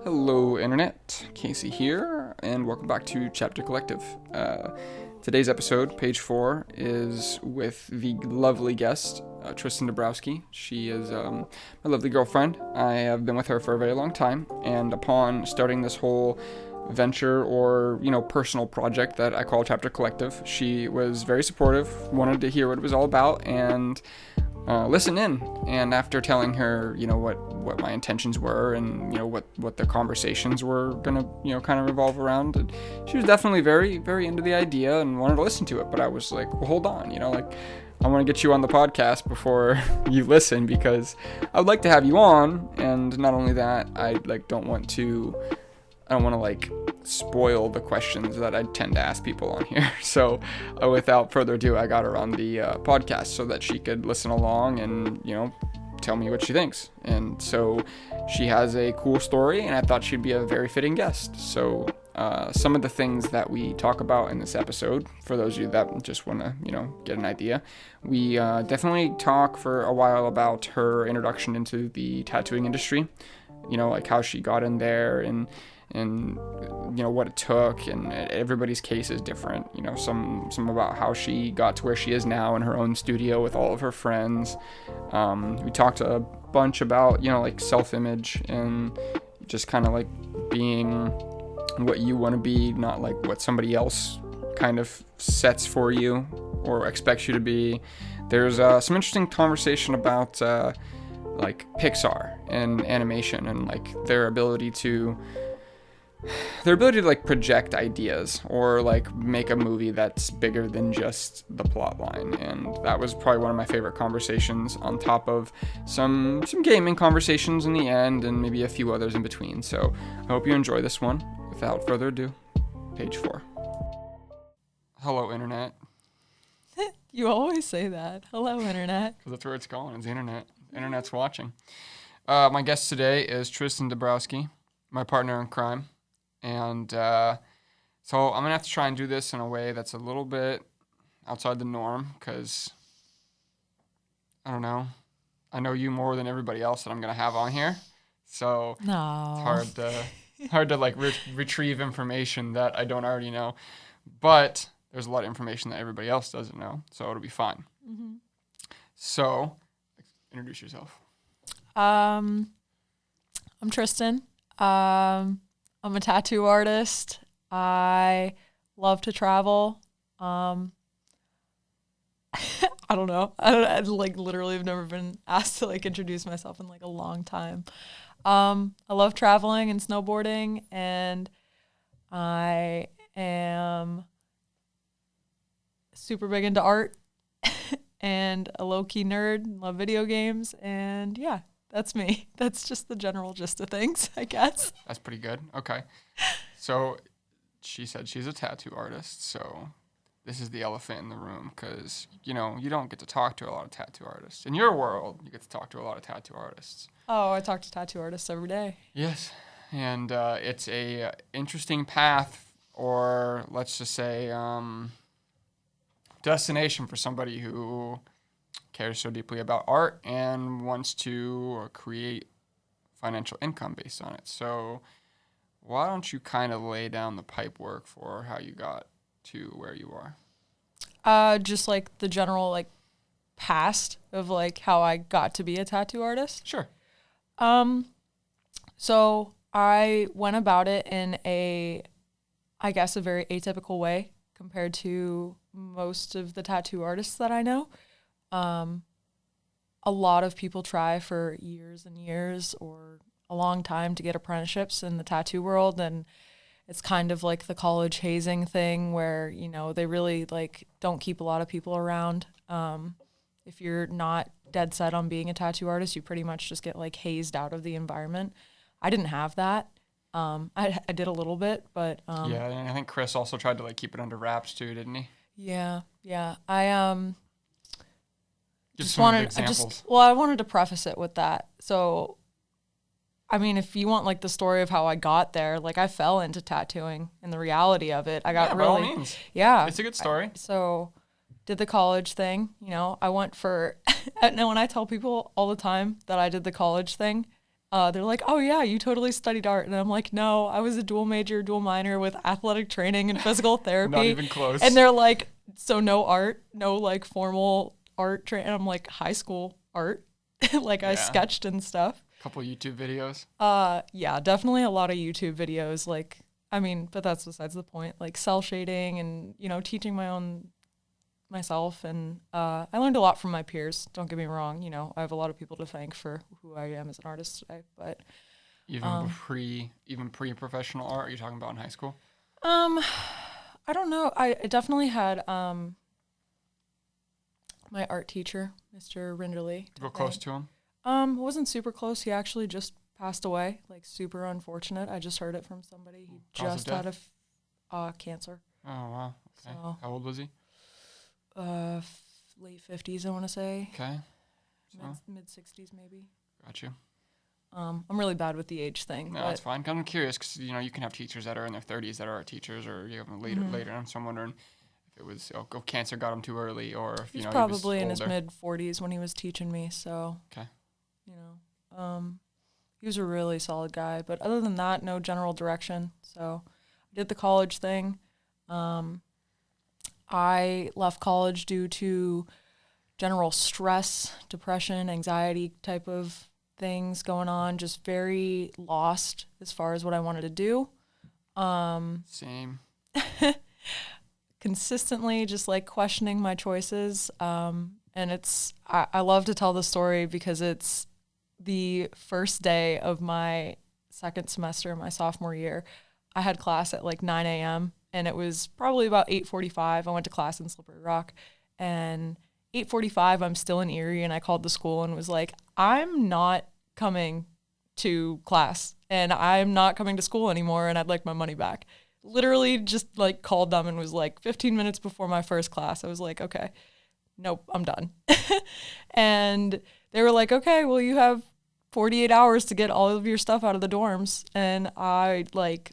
Hello Internet, Cayce here, and welcome back to Chapter Collective. Today's episode, page 4, is with the lovely guest, Tristyn Dabrowski. She is my lovely girlfriend. I have been with her for a very long time, and upon starting this whole venture or, personal project that I call Chapter Collective, she was very supportive, wanted to hear what it was all about, and listen in. And after telling her, what my intentions were and, what the conversations were gonna, kind of revolve around, and she was definitely very, very into the idea and wanted to listen to it. But I was like, well, hold on, I want to get you on the podcast before you listen, because I would like to have you on. And not only that, I don't want to spoil the questions that I tend to ask people on here. So without further ado, I got her on the podcast so that she could listen along and, tell me what she thinks. And so she has a cool story, and I thought she'd be a very fitting guest. So some of the things that we talk about in this episode, for those of you that just want to, get an idea, we definitely talk for a while about her introduction into the tattooing industry, how she got in there and what it took, and everybody's case is different. Some about how she got to where she is now in her own studio with all of her friends. We talked a bunch about self-image and just kind of being what you want to be, not what somebody else kind of sets for you or expects you to be. There's some interesting conversation about Pixar and animation and their ability to project ideas or make a movie that's bigger than just the plot line. And that was probably one of my favorite conversations, on top of some gaming conversations in the end and maybe a few others in between. So I hope you enjoy this one. Without further ado, page 4. Hello Internet. You always say that. Hello Internet. Because that's where it's going. It's the internet. The internet's watching. My guest today is Tristyn Dabrowski, my partner in crime. And so I'm going to have to try and do this in a way that's a little bit outside the norm, because, I don't know, I know you more than everybody else that I'm going to have on here. So No. It's hard to retrieve information that I don't already know. But there's a lot of information that everybody else doesn't know, so it'll be fine. Mm-hmm. So, introduce yourself. I'm Tristyn. I'm a tattoo artist. I love to travel. I don't know. I literally have never been asked to introduce myself in a long time. I love traveling and snowboarding, and I am super big into art and a low-key nerd, love video games, and yeah. That's me. That's just the general gist of things, I guess. That's pretty good. Okay. So she said she's a tattoo artist. So this is the elephant in the room, because, you don't get to talk to a lot of tattoo artists. In your world, you get to talk to a lot of tattoo artists. Oh, I talk to tattoo artists every day. Yes. And it's a interesting path, or let's just say destination, for somebody who cares so deeply about art and wants to create financial income based on it. So why don't you kind of lay down the pipe work for how you got to where you are? Just the general past of how I got to be a tattoo artist. Sure. So I went about it in a very atypical way compared to most of the tattoo artists that I know. A lot of people try for years and years or a long time to get apprenticeships in the tattoo world, and it's kind of like the college hazing thing where, they really don't keep a lot of people around. If you're not dead set on being a tattoo artist, you pretty much just get hazed out of the environment. I didn't have that. I did a little bit, but yeah, and I think Chris also tried to keep it under wraps too, didn't he? Yeah. I I wanted to preface it with that. So, I mean, if you want the story of how I got there, I fell into tattooing and the reality of it. I got by all means. Yeah. It's a good story. So, did the college thing, I went for, and when I tell people all the time that I did the college thing, They're like, oh yeah, you totally studied art. And I'm like, no, I was a dual major, dual minor with athletic training and physical therapy. Not even close. And they're like, so no art, no like formal art training. And I'm like, high school art. Like I sketched and stuff. Couple YouTube videos. Yeah, definitely a lot of YouTube videos. Like, I mean, but that's besides the point. Like cell shading and, you know, teaching myself. And I learned a lot from my peers. Don't get me wrong. You know, I have a lot of people to thank for who I am as an artist today. But even pre-professional art, you're talking about in high school? I don't know. I definitely had my art teacher, Mr. Rinderly. Real close to him? Wasn't super close. He actually just passed away. Like super unfortunate. I just heard it from somebody. He just had cancer. Oh wow. Okay. So, how old was he? Late 50s, I want to say. Okay. So. Mid 60s maybe. Got you. I'm really bad with the age thing. No, that's fine. I'm curious because, you know, you can have teachers that are in their 30s that are art teachers, or you have them later. And so I'm wondering if it was cancer got him too early, or if, he was probably in his mid 40s when he was teaching me. So, okay. You know, he was a really solid guy. But other than that, no general direction. So I did the college thing. I left college due to general stress, depression, anxiety type of things going on, just very lost as far as what I wanted to do. Same. Consistently just like questioning my choices. And I love to tell the story because it's the first day of my second semester, my sophomore year. I had class at like 9 a.m. and it was probably about 8:45. I went to class in Slippery Rock, and 8:45, I'm still in Erie, and I called the school and was like, I'm not coming to class, and I'm not coming to school anymore, and I'd like my money back. Literally just like called them and was like 15 minutes before my first class. I was like, okay, nope, I'm done. And they were like, okay, well, you have 48 hours to get all of your stuff out of the dorms. And I like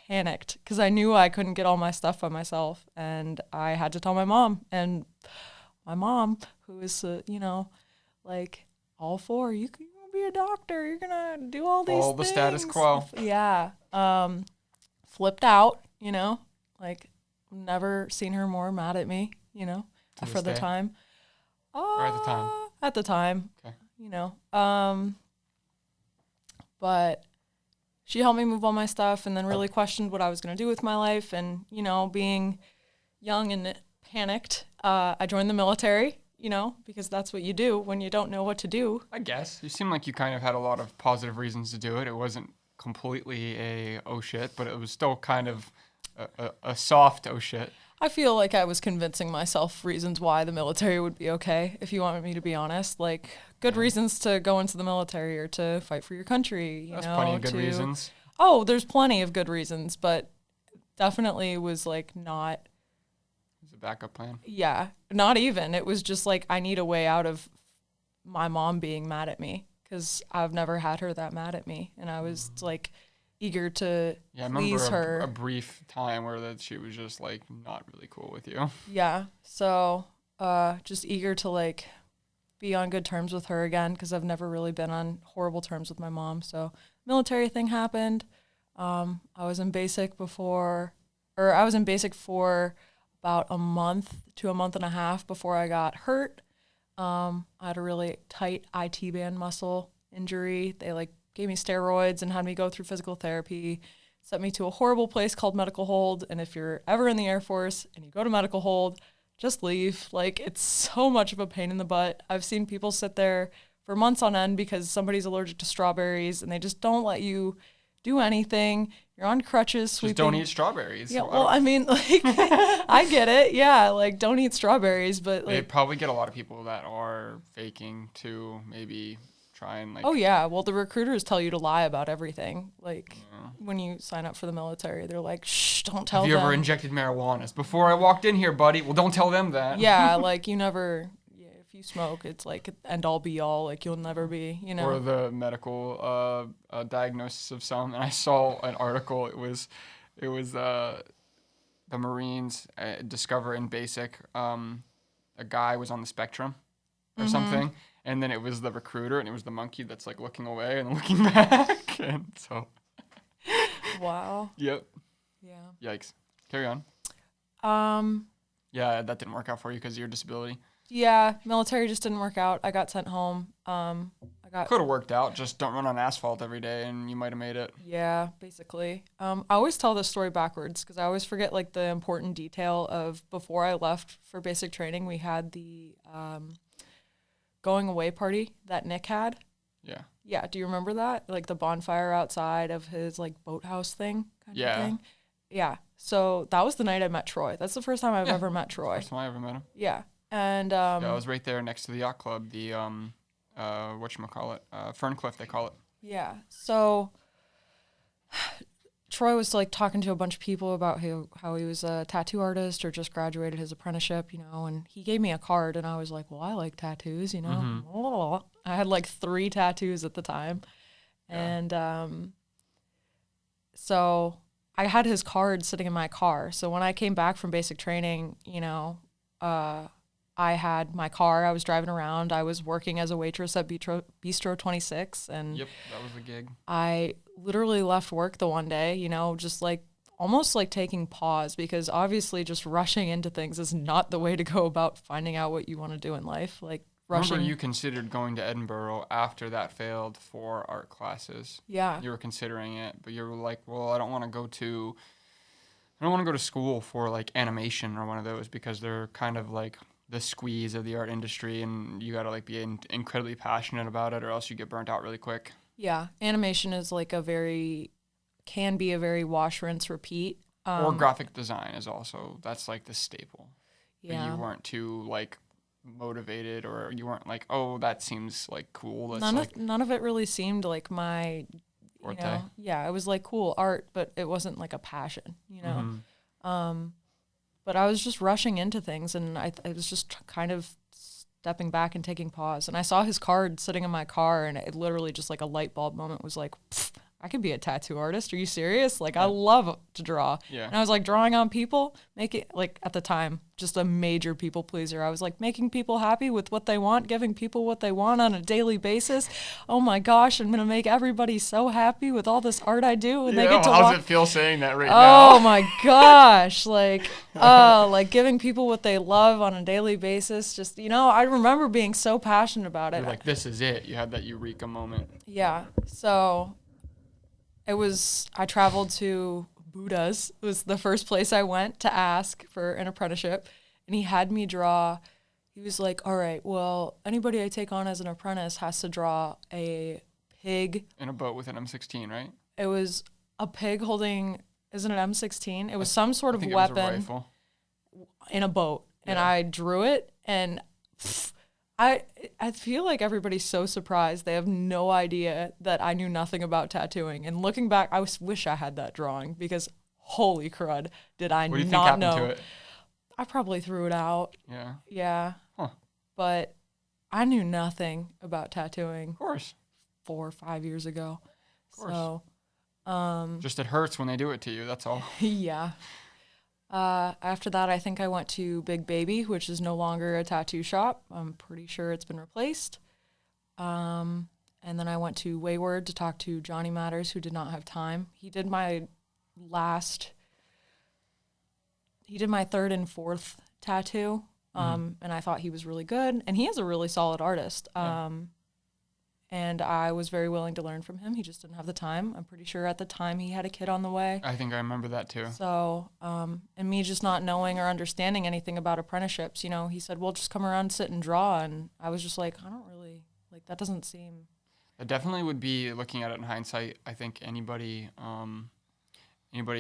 panicked because I knew I couldn't get all my stuff by myself, and I had to tell my mom. And my mom, who is, you know, like all for you're gonna be a doctor, you're gonna do all these all the things. Status quo. Yeah. Flipped out, you know, like never seen her more mad at me, you know, for the time. Or at the time? At the time. Okay. You know. But she helped me move all my stuff and then really questioned what I was going to do with my life. And, you know, being young and panicked, I joined the military, you know, because that's what you do when you don't know what to do. I guess. You seem like you kind of had a lot of positive reasons to do it. It wasn't completely a oh shit, but it was still kind of a soft oh shit. I feel like I was convincing myself reasons why the military would be okay, if you want me to be honest. Like, good reasons to go into the military or to fight for your country. There's plenty of good reasons. Oh, there's plenty of good reasons, but definitely was like not. It was a backup plan. Yeah, not even. It was just like, I need a way out of my mom being mad at me, because I've never had her that mad at me. And I was like eager to please her. A brief time where that she was just like not really cool with you. Yeah. So just eager to like be on good terms with her again, because I've never really been on horrible terms with my mom. So military thing happened. I was in basic for about a month to a month and a half before I got hurt. I had a really tight IT band muscle injury. They like gave me steroids and had me go through physical therapy, sent me to a horrible place called medical hold. And if you're ever in the Air Force and you go to medical hold, just leave. Like, it's so much of a pain in the butt. I've seen people sit there for months on end because somebody's allergic to strawberries and they just don't let you do anything. You're on crutches sweeping. Just don't eat strawberries. Yeah, well, I mean, like, I get it. Yeah, like, don't eat strawberries, but like, they probably get a lot of people that are faking to maybe try and like. Oh yeah, well, the recruiters tell you to lie about everything. Like, when you sign up for the military, they're like, shh, don't tell them. Have you ever injected marijuana? Before I walked in here, buddy. Well, don't tell them that. Yeah, like you never. If you smoke, it's like end all be all. Like, you'll never be, you know. Or the medical diagnosis of some. And I saw an article. It was the Marines discover in basic a guy was on the spectrum or something, And then it was the recruiter, and it was the monkey that's like looking away and looking back. And so, Wow. yep. Yeah. Yikes. Carry on. Um, Yeah, that didn't work out for you because of your disability. yeah, military just didn't work out. I got sent home. Could have worked out. Just don't run on asphalt every day, and you might have made it. Yeah, basically. I always tell this story backwards because I always forget like the important detail of before I left for basic training, we had the going away party that Nick had. Yeah. Yeah, do you remember that? Like the bonfire outside of his like boathouse thing kind of thing? Yeah. So that was the night I met Troy. That's the first time I've ever met Troy. First time I ever met him. Yeah. And yeah, I was right there next to the yacht club, the whatchamacallit, Ferncliff they call it. Yeah. So Troy was like talking to a bunch of people about how he was a tattoo artist or just graduated his apprenticeship, you know, and he gave me a card and I was like, well, I like tattoos, you know. Mm-hmm. I had like 3 tattoos at the time. Yeah. And so I had his card sitting in my car. So when I came back from basic training, you know, I had my car. I was driving around. I was working as a waitress at Bistro 26. And yep, that was the gig. I literally left work the one day, you know, just like almost like taking pause because obviously just rushing into things is not the way to go about finding out what you want to do in life. Like rushing. Remember you considered going to Edinburgh after that failed for art classes. Yeah. You were considering it, but you were like, well, I don't want to go to school for like animation or one of those because they're kind of like the squeeze of the art industry and you got to like be incredibly passionate about it or else you get burnt out really quick. Yeah. Animation is like can be a very wash, rinse, repeat. Or graphic design is also, that's like the staple. Yeah. But you weren't too like motivated or you weren't like, oh, that seems like cool. None of it really seemed like my, you know, yeah, it was like cool art, but it wasn't like a passion, you know? Mm-hmm. But I was just rushing into things and I was just kind of stepping back and taking pause. And I saw his card sitting in my car and it literally just like a light bulb moment was like, I could be a tattoo artist. Are you serious? Like, I love to draw. Yeah. And I was like, drawing on people, make it, like, at the time, just a major people pleaser. I was like, making people happy with what they want, giving people what they want on a daily basis. Oh my gosh, I'm going to make everybody so happy with all this art I do. And they get to how's it feel saying that right now? Oh my gosh. Like giving people what they love on a daily basis. Just, you know, I remember being so passionate about it. You're like, this is it. You had that eureka moment. Yeah. So I traveled to Buddha's. It was the first place I went to ask for an apprenticeship. And he had me draw. He was like, all right, well, anybody I take on as an apprentice has to draw a pig. In a boat with an M16, right? It was a pig holding, isn't it M16? It was some sort of weapon. It was a rifle. In a boat. Yeah. And I drew it and I feel like everybody's so surprised. They have no idea that I knew nothing about tattooing. And looking back, I wish I had that drawing because holy crud, did I not know. What do you think happened to it? I probably threw it out. Yeah. Yeah. Huh. But I knew nothing about tattooing. Of course. 4 or 5 years ago. Of course. So, just it hurts when they do it to you, that's all. Yeah. After that, I think I went to Big Baby, which is no longer a tattoo shop. I'm pretty sure it's been replaced. And then I went to Wayward to talk to Johnny Matters, who did not have time. He did my 3rd and 4th tattoo. And I thought he was really good. And he is a really solid artist. Yeah. And I was very willing to learn from him. He just didn't have the time. I'm pretty sure at the time he had a kid on the way. I think I remember that too. So, and me just not knowing or understanding anything about apprenticeships, you know, he said, well, just come around, sit and draw. And I was just like, I don't really, like, that doesn't seem. It definitely would be, looking at it in hindsight, I think anybody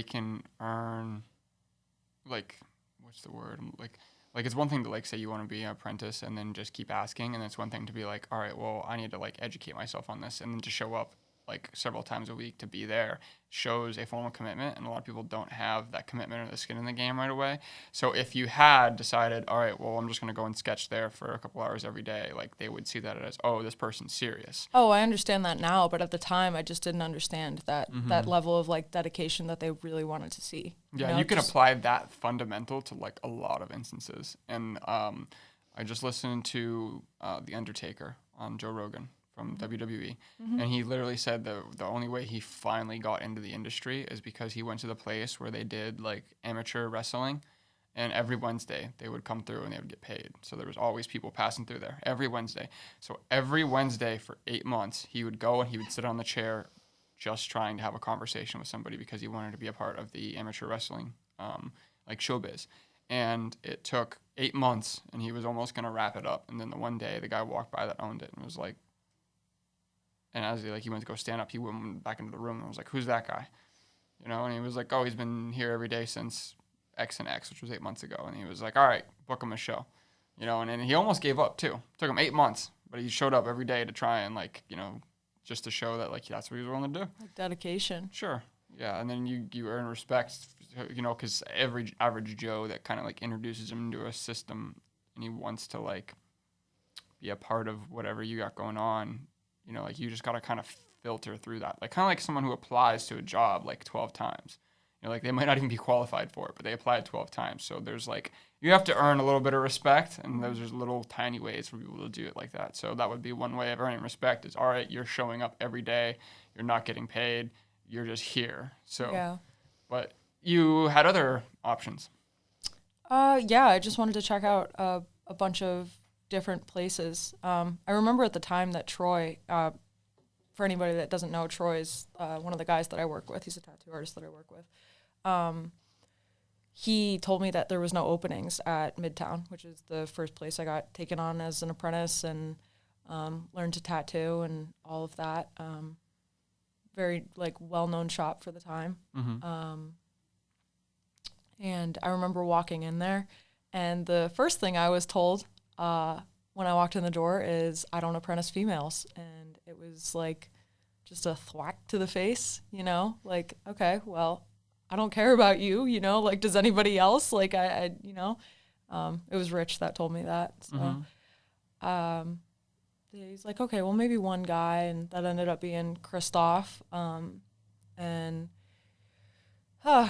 can earn, like, what's the word? Like it's one thing to like say you want to be an apprentice and then just keep asking, and it's one thing to be like, all right, well, I need to like educate myself on this, and then to show up like several times a week to be there shows a formal commitment, and a lot of people don't have that commitment or the skin in the game right away. So if you had decided, all right, well, I'm just going to go and sketch there for a couple hours every day, like they would see that as, oh, this person's serious. Oh, I understand that now, but at the time I just didn't understand that that level of like dedication that they really wanted to see. Yeah, you can apply that fundamental to like a lot of instances. And I just listened to The Undertaker on Joe Rogan from WWE. And he literally said the only way he finally got into the industry is because he went to the place where they did like amateur wrestling, and every Wednesday they would come through and they would get paid. So there was always people passing through there every Wednesday. So every Wednesday for 8 months, he would go and he would sit on the chair just trying to have a conversation with somebody because he wanted to be a part of the amateur wrestling, like showbiz. And it took 8 months, and he was almost going to wrap it up. And then the one day, the guy walked by that owned it and was like, and as he went to go stand up, he went back into the room and was like, "Who's that guy?" You know, and he was like, "Oh, he's been here every day since X and X, which was 8 months ago." And he was like, "All right, book him a show." You know, and then he almost gave up too. It took him 8 months, but he showed up every day to try and like, you know, just to show that like that's what he was willing to do. Like dedication. Sure. Yeah, and then you earn respect, you know, because every average Joe that kind of like introduces him into a system and he wants to like be a part of whatever you got going on, you know, like you just got to kind of filter through that. Like kind of like someone who applies to a job like 12 times. You know, like they might not even be qualified for it, but they applied 12 times. So there's like, you have to earn a little bit of respect, and those are little tiny ways for people to do it like that. So that would be one way of earning respect is, all right, you're showing up every day, you're not getting paid, you're just here. So, Yeah. But you had other options. Yeah, I just wanted to check out a bunch of different places. I remember at the time that Troy, for anybody that doesn't know, Troy's one of the guys that I work with. He's a tattoo artist that I work with. He told me that there was no openings at Midtown, which is the first place I got taken on as an apprentice and learned to tattoo and all of that. Very like well-known shop for the time. And I remember walking in there, and the first thing I was told when I walked in the door is, "I don't apprentice females." And it was like just a thwack to the face, you know, like, okay, well, I don't care about you, you know, like, does anybody else? Like, I you know, it was Rich that told me that. So, he's like, okay, well, maybe one guy, and that ended up being Christoph. And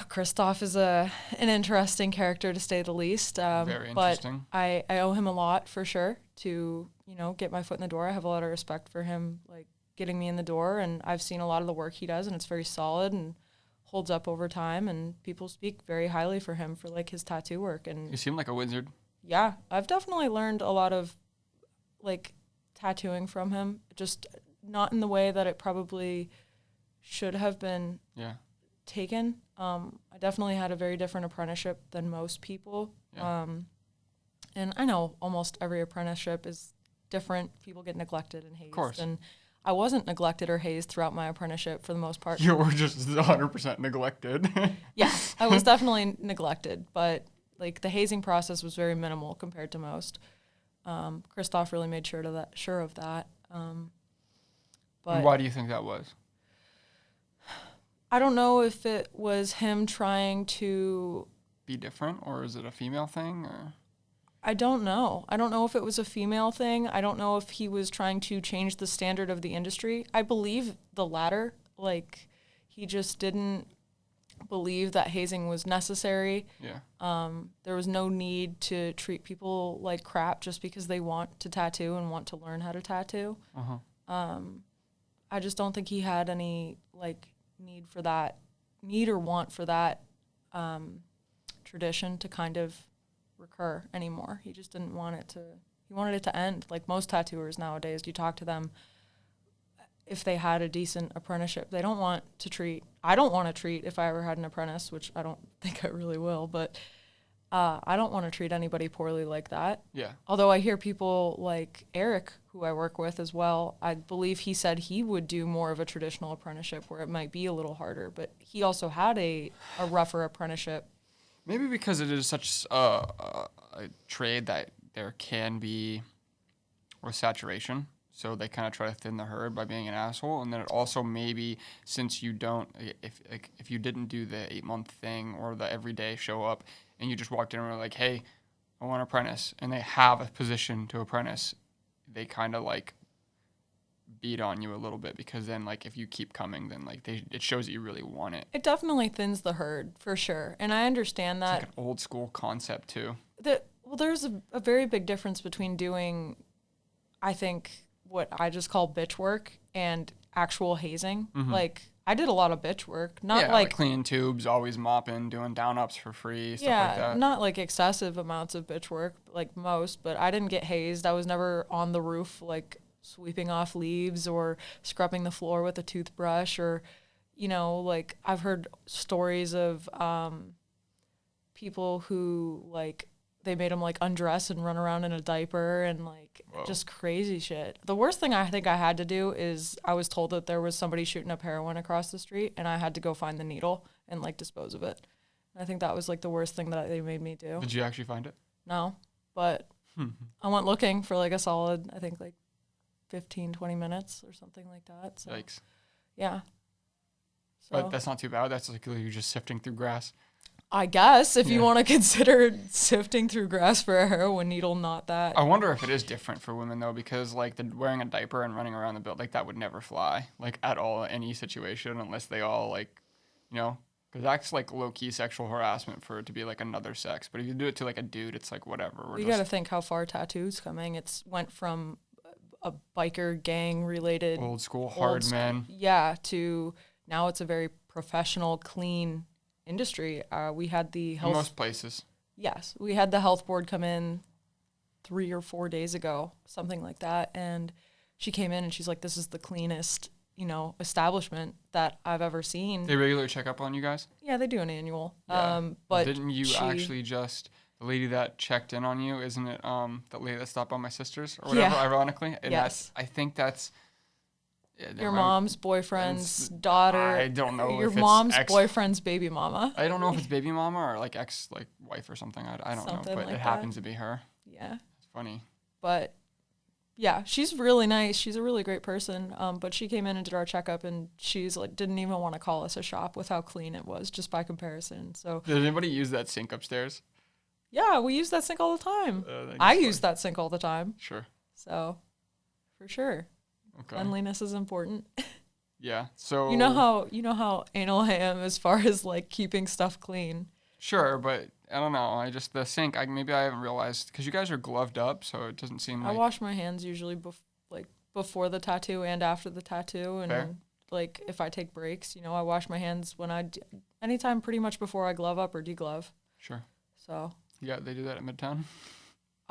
Christoph is an interesting character, to say the least. Very interesting. But I owe him a lot for sure to, you know, get my foot in the door. I have a lot of respect for him, like, getting me in the door, and I've seen a lot of the work he does, and it's very solid and holds up over time, and people speak very highly for him for, like, his tattoo work. And you seem like a wizard. Yeah, I've definitely learned a lot of, like, tattooing from him, just not in the way that it probably should have been taken. I definitely had a very different apprenticeship than most people. And I know almost every apprenticeship is different. People get neglected and hazed. Of course. And I wasn't neglected or hazed throughout my apprenticeship for the most part. You were just 100% neglected. Yeah, I was definitely neglected, but like the hazing process was very minimal compared to most. Christoph really made sure of that. But why do you think that was? I don't know if it was him trying to be different, or is it a female thing? Or I don't know. I don't know if it was a female thing. I don't know if he was trying to change the standard of the industry. I believe the latter. Like, he just didn't believe that hazing was necessary. Yeah. There was no need to treat people like crap just because they want to tattoo and want to learn how to tattoo. I just don't think he had any, like, need or want for that tradition to kind of recur anymore. He just didn't want it to, he wanted it to end. Like most tattooers nowadays, you talk to them, if they had a decent apprenticeship, they don't want to treat, I don't want to treat, if I ever had an apprentice, which I don't think I really will, but I don't want to treat anybody poorly like that. Yeah. Although I hear people like Eric, who I work with as well, I believe he said he would do more of a traditional apprenticeship where it might be a little harder, but he also had a rougher apprenticeship. Maybe because it is such a trade that there can be saturation. So they kind of try to thin the herd by being an asshole. And then it also maybe, since you don't, if you didn't do the 8-month thing or the everyday show up and you just walked in and were like, hey, I want to apprentice, and they have a position to apprentice, they kind of like beat on you a little bit, because then like if you keep coming, then like it shows that you really want it. It definitely thins the herd for sure. And I understand that. It's like an old school concept too. Well, there's a very big difference between doing, I think, what I just call bitch work and actual hazing. Mm-hmm. Like, I did a lot of bitch work, not Yeah, like cleaning tubes, always mopping, doing down-ups for free, stuff like that. not like excessive amounts of bitch work like most, but I didn't get hazed. I was never on the roof like sweeping off leaves or scrubbing the floor with a toothbrush or, you know, like I've heard stories of people who like they made them like undress and run around in a diaper and like Whoa. just crazy shit. The worst thing I think I had to do is I was told that there was somebody shooting up heroin across the street and I had to go find the needle and like dispose of it. I think that was like the worst thing that they made me do. Did you actually find it? No, but I went looking for like a solid, I think like 15, 20 minutes or something like that. So, Yikes. yeah. So, But that's not too bad. That's like you're just sifting through grass. I guess if you want to consider sifting through grass for a heroin needle, not that. I wonder if it is different for women though, because like wearing a diaper and running around the building, like that would never fly, like at all in any situation, unless they all like, you know, because that's like low key sexual harassment for it to be like another sex. But if you do it to like a dude, it's like whatever. You got to think how far tattoo's coming. It's went from a biker gang related old school hard men. Yeah, to now it's a very professional, clean industry. We had the health. In most places. Yes, we had the health board come in 3 or 4 days ago, something like that, and she came in and she's like, "This is the cleanest, you know, establishment that I've ever seen." They regularly check up on you guys? Yeah, they do an annual. Yeah. But didn't you actually just the lady that checked in on you? Isn't it that lady that stopped by my sister's or whatever? Yeah. Ironically, and yes. I think that's. Yeah, your mom's boyfriend's daughter. I don't know. Your if it's mom's boyfriend's baby mama. I don't know if it's baby mama or like ex like wife or something. I don't know, but like it happens to be her. Yeah. It's funny. But yeah, she's really nice. She's a really great person. But she came in and did our checkup, and she's like didn't even want to call us a shop with how clean it was, just by comparison. So did anybody use that sink upstairs? Yeah, we use that sink all the time. I use that sink all the time. Sure. So, for sure. Okay. Cleanliness is important. Yeah. So you know how anal I am as far as like keeping stuff clean. Sure, but I don't know. I just the sink. Maybe I haven't realized because you guys are gloved up, so it doesn't seem like. I wash my hands usually before the tattoo and after the tattoo, and Fair. like if I take breaks, you know, I wash my hands anytime pretty much before I glove up or deglove. Sure. So. Yeah, they do that at Midtown.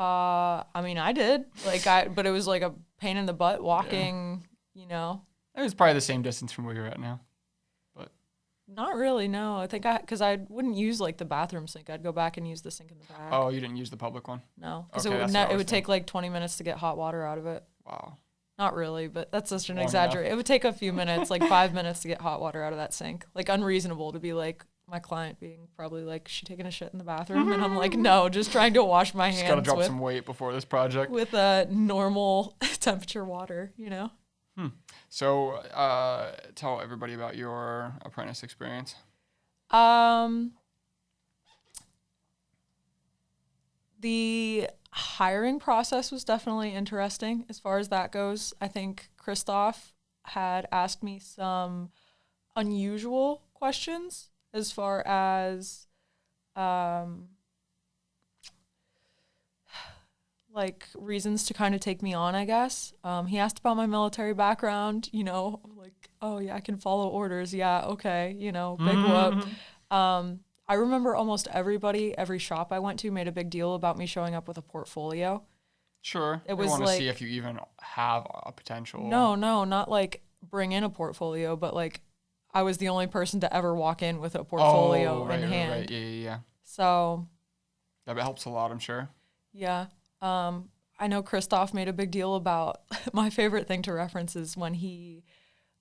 I mean, I did but it was like a pain in the butt walking. You know. It was probably the same distance from where you're at now, but. Not really, no. I think because I wouldn't use like the bathroom sink. I'd go back and use the sink in the back. Oh, you didn't use the public one? No, because Okay, it would take like 20 minutes to get hot water out of it. Wow. Not really, but that's such an Long exaggeration. enough. It would take a few minutes, like 5 minutes to get hot water out of that sink. Like unreasonable to be like my client being probably like, she taking a shit in the bathroom? And I'm like, no, just trying to wash my Just hands gotta drop some weight before this project. with normal temperature water, you know? So tell everybody about your apprentice experience. The hiring process was definitely interesting as far as that goes. I think Christoph had asked me some unusual questions as far as like reasons to kind of take me on, I guess. He asked about my military background, you know, like, oh yeah, I can follow orders. Yeah, okay, you know, big whoop. I remember almost every shop I went to made a big deal about me showing up with a portfolio. Sure. It was want to like, see if you even have a potential. No, not like bring in a portfolio, but like I was the only person to ever walk in with a portfolio in hand. Right. Yeah. So that helps a lot, I'm sure. Yeah. I know Christoph made a big deal about my favorite thing to reference is when he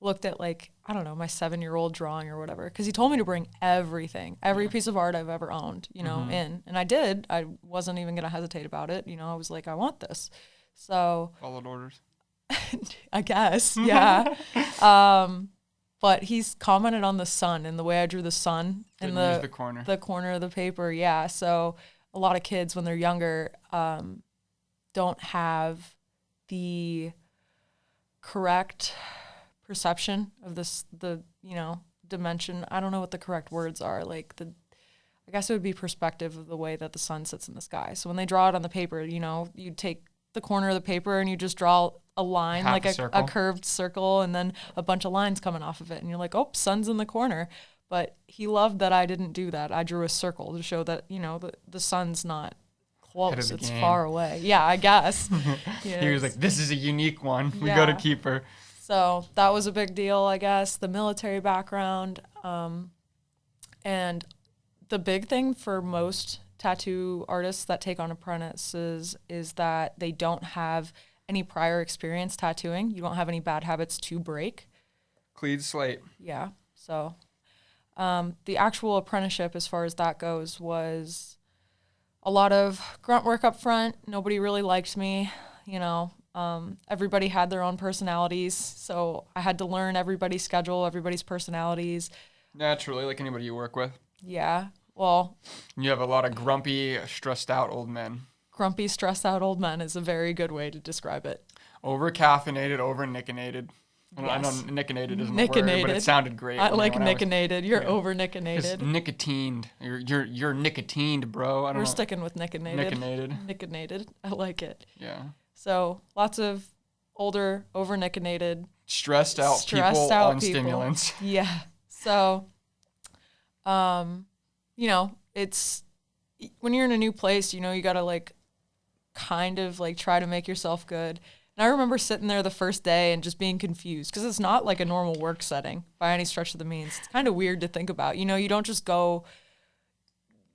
looked at like, I don't know, my 7-year-old drawing or whatever. Cause he told me to bring everything, every piece of art I've ever owned, you know, in. And I did. I wasn't even going to hesitate about it. You know, I was like, I want this. So. Followed orders. I guess. Yeah. But he's commented on the sun and the way I drew the sun in the corner. The corner of the paper. Yeah. So a lot of kids when they're younger, don't have the correct perception of the dimension. I don't know what the correct words are. Like I guess it would be perspective of the way that the sun sits in the sky. So when they draw it on the paper, you know, you take the corner of the paper and you just draw a line, Half like a a circle. curved circle, and then a bunch of lines coming off of it. And you're like, oh, sun's in the corner. But he loved that I didn't do that. I drew a circle to show that, the sun's not close. It's game. far away. Yeah, I guess. He was like, this is a unique one. We got to keep her. So that was a big deal, I guess. The military background. And the big thing for most tattoo artists that take on apprentices is that they don't have any prior experience tattooing. You don't have any bad habits to break. Clean slate. Yeah. So the actual apprenticeship, as far as that goes, was a lot of grunt work up front. Nobody really liked me, everybody had their own personalities. So I had to learn everybody's schedule, everybody's personalities. Naturally, like anybody you work with. Yeah. Well, you have a lot of grumpy, stressed out old men. Grumpy, stressed out old men is a very good way to describe it. Over-caffeinated, over-nicotinated. Yes. I know nicotinated isn't a word, but it sounded great. I like nicotinated. You're over-nicotinated. Nicotined. You're nicotined, bro. We're sticking with nicotinated. Nicotinated. I like it. Yeah. So lots of older, over-nicotinated. Stressed out people on stimulants. Yeah. So, it's when you're in a new place, you got to kind of try to make yourself good. And I remember sitting there the first day and just being confused because it's not like a normal work setting by any stretch of the means. It's kind of weird to think about. You don't just go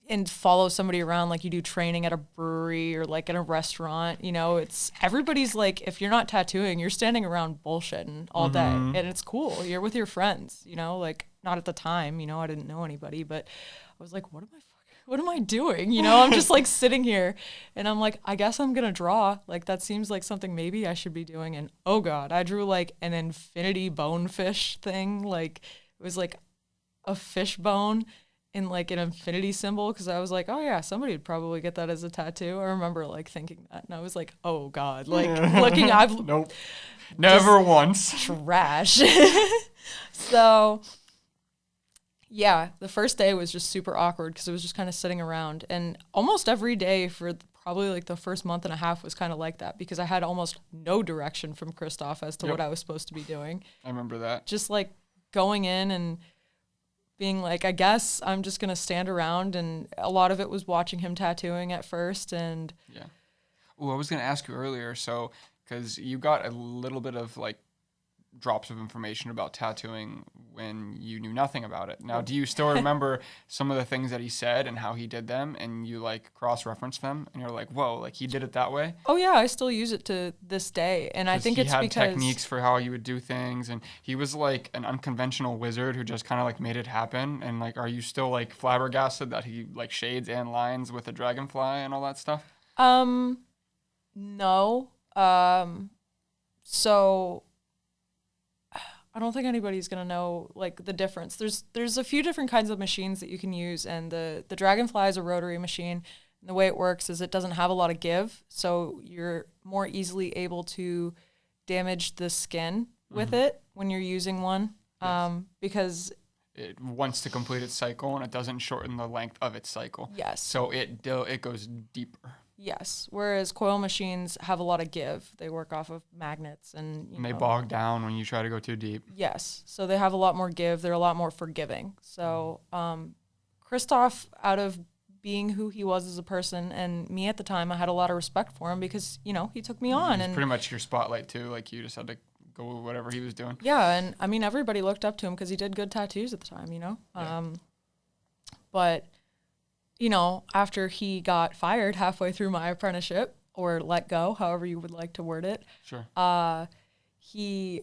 and follow somebody around like you do training at a brewery or like in a restaurant. It's everybody's if you're not tattooing, you're standing around bullshitting all day, and it's cool. You're with your friends, not at the time, I didn't know anybody, but I was like, what am I doing? I'm just sitting here and I'm like, I guess I'm going to draw. That seems like something maybe I should be doing. And oh God, I drew an infinity bonefish thing. It was a fish bone in an infinity symbol. Cause I was like, oh yeah, somebody would probably get that as a tattoo. I remember thinking that. And I was like, oh God, looking, nope. Never once. Trash. So yeah, the first day was just super awkward because it was just kind of sitting around. And almost every day for probably the first month and a half was kind of like that because I had almost no direction from Christoph as to what I was supposed to be doing. I remember that. Just going in and being I guess I'm just going to stand around. And a lot of it was watching him tattooing at first. And yeah. Oh, I was going to ask you earlier. So, because you got a little bit of drops of information about tattooing when you knew nothing about it. Now, do you still remember some of the things that he said and how he did them, and you cross-reference them and you're like, whoa, he did it that way? Oh yeah, I still use it to this day. And I think it's because he had techniques for how you would do things, and he was an unconventional wizard who just kind of made it happen. And are you still flabbergasted that he shades and lines with a dragonfly and all that stuff? No. So I don't think anybody's gonna know the difference. There's a few different kinds of machines that you can use, and the Dragonfly is a rotary machine. And the way it works is it doesn't have a lot of give, so you're more easily able to damage the skin with it when you're using one, because it wants to complete its cycle and it doesn't shorten the length of its cycle. Yes. So it goes deeper. Yes, whereas coil machines have a lot of give. They work off of magnets and they bog down when you try to go too deep. Yes, so they have a lot more give. They're a lot more forgiving. So Christoph, out of being who he was as a person, and me at the time, I had a lot of respect for him because, he took me on. He's and pretty much your spotlight too. You just had to go with whatever he was doing. Yeah, and I mean, everybody looked up to him because he did good tattoos at the time, Yeah. But after he got fired halfway through my apprenticeship, or let go, however you would like to word it. Sure. He,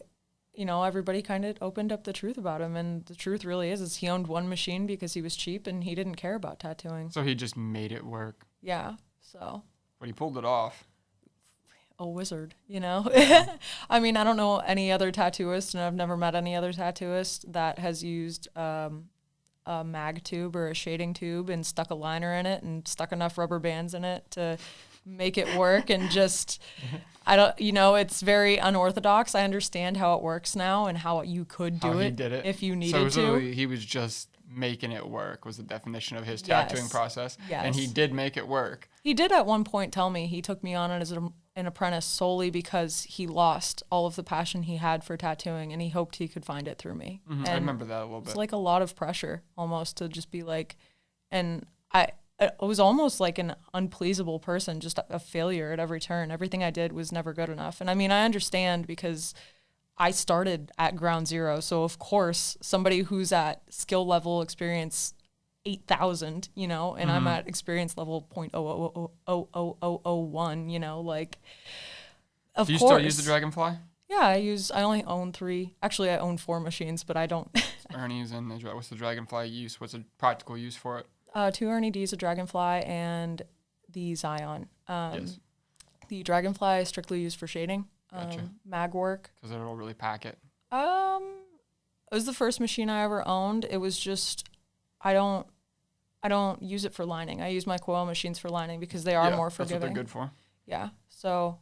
everybody kind of opened up the truth about him. And the truth really is he owned one machine because he was cheap and he didn't care about tattooing. So he just made it work. Yeah, so. But he pulled it off. A wizard, I mean, I don't know any other tattooist, and I've never met any other tattooist that has used a mag tube or a shading tube and stuck a liner in it and stuck enough rubber bands in it to make it work. And just, it's very unorthodox. I understand how it works now and how you could do it if you needed to. He was just making it work was the definition of his tattooing process. Yes. And he did make it work. He did at one point tell me he took me on as an an apprentice solely because he lost all of the passion he had for tattooing and he hoped he could find it through me. Mm-hmm. I remember that a little bit. It's like a lot of pressure almost to just be like, and I was almost like an unpleasable person, just a failure at every turn. Everything I did was never good enough. And I mean, I understand because I started at ground zero. So of course, somebody who's at skill level experience 8,000, you know, and I'm at experience level 0.0000001, you know, like, of course. Do you still use the Dragonfly? Yeah, I only own 3. Actually, I own 4 machines, but I don't. Ernie's and what's the Dragonfly use? What's a practical use for it? 2 Ernie D's, a Dragonfly, and the Zion. Yes. The Dragonfly is strictly used for shading, Gotcha. mag work. Because it'll really pack it. It was the first machine I ever owned. It was just, I don't use it for lining. I use my coil machines for lining because they are more forgiving. That's what they're good for. Yeah. So,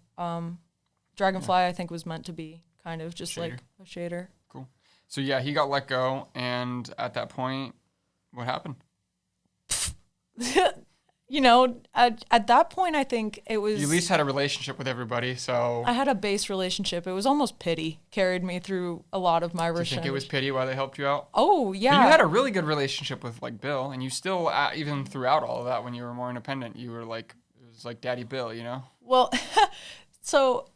Dragonfly, I think, was meant to be kind of just Shader. like a shader. Cool. So yeah, he got let go, and at that point, what happened? You know, at that point, I think it was... You at least had a relationship with everybody, so... I had a base relationship. It was almost pity carried me through a lot of my... Do you think it was pity why they helped you out? Oh, yeah. But you had a really good relationship with, like, Bill, and you still, even throughout all of that, when you were more independent, you were like, it was like Daddy Bill, you know? Well, so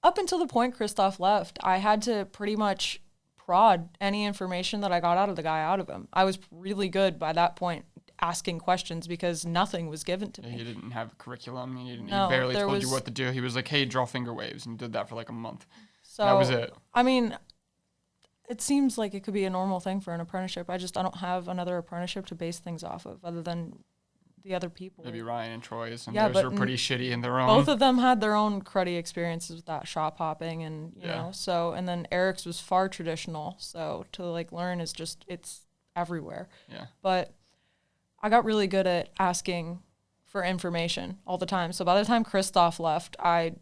up until the point Christoph left, I had to pretty much prod any information that I got out of the guy out of him. I was really good by that point asking questions because nothing was given to me. You didn't have a curriculum. He No, barely there told was- you what to do. He was like, hey, draw finger waves, and you did that for like a month. So That was it. I mean, it seems like it could be a normal thing for an apprenticeship. I don't have another apprenticeship to base things off of other than the other people. Maybe Ryan and Troy's, and Yeah, theirs but were pretty shitty in their own. Both of them had their own cruddy experiences with that shop hopping and, you Yeah. know, so, and then Eric's was far traditional. So to like learn is just, it's everywhere. Yeah. But I got really good at asking for information all the time. So by the time Christoph left, I,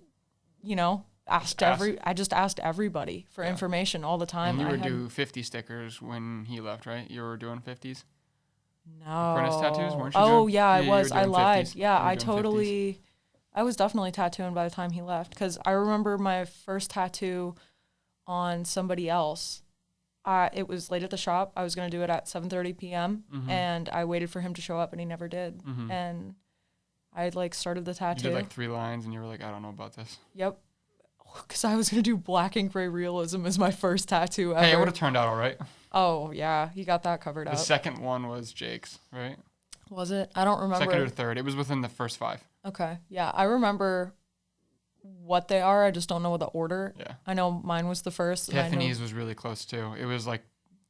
you know, I just asked everybody for information all the time. And you would do 50 stickers when he left, right? You were doing 50s? No. Apprentice tattoos, weren't you Oh, doing? yeah, I you was. were I doing lied. 50s. Yeah, You were I doing 50s. totally, I was definitely tattooing by the time he left because I remember my first tattoo on somebody else. It was late at the shop. I was going to do it at 7:30 p.m. And I waited for him to show up and he never did. And I like started the You tattoo. did like 3 lines, and you were like, I don't know about this. Yep. Because I was going to do black and gray realism as my first tattoo ever. Hey, it would have turned out all right. Oh, yeah. He got that covered The up. second one was Jake's, right? Was it? I don't remember. Second or third. It was within the first 5. Okay. Yeah. I remember what they are. I just don't know the order. Yeah. I know mine was the first. And I know Tiffany's was really close, too. It was like...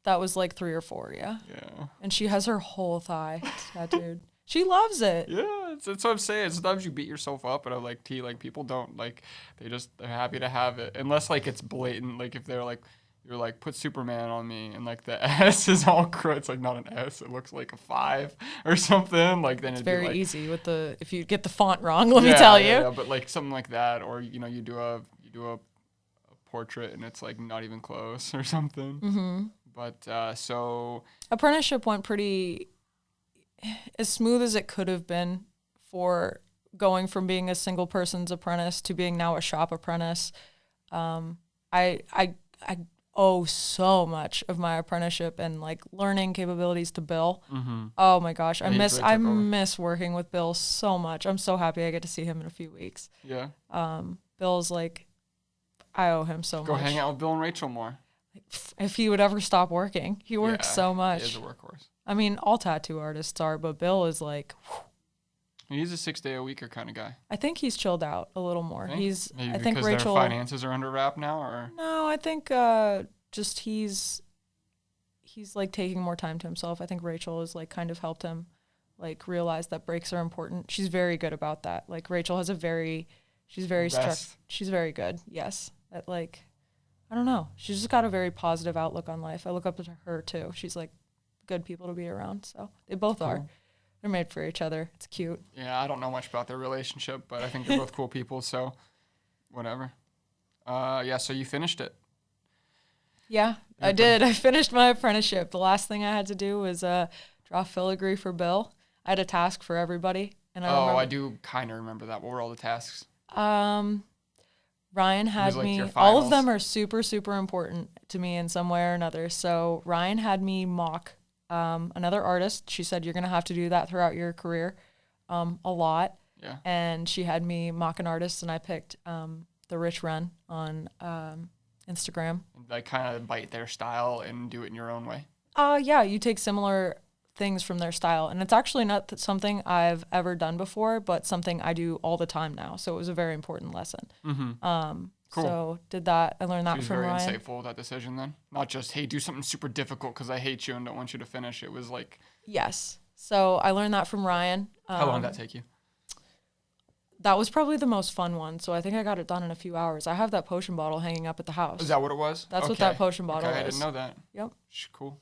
that was like 3 or 4, yeah. Yeah. And she has her whole thigh tattooed. She loves it. Yeah, that's what I'm saying. Sometimes you beat yourself up, and I'm like, like, people don't, like, they're happy to have it. Unless, like, it's blatant. Like, if they're like, you're like, put Superman on me, and, like, the S is all crooked. It's, like, not an S. It looks like a 5 or something. Like, then It's it'd very be, like, easy with the, if you get the font wrong, let me tell you. Yeah, but, like, something like that. Or, you know, you do a portrait, and it's, like, not even close or something. Mm-hmm. But, so... Apprenticeship went pretty as smooth as it could have been for going from being a single person's apprentice to being now a shop apprentice. I owe so much of my apprenticeship and like learning capabilities to Bill. Mm-hmm. Oh my gosh, I Yeah, miss working with Bill so much. I'm so happy I get to see him in a few weeks. Yeah. Bill's like, I owe him so much. Go hang out with Bill and Rachel more. If he would ever stop working, he works so much. He is a workhorse. I mean, all tattoo artists are, but Bill is like, He's a 6-day-a-weeker kind of guy. I think he's chilled out a little more. Maybe I think because Rachel. their finances are under wrap now, or No, I think just he's like taking more time to himself. I think Rachel has like kind of helped him like realize that breaks are important. She's very good about that. Like Rachel has she's very Best. She's very good. Yes. At like, I don't know. She's just got a very positive outlook on life. I look up to her too. She's like good people to be around. So they both are. They're made for each other. It's cute. Yeah, I don't know much about their relationship, but I think they're both cool people, so whatever. Yeah, so you finished it. Yeah, I did. I finished my apprenticeship. The last thing I had to do was draw filigree for Bill. I had a task for everybody. And I I do kind of remember that. What were all the tasks? Ryan had like, your me, all of finals? them are super, super important to me in some way or another. So Ryan had me mock another artist. She said, you're going to have to do that throughout your career a lot. Yeah. And she had me mock an artist, and I picked the Rich Wren on Instagram. Like, kind of bite their style and do it in your own way. Yeah, you take similar things from their style, and it's actually not something I've ever done before, but something I do all the time now. So it was a very important lesson. Cool. So did that. I learned that She was from very Ryan. insightful with that decision then. Not just, hey, do something super difficult because I hate you and don't want you to finish. It was like... Yes. So I learned that from Ryan. How long did that take you? That was probably the most fun one. So I think I got it done in a few hours. I have that potion bottle hanging up at the house. Is that what it was? That's what that potion bottle is. I didn't know that. Yep. Cool.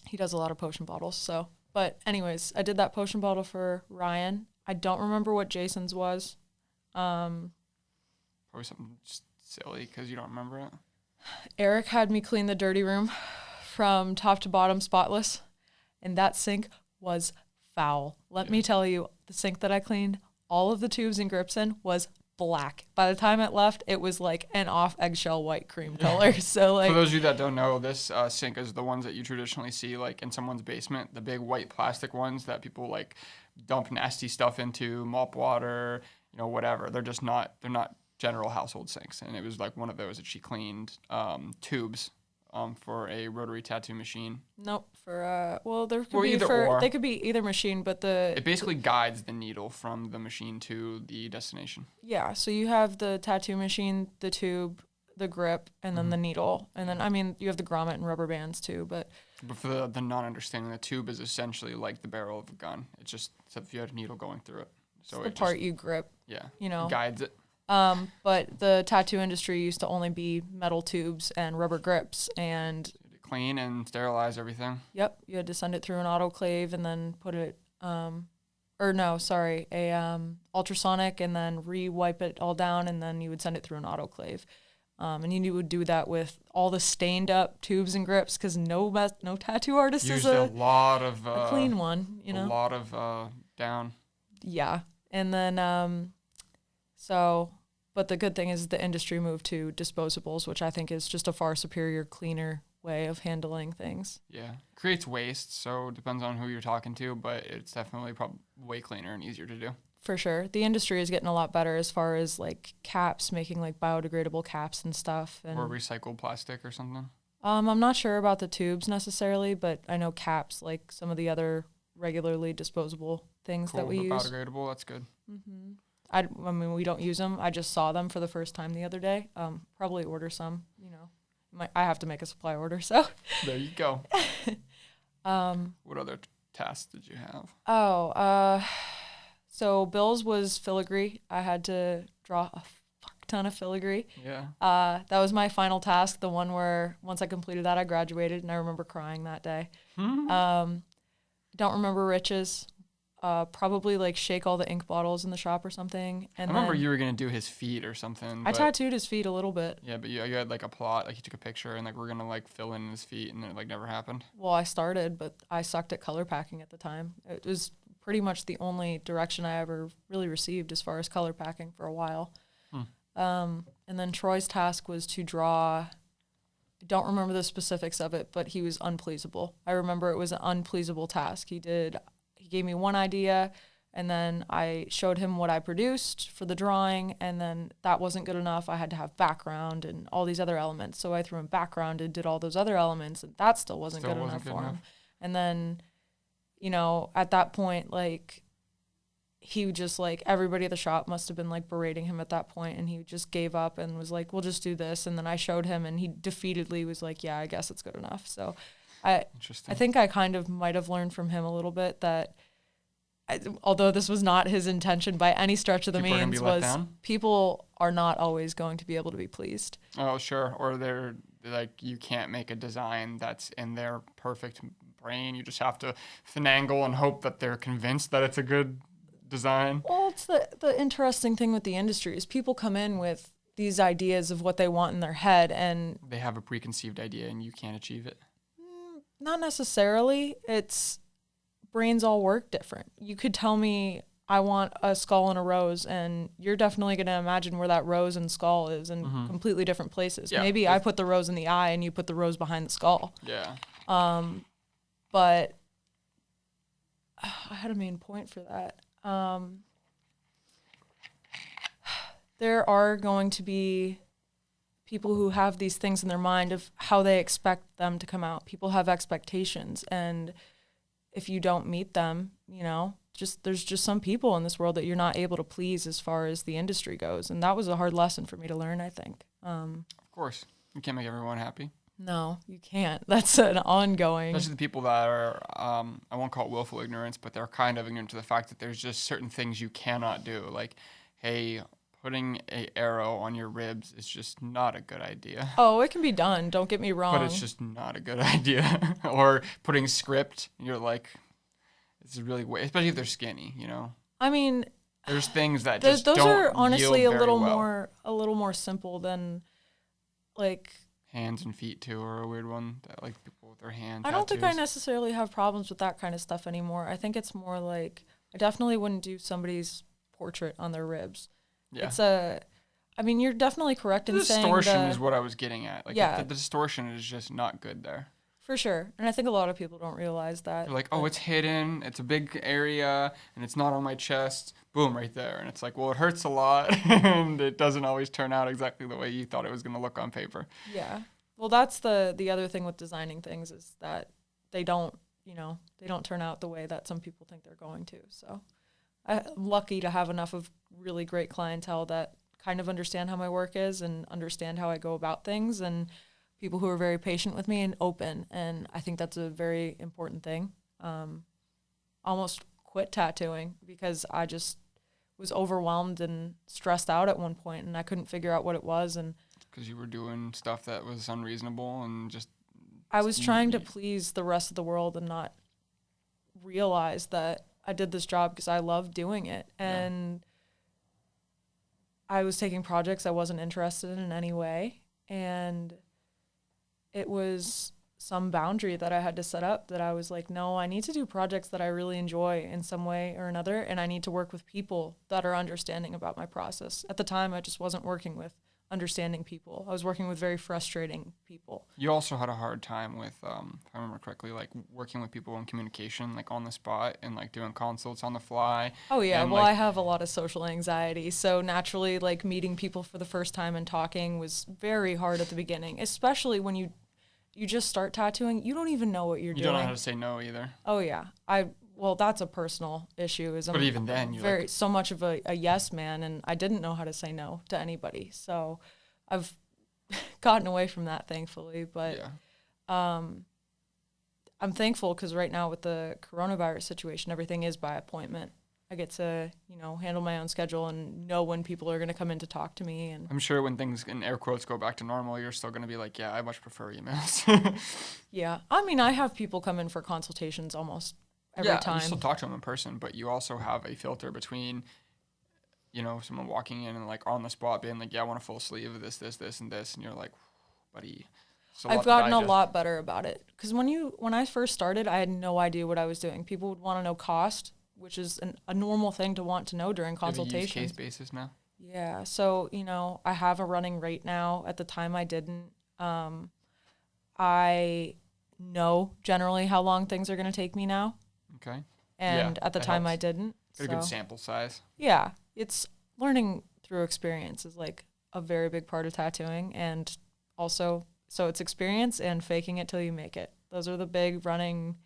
He does a lot of potion bottles. So, but anyways, I did that potion bottle for Ryan. I don't remember what Jason's was. Probably something just silly because you don't remember it. Eric had me clean the dirty room from top to bottom spotless, and that sink was foul. Let me tell you, the sink that I cleaned, all of the tubes and grips in was black. By the time it left, it was like an off eggshell white cream color. So like, for those of you that don't know, this sink is the ones that you traditionally see like in someone's basement, the big white plastic ones that people like dump nasty stuff into, mop water, whatever. They're not general household sinks. And it was like one of those that she cleaned tubes for a rotary tattoo machine. Nope. For they could be either machine, but it basically guides the needle from the machine to the destination. Yeah, so you have the tattoo machine, the tube, the grip, and then the needle, and then you have the grommet and rubber bands too. But for the non-understanding, the tube is essentially like the barrel of a gun. It's just except if you had a needle going through it. So it's the part you grip. Yeah. It guides it. But the tattoo industry used to only be metal tubes and rubber grips, and clean and sterilize everything. Yep, you had to send it through an autoclave and then put it, ultrasonic, and then re-wipe it all down, and then you would send it through an autoclave. And you would do that with all the stained up tubes and grips, because no tattoo artist used is a lot of a clean one, A lot of down. Yeah, and then but the good thing is the industry moved to disposables, which I think is just a far superior, cleaner way of handling things. Yeah, creates waste, so it depends on who you're talking to, but it's definitely probably way cleaner and easier to do. For sure. The industry is getting a lot better as far as like caps, making like biodegradable caps and stuff. And, or recycled plastic or something. I'm not sure about the tubes necessarily, but I know caps, like some of the other regularly disposable things that we use. Biodegradable, that's good. Mm-hmm. I mean, we don't use them. I just saw them for the first time the other day. Probably order some, I have to make a supply order, so. There you go. What other tasks did you have? So Bill's was filigree. I had to draw a fuck ton of filigree. Yeah. That was my final task, the one where once I completed that, I graduated, and I remember crying that day. Don't remember Rich's. Probably like shake all the ink bottles in the shop or something. And I remember you were going to do his feet or something. I tattooed his feet a little bit. Yeah, but you had like a plot, like you took a picture and like we're going to like fill in his feet, and it like never happened. Well, I started, but I sucked at color packing at the time. It was pretty much the only direction I ever really received as far as color packing for a while. And then Troy's task was to draw, I don't remember the specifics of it, but he was unpleasable. I remember it was an unpleasable task. He gave me one idea, and then I showed him what I produced for the drawing, and then that wasn't good enough. I had to have background and all these other elements. So I threw in background and did all those other elements, and that still wasn't good enough for him. And then, at that point, like, he just, like, everybody at the shop must have been, like, berating him at that point, and he just gave up and was like, we'll just do this. And then I showed him, and he defeatedly was like, yeah, I guess it's good enough. So I think I kind of might have learned from him a little bit that, although this was not his intention by any stretch of the means, people are not always going to be able to be pleased. Oh, sure. Or they're like, you can't make a design that's in their perfect brain. You just have to finagle and hope that they're convinced that it's a good design. Well, it's the interesting thing with the industry is people come in with these ideas of what they want in their head, and they have a preconceived idea and you can't achieve it. Not necessarily. It's brains all work different. You could tell me I want a skull and a rose, and you're definitely going to imagine where that rose and skull is in completely different places. Yeah, Maybe I put the rose in the eye and you put the rose behind the skull. Yeah. But I had a main point for that. There are going to be people who have these things in their mind of how they expect them to come out. People have expectations, and if you don't meet them, you know, there's just some people in this world that you're not able to please as far as the industry goes. And that was a hard lesson for me to learn, I think. Of course. You can't make everyone happy. No, you can't. That's an ongoing. Especially the people that are, I won't call it willful ignorance, but they're kind of ignorant to the fact that there's just certain things you cannot do. Like, hey, putting an arrow on your ribs is just not a good idea. Oh, it can be done. Don't get me wrong. But it's just not a good idea. Or putting script, you're like, this is really weird, especially if they're skinny, you know? I mean, there's things that just those don't are honestly yield a little very well. more simple than like hands and feet too are a weird one. That like people with their hand. I don't think I tattoos. necessarily have problems with that kind of stuff anymore. I think it's more like I definitely wouldn't do somebody's portrait on their ribs. Yeah. I mean, you're definitely correct in saying distortion is what I was getting at. Like, yeah. the distortion is just not good there. For sure. And I think a lot of people don't realize that. They're like, oh, it's hidden. It's a big area, and it's not on my chest. Boom, right there. And it's like, well, it hurts a lot, and it doesn't always turn out exactly the way you thought it was going to look on paper. Yeah. Well, that's the other thing with designing things is that they don't turn out the way that some people think they're going to. So I'm lucky to have enough of really great clientele that kind of understand how my work is and understand how I go about things, and people who are very patient with me and open. And I think that's a very important thing. Almost quit tattooing because I just was overwhelmed and stressed out at one point, and I couldn't figure out what it was. And because you were doing stuff that was unreasonable and just... I was trying to please the rest of the world and not realize that I did this job because I love doing it. And I was taking projects I wasn't interested in any way. And it was some boundary that I had to set up that I was like, no, I need to do projects that I really enjoy in some way or another. And I need to work with people that are understanding about my process. At the time, I just wasn't working with understanding people. I was working with very frustrating people. You also had a hard time with, if I remember correctly, like working with people in communication, like on the spot and like doing consults on the fly. Oh yeah, and, well, like, I have a lot of social anxiety. So naturally, like meeting people for the first time and talking was very hard at the beginning, especially when you just start tattooing. You don't even know what you're doing. You don't know how to say no either. Oh yeah. Well, that's a personal issue. But even then, you're so much of a yes man, and I didn't know how to say no to anybody. So I've gotten away from that, thankfully. But I'm thankful because right now with the coronavirus situation, everything is by appointment. I get to, handle my own schedule and know when people are going to come in to talk to me. And I'm sure when things, in air quotes, go back to normal, you're still going to be like, yeah, I much prefer emails. Yeah. I mean, I have people come in for consultations almost every time. You still talk to them in person, but you also have a filter between, someone walking in and like on the spot being like, yeah, I want a full sleeve of this, and this. And you're like, buddy. I've gotten a lot better about it. Because when I first started, I had no idea what I was doing. People would want to know cost, which is a normal thing to want to know during consultations. You have a use case basis now? Yeah. So, I have a running rate now. At the time, I didn't. I know generally how long things are going to take me now. Okay. And at the time, helps. I didn't. Got a good sample size. Yeah. It's learning through experience is like a very big part of tattooing. And also, so it's experience and faking it till you make it. Those are the big running.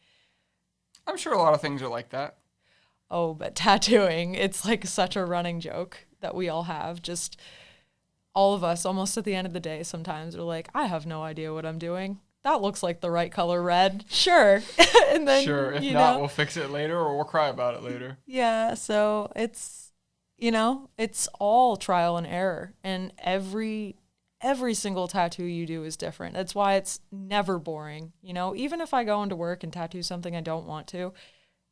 I'm sure a lot of things are like that. Oh, but tattooing, it's like such a running joke that we all have. Just all of us, almost at the end of the day, sometimes are like, I have no idea what I'm doing. That looks like the right color red. Sure. And then, sure. If not, we'll fix it later or we'll cry about it later. Yeah. So it's, it's all trial and error. And every single tattoo you do is different. That's why it's never boring. Even if I go into work and tattoo something I don't want to,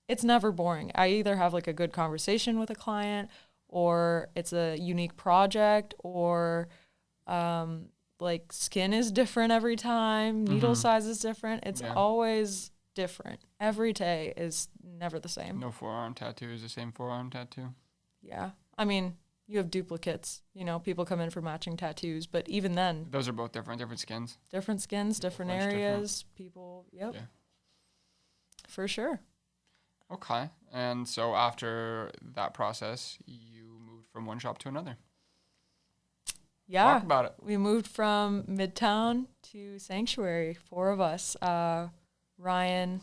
it's never boring. I either have like a good conversation with a client, or it's a unique project, or like skin is different every time, needle size is different. It's always different. Every day is never the same. No forearm tattoo is the same forearm tattoo. Yeah. I mean, you have duplicates. You know, people come in for matching tattoos, but even then, Those are both different skins. different skins, different areas, people. Yep. Yeah. For sure. Okay. And so after that process, you moved from one shop to another. Yeah. Talk about it. We moved from Midtown to Sanctuary, 4 of us. Ryan,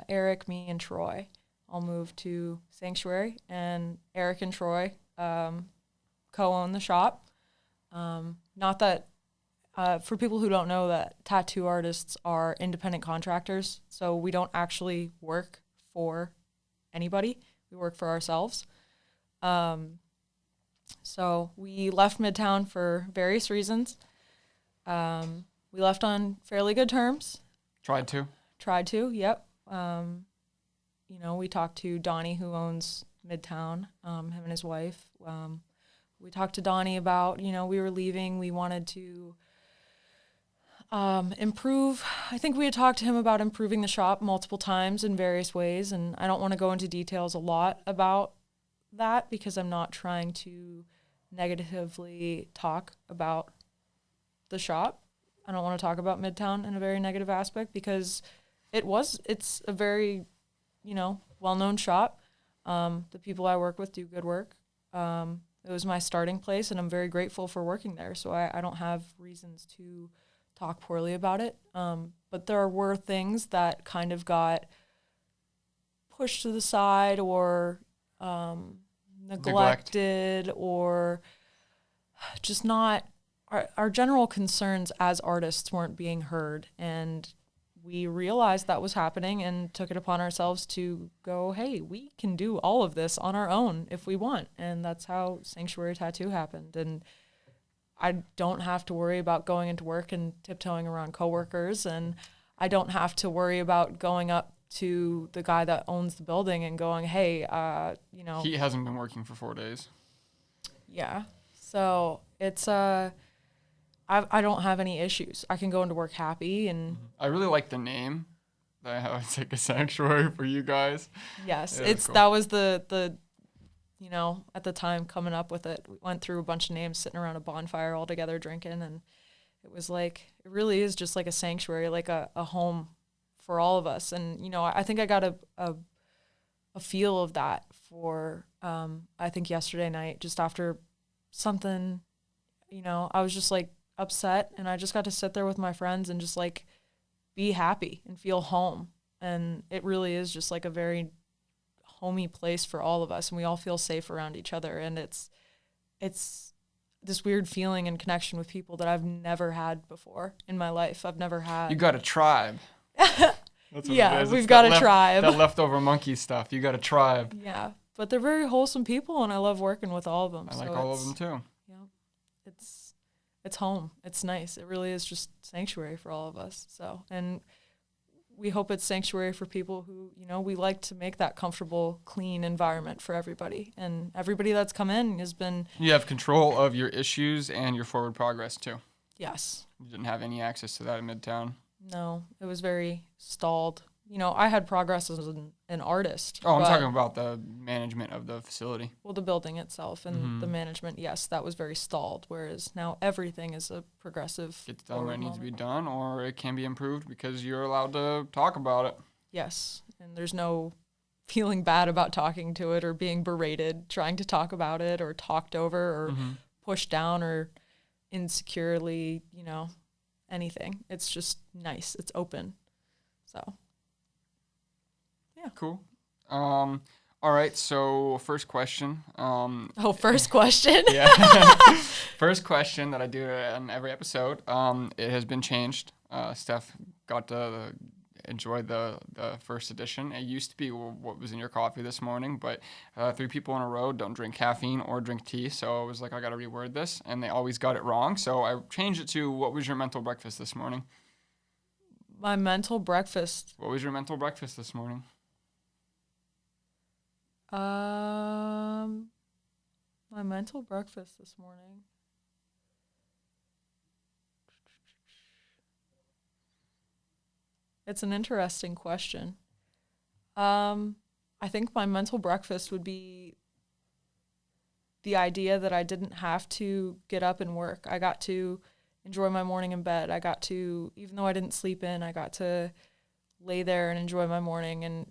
Eric, me, and Troy all moved to Sanctuary, and Eric and Troy co-own the shop. Not that, for people who don't know, that tattoo artists are independent contractors, so we don't actually work for anybody. We work for ourselves. So we left Midtown for various reasons. We left on fairly good terms. Tried to, Yep. You know, we talked to Donnie, who owns Midtown, him and his wife. We talked to Donnie about, you know, we were leaving. We wanted to improve. I think we had talked to him about improving the shop multiple times in various ways, and I don't want to go into details a lot about that because I'm not trying to negatively talk about the shop. I don't want to talk about Midtown in a very negative aspect because it's a very, you know, well-known shop. The people I work with do good work. It was my starting place, and I'm very grateful for working there. So I don't have reasons to talk poorly about it. But there were things that kind of got pushed to the side or neglected or just not, our general concerns as artists weren't being heard. And we realized that was happening and took it upon ourselves to go, hey, we can do all of this on our own if we want. And that's how Sanctuary Tattoo happened. And I don't have to worry about going into work and tiptoeing around coworkers. And I don't have to worry about going up to the guy that owns the building and going, hey, you know. He hasn't been working for 4 days. Yeah. So it's, I don't have any issues. I can go into work happy and. I really like the name. It's like a sanctuary for you guys. Yes, Yeah, cool. that was the you know, at the time coming up with it. We went through a bunch of names, sitting around a bonfire all together drinking, and it was like, it really is just like a sanctuary, like a home for all of us. And, you know, I think I got a feel of that for, I think yesterday night, just after something, you know, I was just like upset, and I just got to sit there with my friends and just like be happy and feel home. And it really is just like a very homey place for all of us, and we all feel safe around each other. And it's this weird feeling and connection with people that I've never had before in my life. I've never had. You got a tribe. That's yeah, we've got a tribe. That leftover monkey stuff. You got a tribe. Yeah, but they're very wholesome people, and I love working with all of them. I like all of them too. Yeah, it's home. It's nice. It really is just sanctuary for all of us. So, and we hope it's sanctuary for people who, you know, we like to make that comfortable, clean environment for everybody. And everybody that's come in has been. You have control of your issues and your forward progress too. Yes. You didn't have any access to that in Midtown. No, it was very stalled. You know, I had progress as an artist. Oh, I'm talking about the management of the facility. Well, the building itself and the management, yes, that was very stalled, whereas now everything is a progressive. Gets done when it needs to be done, or it can be improved because you're allowed to talk about it. Yes, and there's no feeling bad about talking to it or being berated, trying to talk about it or talked over or pushed down or insecurely, you know, anything. It's just nice. It's open. So. Yeah. Cool. All right. So first question. First question. Yeah. First question that I do on every episode. It has been changed. Steph got to enjoy the first edition. It used to be what was in your coffee this morning, but 3 people in a row don't drink caffeine or drink tea. So I was like, I got to reword this, and they always got it wrong. So I changed it to, what was your mental breakfast this morning? My mental breakfast. What was your mental breakfast this morning? My mental breakfast this morning. It's an interesting question. I think my mental breakfast would be the idea that I didn't have to get up and work. I got to enjoy my morning in bed. I got to, even though I didn't sleep in, I got to lay there and enjoy my morning. And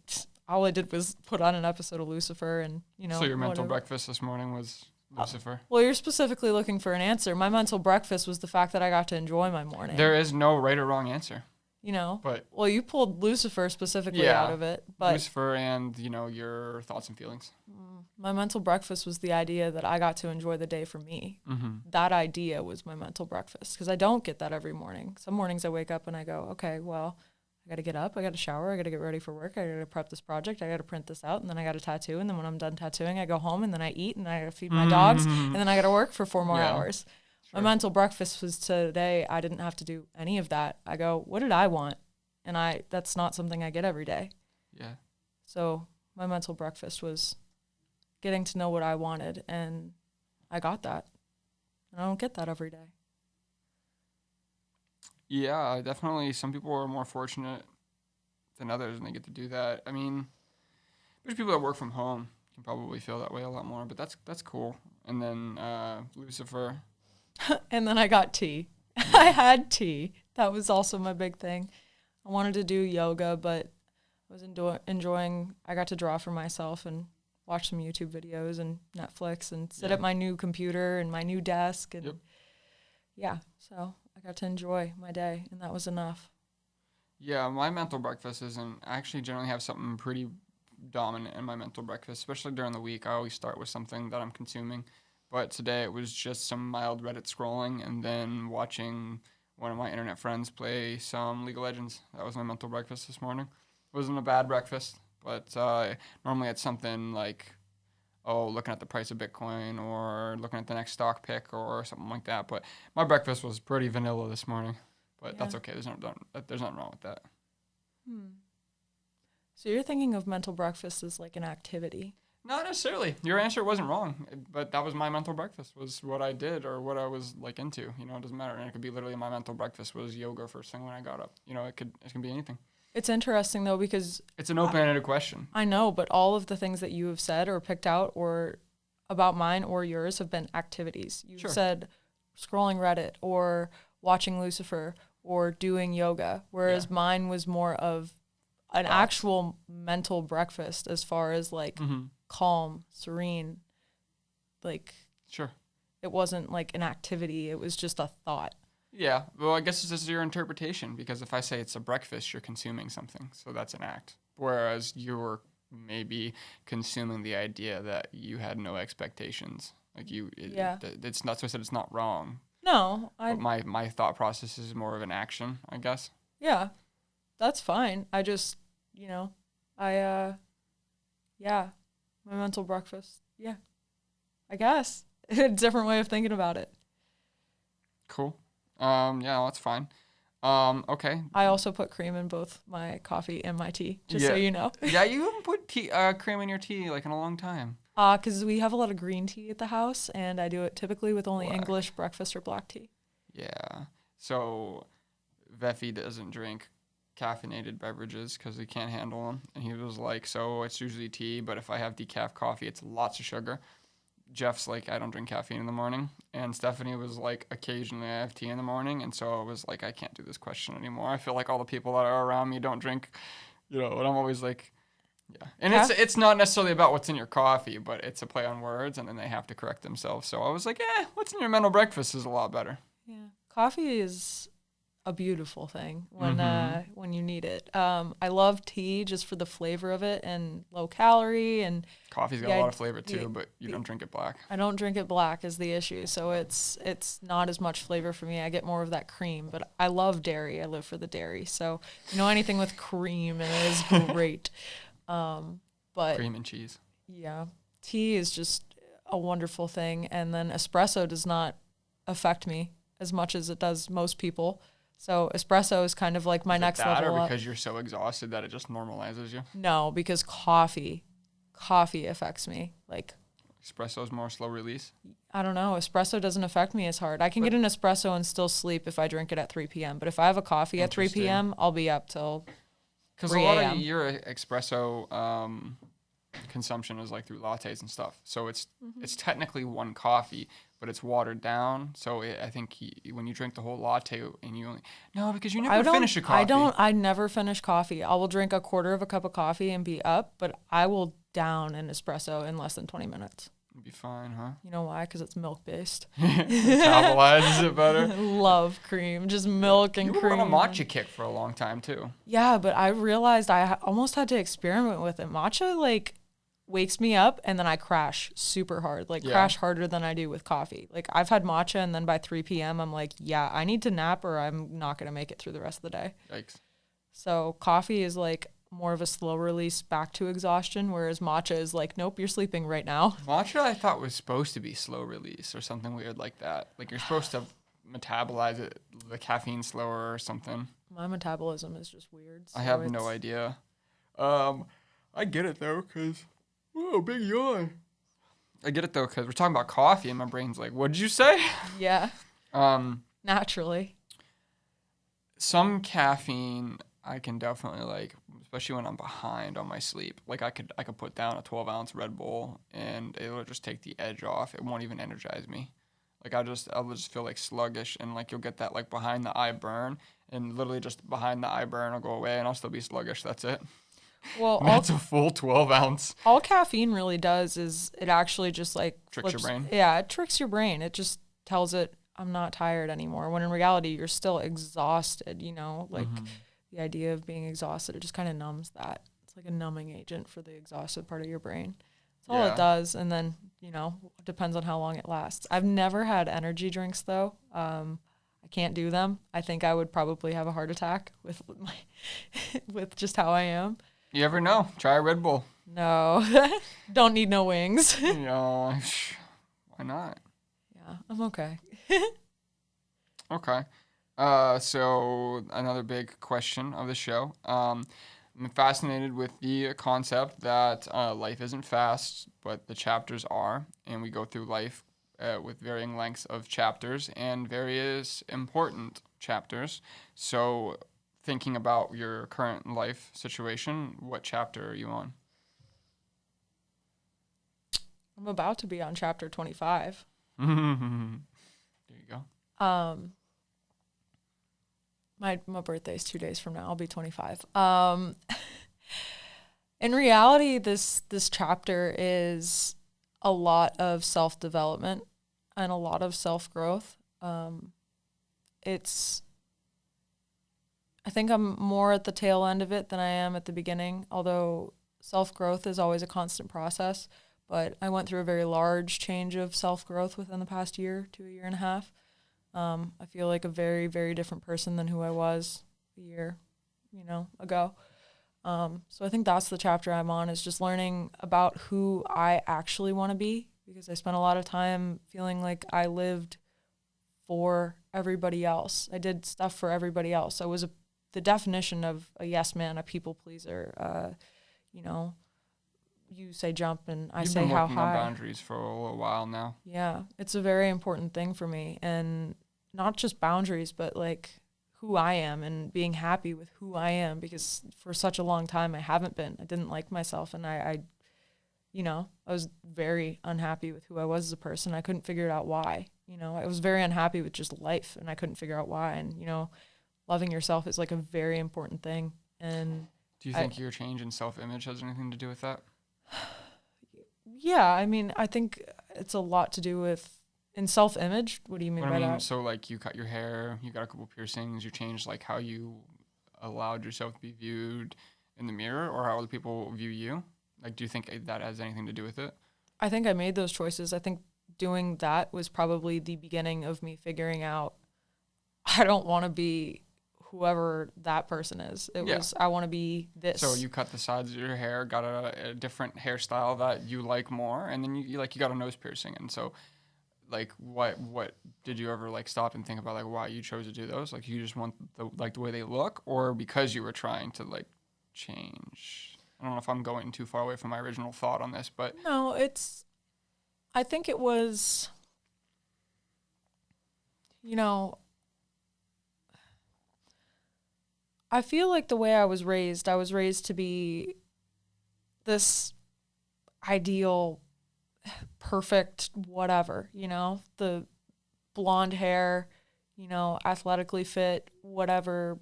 all I did was put on an episode of Lucifer and, So your mental breakfast this morning was Lucifer? Well, you're specifically looking for an answer. My mental breakfast was the fact that I got to enjoy my morning. There is no right or wrong answer. But well, you pulled Lucifer specifically out of it. But Lucifer and, your thoughts and feelings. My mental breakfast was the idea that I got to enjoy the day for me. Mm-hmm. That idea was my mental breakfast, because I don't get that every morning. Some mornings I wake up and I go, okay, well, I got to get up, I got to shower, I got to get ready for work, I got to prep this project, I got to print this out, and then I got to tattoo, and then when I'm done tattooing, I go home, and then I eat, and I got to feed my dogs, and then I got to work for 4 more hours. Sure. My mental breakfast was today. I didn't have to do any of that. I go, what did I want? And that's not something I get every day. Yeah. So my mental breakfast was getting to know what I wanted, and I got that. And I don't get that every day. Yeah, definitely. Some people are more fortunate than others, and they get to do that. I mean, there's people that work from home can probably feel that way a lot more, but that's cool. And then Lucifer. And then I got tea. I had tea. That was also my big thing. I wanted to do yoga, but I was enjoying. I got to draw for myself and watch some YouTube videos and Netflix and sit at my new computer and my new desk. And so I got to enjoy my day, and that was enough. Yeah, my mental breakfast isn't. I actually generally have something pretty dominant in my mental breakfast, especially during the week. I always start with something that I'm consuming. But today it was just some mild Reddit scrolling and then watching one of my internet friends play some League of Legends. That was my mental breakfast this morning. It wasn't a bad breakfast, but normally it's something like, looking at the price of Bitcoin or looking at the next stock pick or something like that. But my breakfast was pretty vanilla this morning, but that's okay. There's nothing wrong with that. So you're thinking of mental breakfast as like an activity? Not necessarily. Your answer wasn't wrong, but that was my mental breakfast, was what I did or what I was like into. It doesn't matter. And it could be literally my mental breakfast was yoga first thing when I got up. It can be anything. It's interesting though, because it's an open-ended question. I know, but all of the things that you have said or picked out or about mine or yours have been activities. You've said scrolling Reddit or watching Lucifer or doing yoga, whereas mine was more of an actual mental breakfast as far as like calm, serene, like it wasn't like an activity, it was just a thought. Yeah, well, I guess this is your interpretation, because if I say it's a breakfast, you're consuming something, so that's an act. Whereas you're maybe consuming the idea that you had no expectations. Like it's not, so I said it's not wrong. No, but my thought process is more of an action, I guess. Yeah, that's fine. I just, my mental breakfast. Yeah, I guess a different way of thinking about it. Cool. That's fine. Okay. I also put cream in both my coffee and my tea, so you know. Yeah, you haven't put cream in your tea like in a long time. Because we have a lot of green tea at the house, and I do it typically with only English breakfast or black tea. Yeah. So, Veffy doesn't drink caffeinated beverages because he can't handle them. And he was like, so it's usually tea, but if I have decaf coffee, it's lots of sugar. Jeff's like, I don't drink caffeine in the morning. And Stephanie was like, occasionally I have tea in the morning. And so I was like, I can't do this question anymore. I feel like all the people that are around me don't drink, and I'm always like, yeah. And it's not necessarily about what's in your coffee, but it's a play on words, and then they have to correct themselves. So I was like, what's in your mental breakfast is a lot better. Yeah. Coffee is a beautiful thing when you need it. I love tea just for the flavor of it and low calorie, and coffee's got a lot of flavor too, but you don't drink it black. I don't drink it black is the issue, so it's not as much flavor for me. I get more of that cream, but I love dairy. I live for the dairy, so anything with cream and it is great. But cream and cheese. Yeah, tea is just a wonderful thing, and then espresso does not affect me as much as it does most people. So espresso is kind of like my next level or up. because you're so exhausted that it just normalizes you? No, because coffee affects me. Like espresso is more slow release? I don't know. Espresso doesn't affect me as hard. I can get an espresso and still sleep if I drink it at 3 p.m. But if I have a coffee at 3 p.m., I'll be up till Because a 3 lot a.m. of your espresso consumption is like through lattes and stuff. So it's technically one coffee, but it's watered down. So I think when you drink the whole latte and you only because you never finish a coffee. I never finish coffee. I will drink a quarter of a cup of coffee and be up, but I will down an espresso in less than 20 minutes. It'd be fine, huh? You know why? Because it's milk based. Metabolizes it better. Love cream, just milk and you cream. You were on a matcha kick for a long time too. Yeah, but I realized I almost had to experiment with it. Matcha like wakes me up and then I crash super hard, crash harder than I do with coffee. Like I've had matcha and then by 3 p.m. I'm like, yeah, I need to nap or I'm not going to make it through the rest of the day. Yikes. So coffee is like more of a slow release back to exhaustion, whereas matcha is like, nope, you're sleeping right now. Matcha I thought was supposed to be slow release or something weird like that. Like you're supposed to metabolize it, the caffeine slower or something. My metabolism is just weird. So I have no idea. I get it though, because, whoa, big yawn. I get it though, because we're talking about coffee and my brain's like, what did you say? Yeah. Naturally. Some caffeine I can definitely like, especially when I'm behind on my sleep. Like I could put down a 12-ounce Red Bull and it'll just take the edge off. It won't even energize me. Like I'll just feel like sluggish and like you'll get that like behind the eye burn and literally just behind the eye burn will go away and I'll still be sluggish. That's it. Well, that's a full 12-ounce. All caffeine really does is it actually just like tricks your brain. Yeah, it tricks your brain. It just tells it I'm not tired anymore. When in reality you're still exhausted. You know, like the idea of being exhausted, it just kind of numbs that. It's like a numbing agent for the exhausted part of your brain. That's all it does. And then it depends on how long it lasts. I've never had energy drinks though. I can't do them. I think I would probably have a heart attack with with just how I am. You ever know? Try a Red Bull. No, don't need no wings. No, why not? Yeah, I'm okay. Okay. So another big question of the show. I'm fascinated with the concept that life isn't fast, but the chapters are, and we go through life with varying lengths of chapters and various important chapters. So thinking about your current life situation, what chapter are you on? I'm about to be on chapter 25. There you go. My birthday's 2 days from now. I'll be 25. In reality, this chapter is a lot of self-development and a lot of self-growth. I think I'm more at the tail end of it than I am at the beginning, although self-growth is always a constant process. But I went through a very large change of self-growth within the past year to a year and a half. I feel like a very, very different person than who I was a year, ago. So I think that's the chapter I'm on, is just learning about who I actually want to be, because I spent a lot of time feeling like I lived for everybody else. I did stuff for everybody else. I was the definition of a yes man, a people pleaser. You say jump and I say how high. You've been working on boundaries for a little while now. Yeah, it's a very important thing for me, and not just boundaries, but like who I am and being happy with who I am, because for such a long time I haven't been. I didn't like myself, and I was very unhappy with who I was as a person. I couldn't figure out why. I was very unhappy with just life, and I couldn't figure out why. And loving yourself is like a very important thing. And do you think your change in self-image has anything to do with that? Yeah, I mean, I think it's a lot to do with in self-image. What do you mean by that? So like you cut your hair, you got a couple piercings, you changed like how you allowed yourself to be viewed in the mirror or how other people view you. Like, do you think that has anything to do with it? I think I made those choices. I think doing that was probably the beginning of me figuring out I don't want to be whoever that person is. I want to be this. So you cut the sides of your hair, got a different hairstyle that you like more, and then you got a nose piercing. And so like what did you ever like stop and think about like why you chose to do those? Like you just want the way they look, or because you were trying to like change? I don't know if I'm going too far away from my original thought on this, but no, I think it was, I feel like the way I was raised to be this ideal, perfect, whatever, the blonde hair, athletically fit, whatever,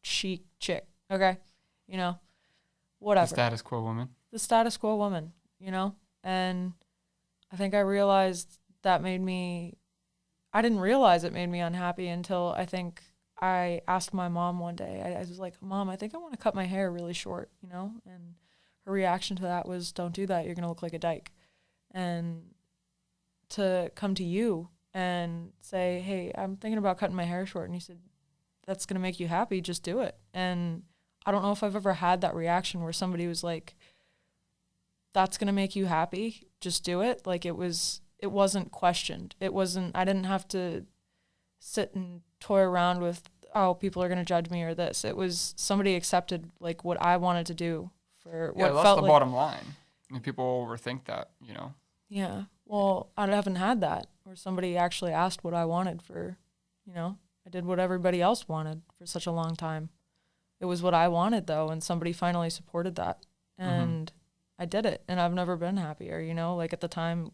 chic chick, okay? Whatever. The status quo woman. The status quo woman, And I think I realized I didn't realize it made me unhappy until I think I asked my mom one day. I was like, Mom, I think I want to cut my hair really short, And her reaction to that was, don't do that. You're going to look like a dyke. And to come to you and say, hey, I'm thinking about cutting my hair short. And you said, that's going to make you happy. Just do it. And I don't know if I've ever had that reaction where somebody was like, that's going to make you happy. Just do it. Like it wasn't questioned. I didn't have to sit and toy around with, oh, people are going to judge me or this. It was somebody accepted like what I wanted to do for what that's felt the like. bottom line. And people overthink that, Yeah. Well, I haven't had that where somebody actually asked what I wanted for, I did what everybody else wanted for such a long time. It was what I wanted though. And somebody finally supported that and I did it and I've never been happier, like at the time,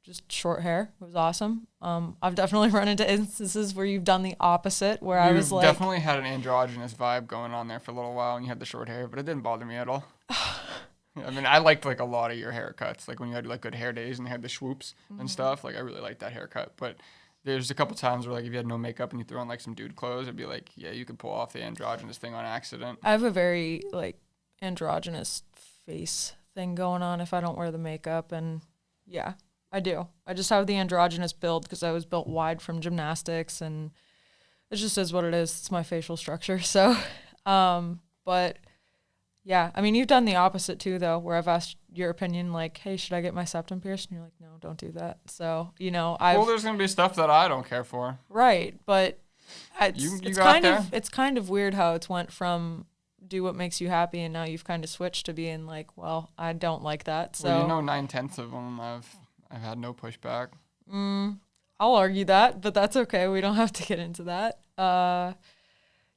just short hair. It was awesome. I've definitely run into instances where you've done the opposite where I was like. You definitely had an androgynous vibe going on there for a little while and you had the short hair, but it didn't bother me at all. I mean, I liked like a lot of your haircuts, like when you had like good hair days and you had the swoops and stuff. Like I really liked that haircut. But there's a couple times where like if you had no makeup and you threw on like some dude clothes, it'd be like, yeah, you could pull off the androgynous thing on accident. I have a very like androgynous face thing going on if I don't wear the makeup, and yeah, I do. I just have the androgynous build because I was built wide from gymnastics, and it just is what it is. It's my facial structure. So, but yeah, I mean, you've done the opposite too, though, where I've asked your opinion, like, hey, should I get my septum pierced? And you're like, no, don't do that. So, well, there's going to be stuff that I don't care for. Right. But it's kind of weird how it's went from do what makes you happy, and now you've kind of switched to being like, well, I don't like that. So, well, 9/10 of them, I've had no pushback. I'll argue that, but that's okay. We don't have to get into that.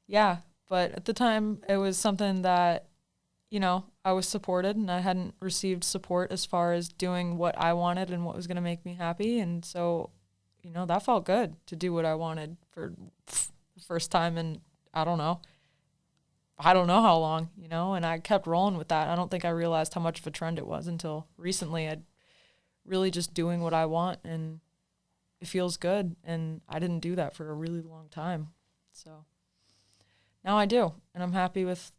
Yeah. But at the time, it was something that, I was supported and I hadn't received support as far as doing what I wanted and what was going to make me happy. And so, that felt good to do what I wanted for the first time in, I don't know how long, and I kept rolling with that. I don't think I realized how much of a trend it was until recently. I'd really just doing what I want and it feels good. And I didn't do that for a really long time. So now I do, and I'm happy with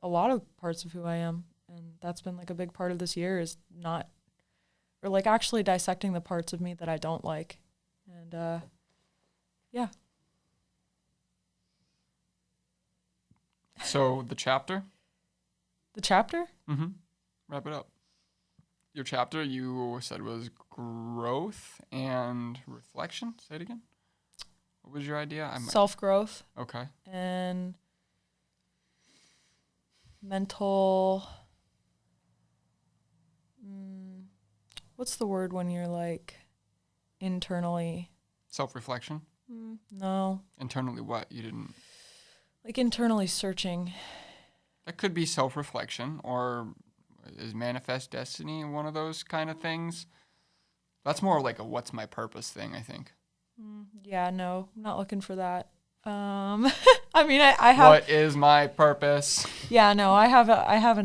a lot of parts of who I am. And that's been like a big part of this year is actually dissecting the parts of me that I don't like. And, yeah. So the chapter? The chapter? Mm-hmm. Wrap it up. Your chapter you said was growth and reflection. Say it again. What was your idea? Self-growth. Okay. And mental, what's the word when you're like internally? Self-reflection? No. Internally what? You didn't? Like internally searching. That could be self-reflection, or is manifest destiny one of those kind of things? That's more like a what's my purpose thing, I think. Yeah, no, I'm not looking for that. I mean, I have. What is my purpose? Yeah, no, I have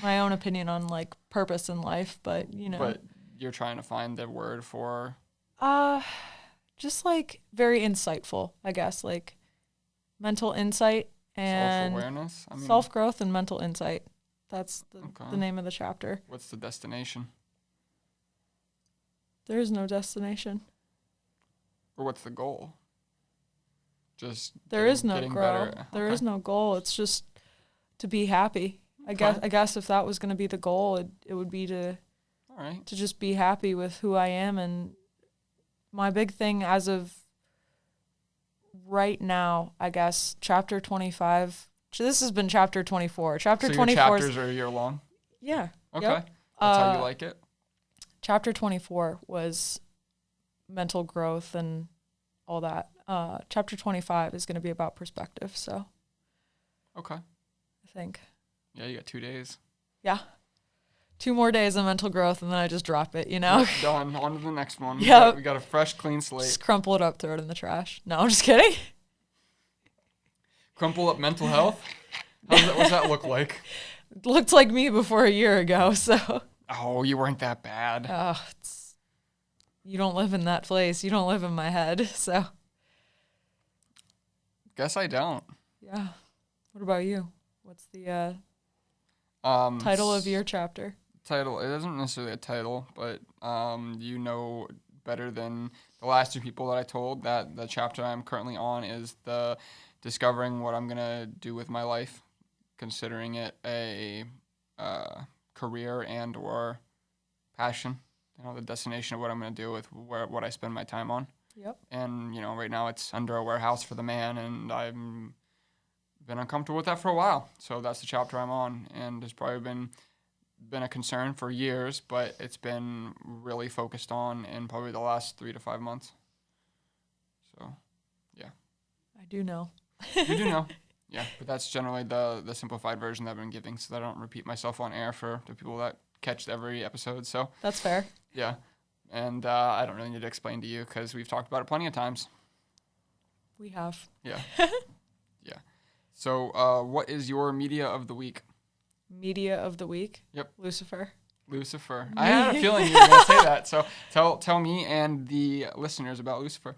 my own opinion on like purpose in life, but But you're trying to find the word for. Just like very insightful, I guess, like mental insight and self-awareness. Self-growth and mental insight. That's the name of the chapter. What's the destination? There is no destination. Or what's the goal? There is no goal. There is no goal. It's just to be happy. I guess if that was going to be the goal, it would be to just be happy with who I am. And my big thing as of right now, I guess, chapter 25. This has been chapter 24. Chapter 24. Your chapters are a year long? Yeah. Okay. Yep. That's how you like it? Chapter 24 was mental growth and all that. Chapter 25 is going to be about perspective. So Okay. I think. Yeah, you got 2 days. Yeah. 2 more days of mental growth, and then I just drop it, you know? Yep, done. On to the next one. Yep. We got a fresh, clean slate. Just crumple it up, throw it in the trash. No, I'm just kidding. Crumple up mental health? What's that look like? It looked like me before a year ago, so. Oh, you weren't that bad. You don't live in that place. You don't live in my head, so. Guess I don't. Yeah. What about you? What's the title of your chapter? Title, it isn't necessarily a title, but you know better than the last 2 people that I told that the chapter I'm currently on is the discovering what I'm going to do with my life, considering it a career and or passion, the destination of what I'm going to do with what I spend my time on. Yep. And, right now it's under a warehouse for the man, and I've been uncomfortable with that for a while. So that's the chapter I'm on, and it's probably been a concern for years, but it's been really focused on in probably the last 3 to 5 months. So, yeah. I do know. You do know. Yeah, but that's generally the simplified version that I've been giving so that I don't repeat myself on air for the people that catch every episode. So that's fair. Yeah. And I don't really need to explain to you because we've talked about it plenty of times. We have. Yeah. Yeah. So what is your media of the week? Media of the week? Yep. Lucifer. I had a feeling you were going to say that. So tell me and the listeners about Lucifer.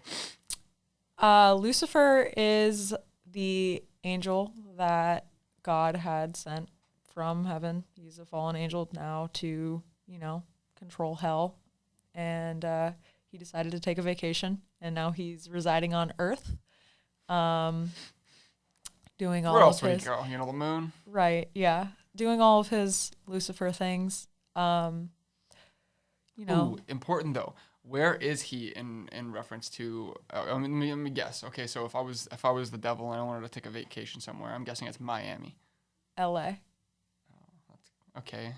Lucifer is the angel that God had sent from heaven. He's a fallen angel now to, control hell. And he decided to take a vacation, and now he's residing on Earth, doing all Where else of would his... he go? The moon? Right, yeah. Doing all of his Lucifer things. Ooh, important though. Where is he in reference to? Let me guess. Okay, so if I was the devil and I wanted to take a vacation somewhere, I'm guessing it's Miami. L.A. Oh, okay.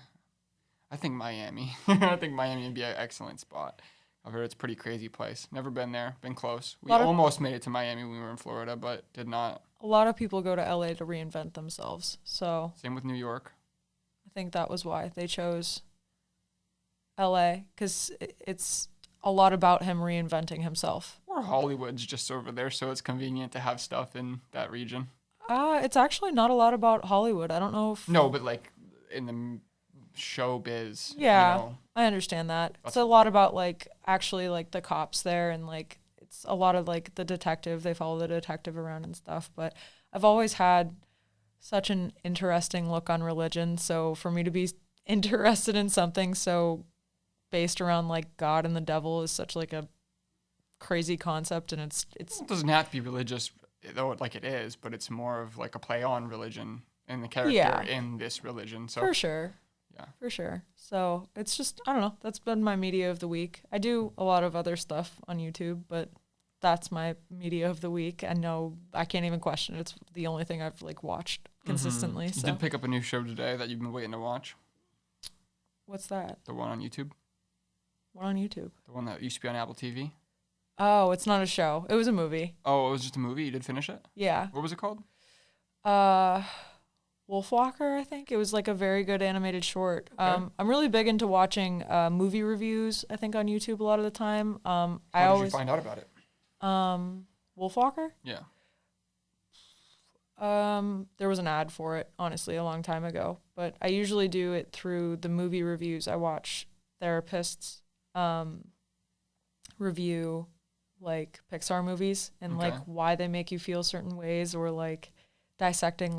I think Miami. I think Miami would be an excellent spot. I've heard it's a pretty crazy place. Never been there. Been close. We almost made it to Miami when we were in Florida, but did not. A lot of people go to L.A. to reinvent themselves. So same with New York. I think that was why they chose L.A. because it's a lot about him reinventing himself. Or Hollywood's just over there, so it's convenient to have stuff in that region. It's actually not a lot about Hollywood. I don't know if... No, but like in the showbiz. Yeah, I understand that. It's a lot about actually the cops there, and it's a lot of the detective. They follow the detective around and stuff. But I've always had such an interesting look on religion. So for me to be interested in something so based around God and the devil is such a crazy concept, and it's it doesn't have to be religious, though it is, but it's more of a play on religion and the character in this religion. So for sure. Yeah. For sure. So it's just, I don't know, that's been my media of the week. I do a lot of other stuff on YouTube, but that's my media of the week. I know I can't even question it. It's the only thing I've watched consistently. You so. did pick up a new show today that you've been waiting to watch. What's that? The one on YouTube. What on YouTube? The one that used to be on Apple TV. Oh, it's not a show. It was a movie. Oh, it was just a movie? You did finish it? Yeah. What was it called? Wolfwalker, I think. It was a very good animated short. Okay. I'm really big into watching movie reviews, I think, on YouTube a lot of the time. How did you find out about it? Wolfwalker? Yeah. There was an ad for it, honestly, a long time ago. But I usually do it through the movie reviews. I watch therapists review Pixar movies and why they make you feel certain ways, or dissecting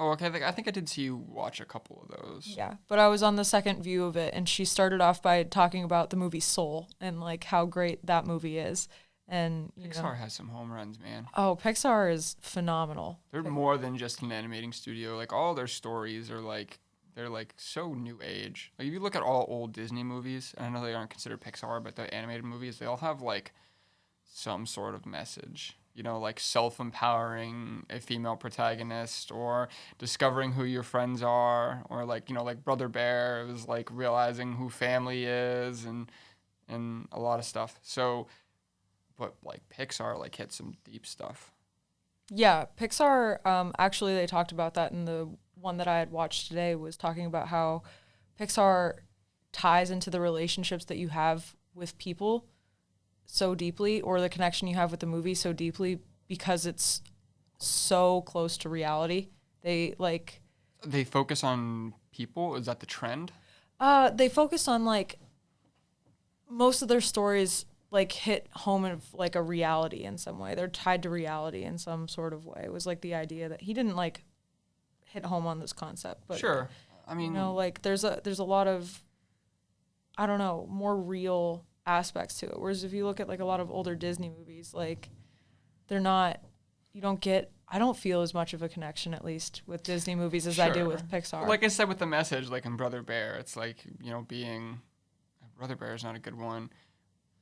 Oh, okay. I think I did see you watch a couple of those. Yeah, but I was on the second view of it, and she started off by talking about the movie Soul and how great that movie is. And Pixar has some home runs, man. Oh, Pixar is phenomenal. They're more than just an animating studio. All their stories are they're so new age. If you look at all old Disney movies, and I know they aren't considered Pixar, but the animated movies, they all have some sort of message. Self-empowering a female protagonist, or discovering who your friends are, or Brother Bear was realizing who family is, and a lot of stuff. So, but Pixar hits some deep stuff. Yeah, Pixar, actually they talked about that in the one that I had watched today, was talking about how Pixar ties into the relationships that you have with people so deeply, or the connection you have with the movie so deeply, because it's so close to reality. They focus on people. Is that the trend? They focus on like most of their stories like hit home of like a reality in some way. They're tied to reality in some sort of way. It was like the idea that he didn't like hit home on this concept, but Sure. I mean, like there's a lot of, I don't know, more real aspects to it. Whereas if you look at like a lot of older Disney movies, like they're not, you don't get, I don't feel as much of a connection, at least with Disney movies, as I do sure. with Pixar. Like I said with the message, like in Brother Bear, it's like, being Brother Bear is not a good one,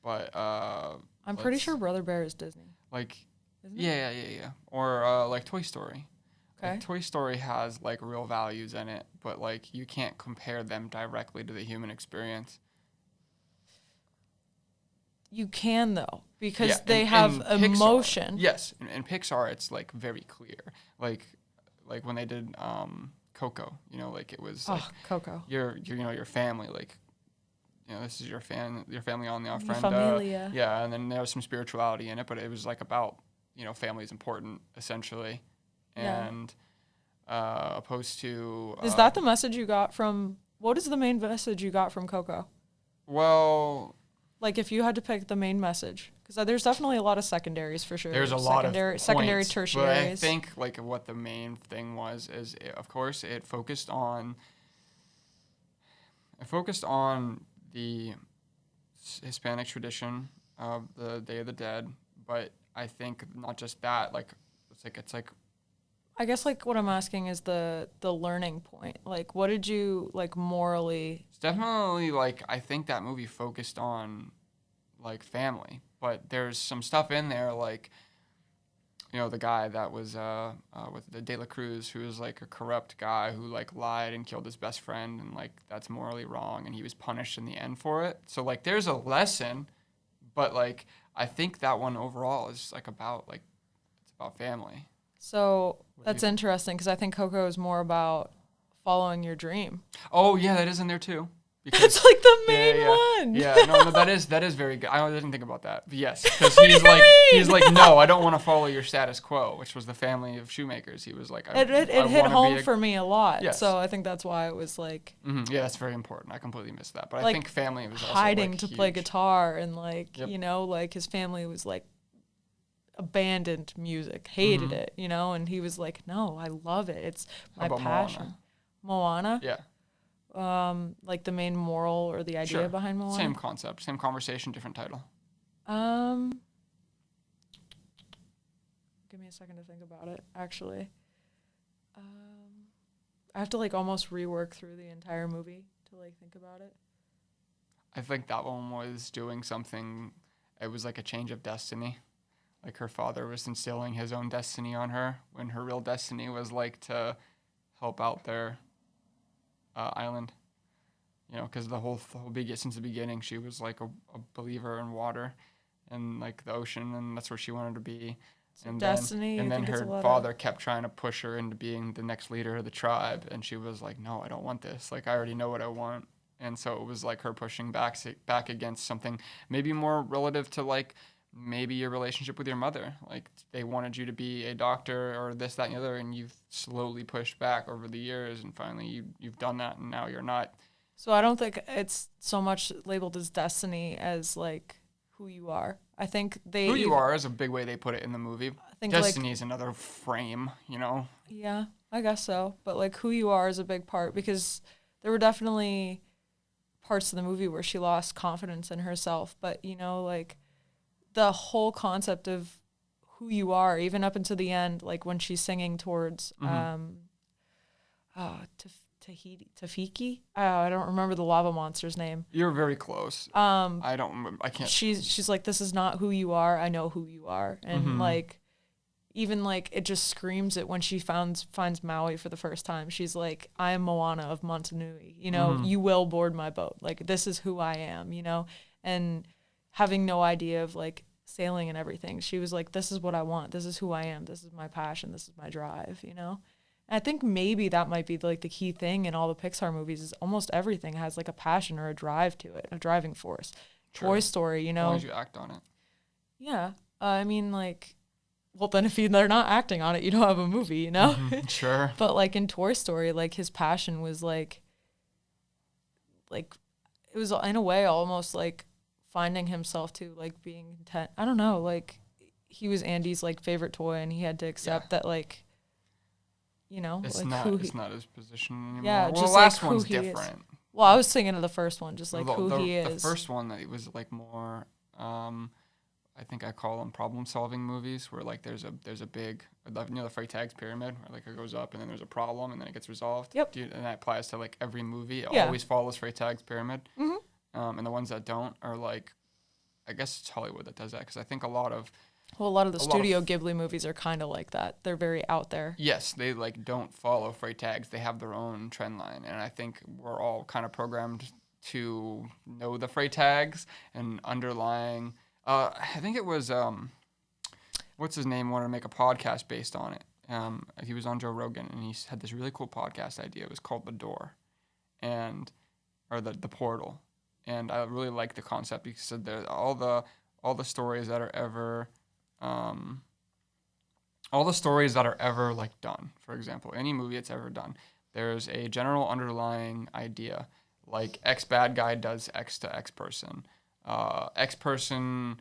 but I'm pretty sure Brother Bear is Disney. like Isn't it? yeah. Or like Toy Story. Okay. Like, Toy Story has like real values in it, but like you can't compare them directly to the human experience. You can though, because Yeah, they in have emotion. Pixar, yes, in Pixar it's like very clear. Like when they did Coco, like it was like Coco. your family, like this is your family on the Mi ofrenda. familia. Yeah, and then there was some spirituality in it, but it was like about family is important essentially, Yeah. and opposed to Is that the message you got from? What is the main message you got from Coco? well, Like if you had to pick the main message, because there's definitely a lot of secondaries for sure. there's a lot of secondary, points, tertiaries. but I think like what the main thing was is of course it focused on the Hispanic tradition of the Day of the Dead, but I think not just that, like it's like I guess like what I'm asking is the learning point. Like what did you like morally? it's definitely like I think that movie focused on like family, but there's some stuff in there like the guy that was with the De La Cruz, who was like a corrupt guy who like lied and killed his best friend, and like that's morally wrong, and he was punished in the end for it. So like there's a lesson, but like I think that one overall is like about like it's about family. So What do you that's think? interesting, because I think Coco is more about following your dream. Oh yeah, that is in there too. That's like the main one. Yeah, no, that is very good. I didn't think about that. But yes, because he's like, no, I don't want to follow your status quo, which was the family of shoemakers. He was like, It I hit wanna home be for me a lot. Yes. So I think that's why it was like Yeah, that's very important. I completely missed that, but I like think family was also hiding like, to play huge. guitar, and like Yep. like his family was like abandoned music, hated Mhm. it, and he was like, no, I love it. It's How my about passion. Moana. Yeah, Like the main moral or the idea sure. behind Moana. Same concept, same conversation, different title. Give me a second to think about it, actually. I have to like almost rework through the entire movie to like think about it. I think that one was doing something. It was like a change of destiny. Like her father was instilling his own destiny on her, when her real destiny was like to help out their island. Because since the beginning, she was like a believer in water and like the ocean, and that's where she wanted to be. So destiny. And I then think it's a her lot father kept trying to push her into being the next leader of the tribe, and she was like, "No, I don't want this. Like, I already know what I want." And so it was like her pushing back against something maybe more relative to like maybe your relationship with your mother. Like they wanted you to be a doctor or this, that, and the other, and you've slowly pushed back over the years, and finally you've done that, and now you're not. So I don't think it's so much labeled as destiny as like who you are. I think Who you are is a big way they put it in the movie. I think Destiny is another frame, Yeah, I guess so. But like who you are is a big part, because there were definitely parts of the movie where she lost confidence in herself. But like the whole concept of who you are, even up until the end, like when she's singing towards Tafiki. I don't remember the lava monster's name. You're very close. I don't remember. I can't. She's like, this is not who you are. I know who you are. And like, even like it just screams it when she finds Maui for the first time. She's like, I am Moana of Motunui. You will board my boat. Like, this is who I am. And having no idea of like sailing and everything. She was like, this is what I want. This is who I am. This is my passion. This is my drive, you know? And I think maybe that might be like the key thing in all the Pixar movies is almost everything has like a passion or a drive to it, a driving force. True. Toy Story, you know? As long as you act on it. Yeah. I mean, like, well, then if they're not acting on it, you don't have a movie, you know? Sure. But like in Toy Story, like his passion was like it was in a way almost like finding himself to like being content. I don't know, like he was Andy's like favorite toy and he had to accept that like, you know, it's like not not his position anymore. Yeah, well, just the last like who one's he different. Is. Well, I was thinking of the first one, just like who he is. The first one that it was like more I think I call them problem-solving movies, where like there's a big, you know, the Freytag's pyramid, where like it goes up and then there's a problem and then it gets resolved. Yep. And that applies to like every movie. It Yeah. always follows Freytag's pyramid. Mm-hmm. And the ones that don't are like, I guess it's Hollywood that does that, because I think a lot of the Studio Ghibli movies are kind of like that. They're very out there. Yes, they like don't follow Freytags. They have their own trend line, and I think we're all kind of programmed to know the Freytags and underlying. I think it was what's his name wanted to make a podcast based on it. He was on Joe Rogan and he had this really cool podcast idea. It was called The Door, or the Portal, and I really like the concept because he said there all the stories that are ever like done. For example, any movie that's ever done, there's a general underlying idea, like X bad guy does X to X person. X person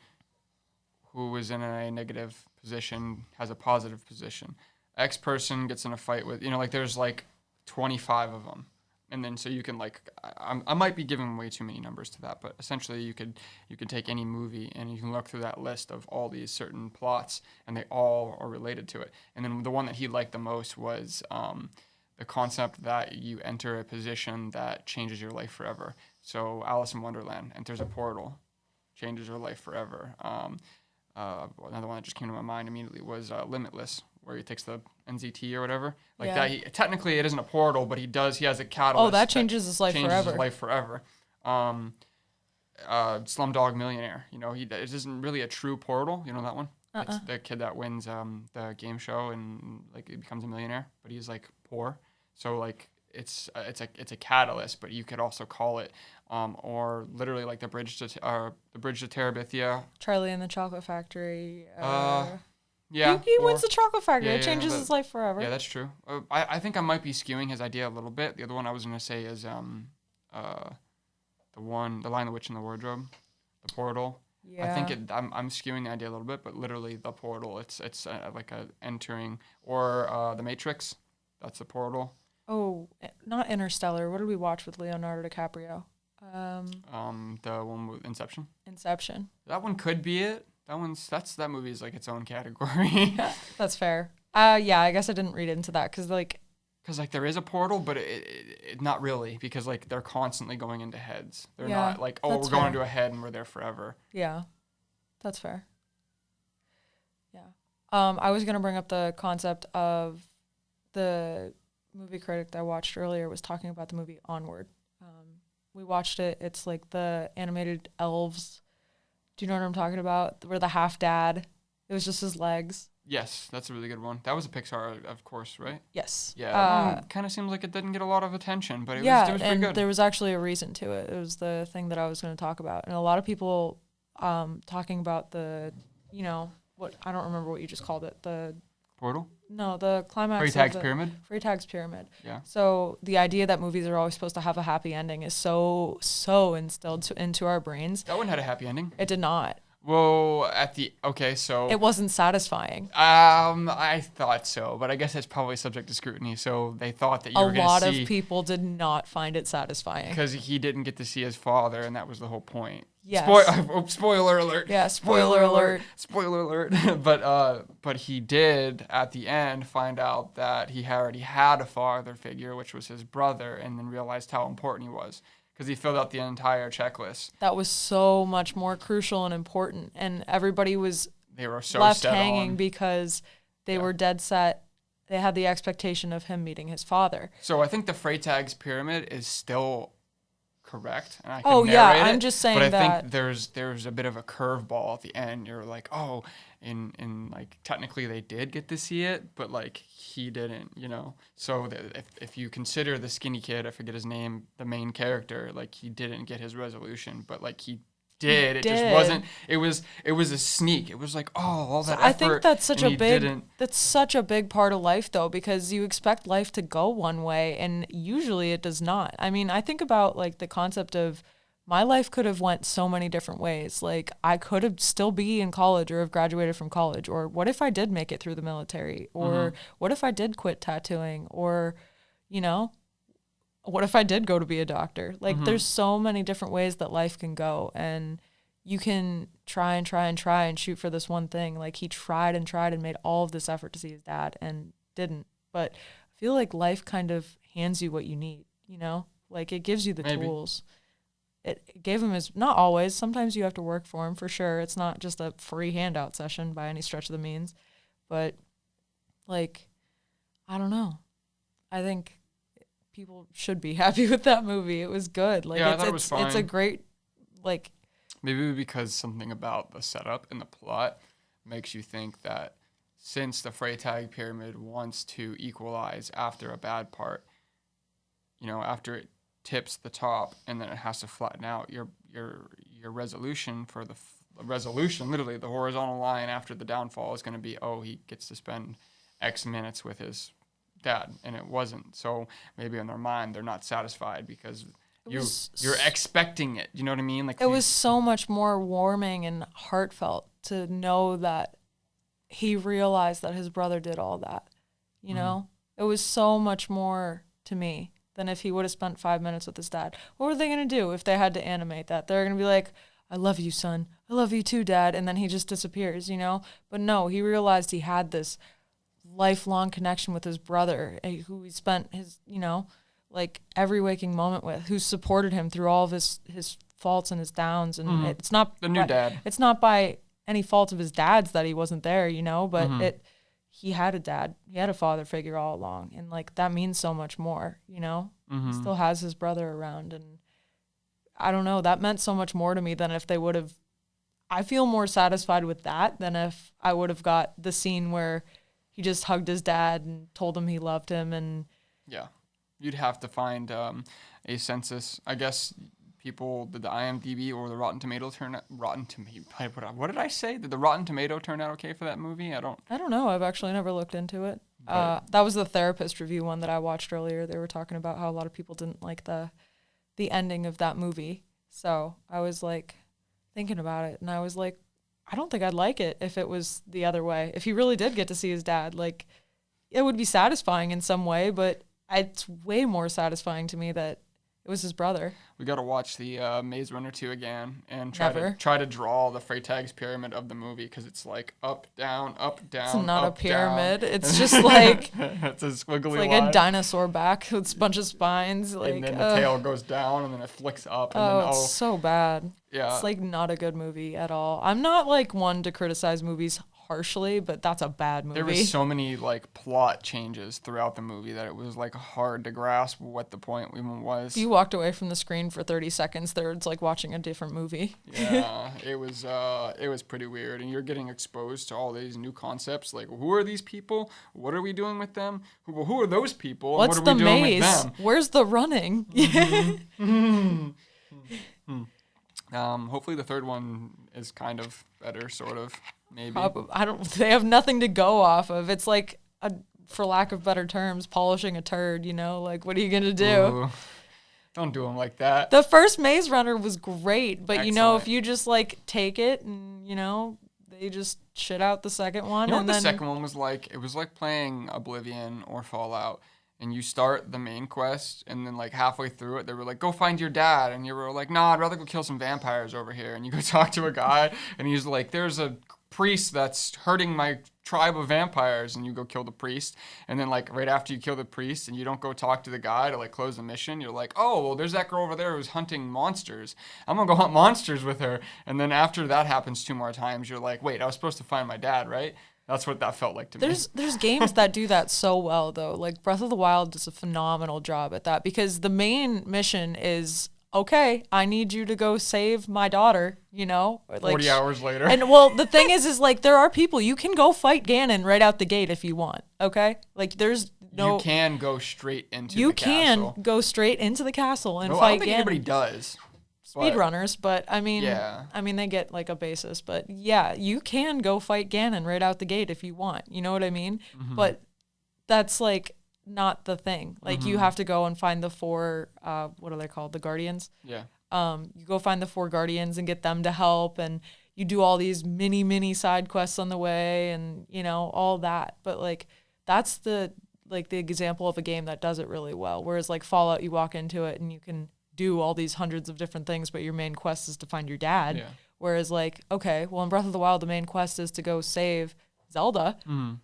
who is in a negative position has a positive position. X person gets in a fight with, you know, like there's like 25 of them. And then so you can like, I might be giving way too many numbers to that, but essentially you could take any movie and you can look through that list of all these certain plots and they all are related to it. And then the one that he liked the most was the concept that you enter a position that changes your life forever. So Alice in Wonderland enters a portal, changes her life forever. Another one that just came to my mind immediately was Limitless, where he takes the NZT or whatever. Like that, technically it isn't a portal, but he has a catalyst. Oh, that changes his life forever. His life forever. Slumdog Millionaire, you know, it isn't really a true portal. You know that one? It's the kid that wins the game show and like he becomes a millionaire, but he's like poor. So like it's a catalyst, but you could also call it or literally like the bridge to Terabithia. Charlie and the Chocolate Factory. Yeah, he wins the Chocolate Factory. Yeah, it changes his life forever. Yeah, that's true. I think I might be skewing his idea a little bit. The other one I was gonna say is the Lion, the Witch, and the Wardrobe, the Portal. Yeah. I think I'm skewing the idea a little bit, but literally the portal. It's like a entering, or the Matrix. That's the portal. Oh, not Interstellar. What did we watch with Leonardo DiCaprio? The one with Inception. Inception. That one could be it. That movie is like its own category. That's fair. Yeah, I guess I didn't read into that because there is a portal, but it not really, because like they're constantly going into heads. They're not like, we're going into a head and we're there forever. Yeah, that's fair. Yeah. I was gonna bring up the concept of the movie critic that I watched earlier was talking about the movie Onward. We watched it. It's like the animated elves. Do you know what I'm talking about? Where the half dad, it was just his legs. Yes, that's a really good one. That was a Pixar, of course, right? Yes. Yeah, kind of seems like it didn't get a lot of attention, but it was pretty good. Yeah, and there was actually a reason to it. It was the thing that I was going to talk about. And a lot of people talking about the, you know, I don't remember what you just called it. The portal? No, the climax Freytag's pyramid? Freytag's pyramid. Yeah. So the idea that movies are always supposed to have a happy ending is so instilled into our brains. That one had a happy ending. It did not. Well, so... It wasn't satisfying. I thought so, but I guess it's probably subject to scrutiny, so they thought that you were going to see... A lot of people did not find it satifying. Because he didn't get to see his father, and that was the whole point. Yes. Spoiler alert. Yeah, spoiler alert. Spoiler alert. But he did, at the end, find out that he already had a father figure, which was his brother, and then realized how important he was. Because he filled out the entire checklist. That was so much more crucial and important. And everybody was so left hanging because they were dead set. They had the expectation of him meeting his father. So I think the Freytag's pyramid is still correct, and I Oh, can yeah, narrate I'm it, just saying but I that. think there's a bit of a curveball at the end. You're like, oh, in like technically they did get to see it, but like he didn't, you know. So if you consider the skinny kid, I forget his name, the main character, like he didn't get his resolution, but like he did. It just wasn't. It was a sneak. It was like, oh, all So that I think effort, and he didn't. that's such a big part of life though, because you expect life to go one way and usually it does not. I mean, I think about like the concept of my life could have went so many different ways. Like I could have still be in college or have graduated from college, or what if I did make it through the military, or what if I did quit tattooing, or you know, what if I did go to be a doctor? Like there's so many different ways that life can go, and you can try and try and try and shoot for this one thing. Like he tried and made all of this effort to see his dad and didn't. But I feel like life kind of hands you what you need, you know? Like it gives you the Maybe. tools. It gave him his, not always, sometimes you have to work for him for sure. It's not just a free handout session by any stretch of the means. But like, I don't know. I think people should be happy with that movie. It was good. Like Yeah, I thought it was fine. it's a great, like, Maybe because something about the setup and the plot makes you think that since the Freytag pyramid wants to equalize after a bad part, you know, after it tips the top and then it has to flatten out, your resolution for the resolution, literally the horizontal line after the downfall is going to be, oh, he gets to spend X minutes with his dad, and it wasn't. So maybe in their mind they're not satisfied because you're expecting it. You know what I mean? Like it was so much more warming and heartfelt to know that he realized that his brother did all that. You know, it was so much more to me than if he would have spent 5 minutes with his dad. What were they gonna do if they had to animate that? They're gonna be like, "I love you, son. I love you too, Dad," and then he just disappears. You know, but no, he realized he had this lifelong connection with his brother, who he spent his, you know, like every waking moment with, who supported him through all of his faults and his downs. And it's not the new dad. It's not by any fault of his dad's that he wasn't there, you know, but he had a dad, he had a father figure all along. And like, that means so much more, you know, he still has his brother around. And I don't know, that meant so much more to me than if they would have, I feel more satisfied with that than if I would have got the scene where he just hugged his dad and told him he loved him. And yeah, you'd have to find a census. I guess people, did the IMDb or the Rotten Tomato what did I say? Did the Rotten Tomato turn out okay for that movie? I don't know. I've actually never looked into it. That was the therapist review one that I watched earlier. They were talking about how a lot of people didn't like the ending of that movie. So I was like thinking about it, and I was like, I don't think I'd like it if it was the other way. If he really did get to see his dad, like, it would be satisfying in some way, but it's way more satisfying to me that it was his brother. We got to watch the Maze Runner 2 again and try to draw the Freytag's pyramid of the movie, because it's like up, down, It's not up, a pyramid. Down. It's just like it's a squiggly it's like line. a dinosaur back with a bunch of spines. Like, and then the tail goes down and then it flicks up. And it's so bad. Yeah. It's like not a good movie at all. I'm not like one to criticize movies harshly, but that's a bad movie. There was so many like plot changes throughout the movie that it was like hard to grasp what the point even was. You walked away from the screen for 30 seconds there. It's like watching a different movie. Yeah, it was pretty weird, and you're getting exposed to all these new concepts. Like, who are these people? What are we doing with them? Who are those people? What's what are the we doing maze? with them? Where's the running? Hopefully the third one is kind of better, sort of. Maybe. They have nothing to go off of. It's like, for lack of better terms, polishing a turd, you know? Like, what are you going to do? Ooh, don't do them like that. The first Maze Runner was great, but, Excellent. you know, if you just, like, take it and, you know, they just shit out the second one. You know and what then the second one was like? It was like playing Oblivion or Fallout. And you start the main quest, and then like halfway through it, they were like, "Go find your dad," and you were like, "Nah, I'd rather go kill some vampires over here." And you go talk to a guy, and he's like, "There's a priest that's hurting my tribe of vampires," and you go kill the priest. And then like right after you kill the priest, and you don't go talk to the guy to like close the mission, you're like, "Oh, well, there's that girl over there who's hunting monsters. I'm gonna go hunt monsters with her." And then after that happens 2 more times, you're like, "Wait, I was supposed to find my dad, right?" That's what that felt like to me. There's games that do that so well, though. Like Breath of the Wild does a phenomenal job at that, because the main mission is okay, I need you to go save my daughter, you know? Or, like, 40 hours later. And well, the thing is like there are people you can go fight Ganon right out the gate if you want. Okay, like there's no. You can go straight into You the castle. can go straight into the castle and No, fight I don't think Ganon. anybody does. Speedrunners, but I mean, Yeah. I mean they get like a basis, but yeah, you can go fight Ganon right out the gate if you want. You know what I mean? Mm-hmm. But that's like not the thing. Like Mm-hmm. you have to go and find the 4 what are they called? The Guardians. Yeah. You go find the 4 Guardians and get them to help, and you do all these mini side quests on the way, and you know all that. But like that's the example of a game that does it really well. Whereas like Fallout, you walk into it and you can do all these hundreds of different things, but your main quest is to find your dad. Yeah. Whereas like, okay, well in Breath of the Wild, the main quest is to go save Zelda. Mm.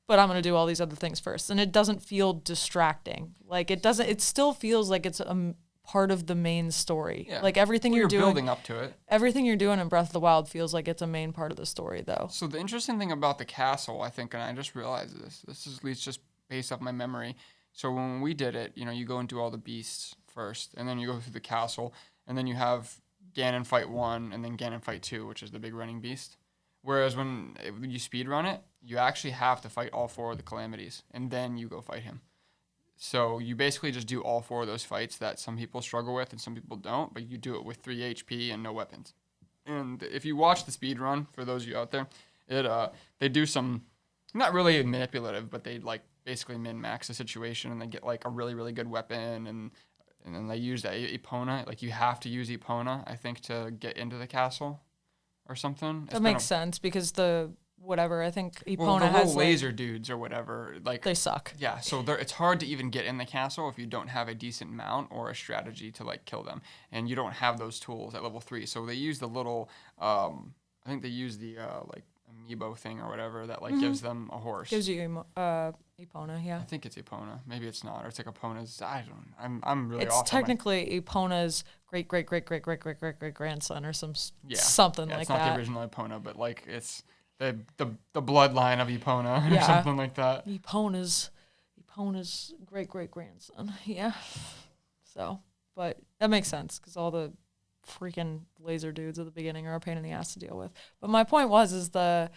But I'm going to do all these other things first. And it doesn't feel distracting. Like it still feels like it's a part of the main story. Yeah. Like everything you're doing, building up to it. everything you're doing in Breath of the Wild feels like it's a main part of the story though. So the interesting thing about the castle, I think, and I just realized this is at least just based off my memory. So when we did it, you know, you go and do all the beasts first, and then you go through the castle, and then you have Ganon Fight 1 and then Ganon Fight 2, which is the big running beast. Whereas when you speedrun it, you actually have to fight all 4 of the calamities, and then you go fight him. So you basically just do all 4 of those fights that some people struggle with and some people don't, but you do it with 3 HP and no weapons. And if you watch the speedrun, for those of you out there, they do some, not really manipulative, but they like basically min-max the situation, and they get like a really, really good weapon, and then they use that Epona. Like you have to use Epona, I think, to get into the castle or something. That makes sense because I think Epona Well, the has little laser dudes or whatever, like they suck. Yeah, so it's hard to even get in the castle if you don't have a decent mount or a strategy to like kill them, and you don't have those tools at level 3. So they use the little, I think they use the like amiibo thing or whatever that like gives them a horse. Gives you Epona, yeah. I think it's Epona. Maybe it's not, or it's like Epona's. I don't. I'm really It's off. technically Epona's great grandson or something It's like not that. the original Epona, but like it's the bloodline of Epona or Yeah. something like that. Epona's great grandson. Yeah. So, but that makes sense because all the freaking laser dudes at the beginning are a pain in the ass to deal with. But my point is the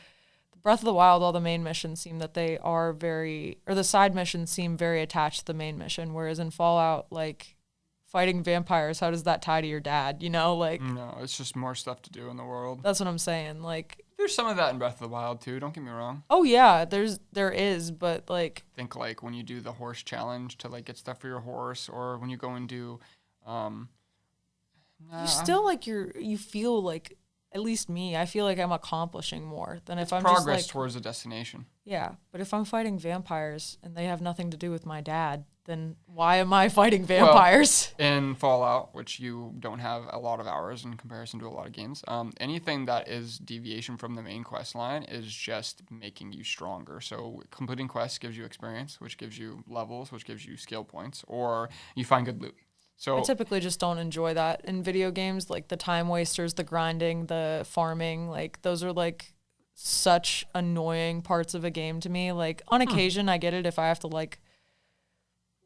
Breath of the Wild, all the main missions seem that they are the side missions seem very attached to the main mission, whereas in Fallout, like fighting vampires, how does that tie to your dad? You know, like No, it's just more stuff to do in the world. that's what I'm saying. Like There's some of that in Breath of the Wild too. Don't get me wrong. oh yeah, there is, but like Think like when you do the horse challenge to like get stuff for your horse, or when you go and do, you still like you feel like, at least me, I feel like I'm accomplishing more than if I'm progress just like towards a destination. yeah. But if I'm fighting vampires and they have nothing to do with my dad, then why am I fighting vampires? Well, in Fallout, which you don't have a lot of hours in comparison to a lot of games, anything that is deviation from the main quest line is just making you stronger. So completing quests gives you experience, which gives you levels, which gives you skill points, or you find good loot. So I typically just don't enjoy that in video games, like the time wasters, the grinding, the farming, like those are like such annoying parts of a game to me. Like on occasion I get it if I have to like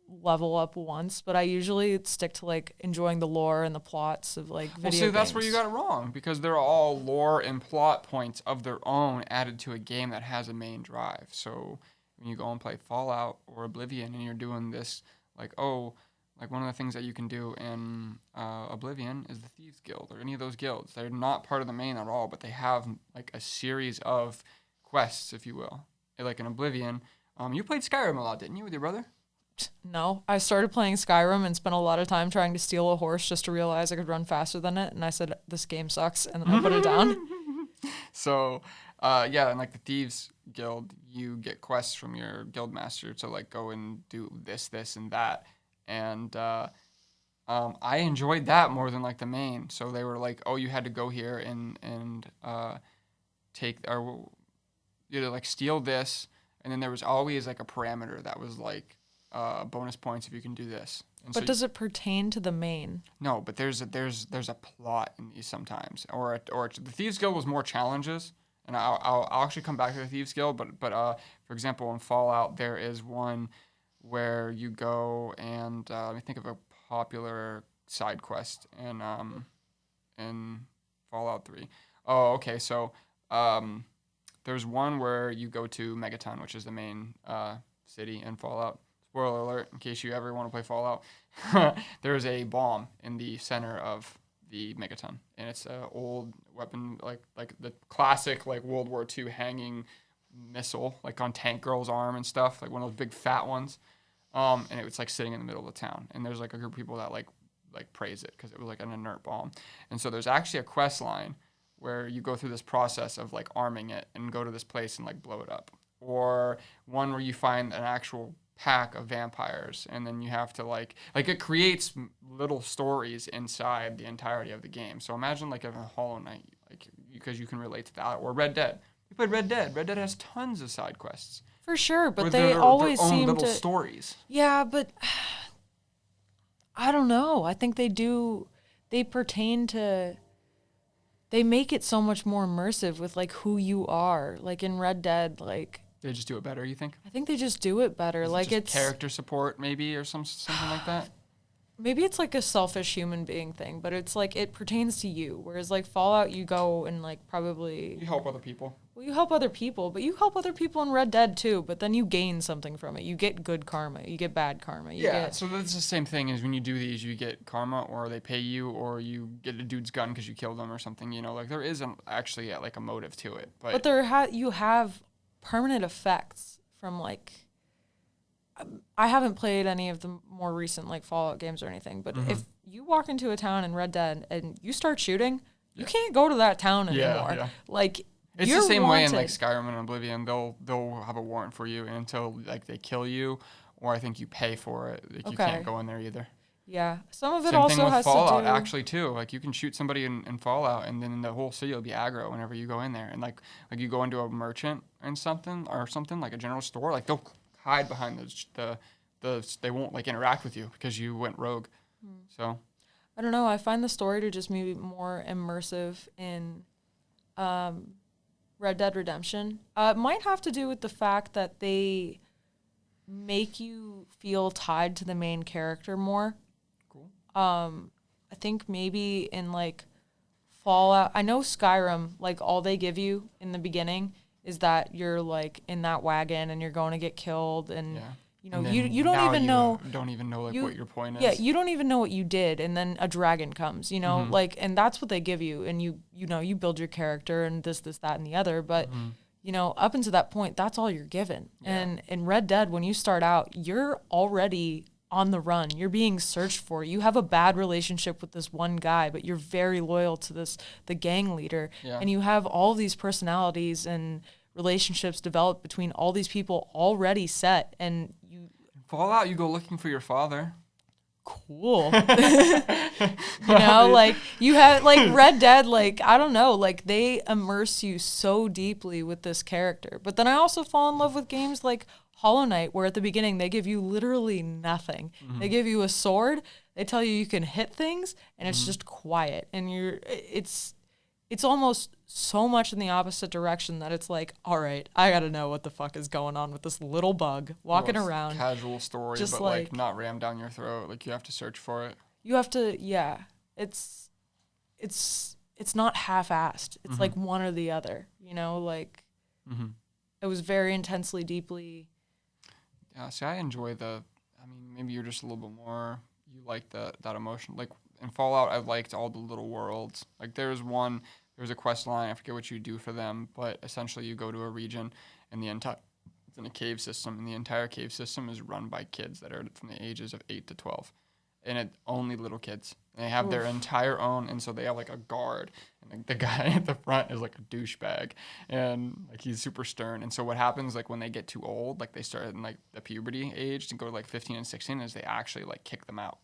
level up once, but I usually stick to like enjoying the lore and the plots of like video games. Well, see, that's where you got it wrong, because they're all lore and plot points of their own added to a game that has a main drive. So when you go and play Fallout or Oblivion and you're doing this, like, like one of the things that you can do in Oblivion is the Thieves Guild or any of those guilds. They're not part of the main at all, but they have like a series of quests, if you will. Like in Oblivion, you played Skyrim a lot, didn't you, with your brother? No, I started playing Skyrim and spent a lot of time trying to steal a horse just to realize I could run faster than it. And I said, this game sucks. And then I put it down. So, yeah, and like the Thieves Guild, you get quests from your guild master to like go and do this, and that. And I enjoyed that more than like the main. So they were like, oh, you had to go here and take, or you know, like steal this. And then there was always like a parameter that was like, bonus points if you can do this. And but does it pertain to the main? No, but there's a plot in these sometimes, or the Thieves Guild was more challenges, and I'll actually come back to the Thieves Guild. But for example, in Fallout there is one where you go and let me think of a popular side quest in Fallout 3. Oh, okay. So there's one where you go to Megaton, which is the main city in Fallout. Spoiler alert, in case you ever want to play Fallout. There's a bomb in the center of the Megaton, and it's an old weapon, like the classic like World War II hanging missile, like on Tank Girl's arm and stuff, like one of those big fat ones. And it was like sitting in the middle of the town, and there's like a group of people that like praise it because it was like an inert bomb. And so there's actually a quest line where you go through this process of like arming it and go to this place and like blow it up, or one where you find an actual pack of vampires, and then you have to like it creates little stories inside the entirety of the game. So imagine like a Hollow Knight, like, because you can relate to that, or Red Dead. You played Red Dead. Red Dead has tons of side quests. For sure, but they always seem little to stories. Yeah, but I don't know. I think they do. They pertain to. They make it so much more immersive with like who you are. Like in Red Dead, like They just do it better, you think? I think they just do it better. Is like it just it's character support, maybe, or something like that. Maybe it's like a selfish human being thing, but it's like it pertains to you. Whereas like Fallout, you go and like probably You help other people. Well, you help other people, but you help other people in Red Dead too. But then you gain something from it. You get good karma. You get bad karma. So that's the same thing as when you do these, you get karma, or they pay you, or you get a dude's gun because you killed him or something. You know, like there isn't actually like a motive to it. But you have permanent effects from like. I haven't played any of the more recent like Fallout games or anything, but if you walk into a town in Red Dead and you start shooting, you can't go to that town anymore. Yeah. Like it's you're the same way in wanted. like Skyrim and Oblivion. They'll have a warrant for you until like they kill you, or I think you pay for it. Like you can't go in there either. Yeah, some of it Same also thing with has Fallout, to do actually too. Like you can shoot somebody in Fallout, and then the whole city will be aggro whenever you go in there. And like you go into a merchant and something like a general store, like they'll hide behind they won't like interact with you because you went rogue. So I don't know. I find the story to just maybe more immersive in Red Dead Redemption. It might have to do with the fact that they make you feel tied to the main character more. Cool. I think maybe in like Fallout, I know Skyrim, like all they give you in the beginning is that you're like in that wagon and you're going to get killed, and you know you don't even know like what your point is. Yeah, you don't even know what you did, and then a dragon comes, you know, like, and that's what they give you, and you know you build your character and this that and the other, but you know up until that point that's all you're given. And in Red Dead, when you start out, you're already on the run. You're being searched for. You have a bad relationship with this one guy, but you're very loyal to the gang leader, and you have all these personalities and relationships developed between all these people already set, and you Fallout, you go looking for your father. Cool. You know, like you have like Red Dead, like I don't know, like they immerse you so deeply with this character. But then I also fall in love with games like Hollow Knight, where at the beginning they give you literally nothing. They give you a sword, they tell you can hit things, and it's just quiet, and it's almost so much in the opposite direction that it's like, all right, I gotta know what the fuck is going on with this little bug walking around. Casual story, just but like not rammed down your throat. Like you have to search for it. You have to, It's not half-assed. It's like one or the other. You know, like it was very intensely, deeply. Yeah. See, I enjoy maybe you're just a little bit more. You like that emotion, like. In Fallout, I liked all the little worlds. Like there's a quest line, I forget what you do for them, but essentially you go to a region and it's in a cave system, and the entire cave system is run by kids that are from the ages of 8 to 12. And only little kids. And they have their entire own, and so they have like a guard, and like the guy at the front is like a douchebag, and like he's super stern. And so what happens like when they get too old, like they start in like the puberty age to go to like 15 and 16, is they actually like kick them out.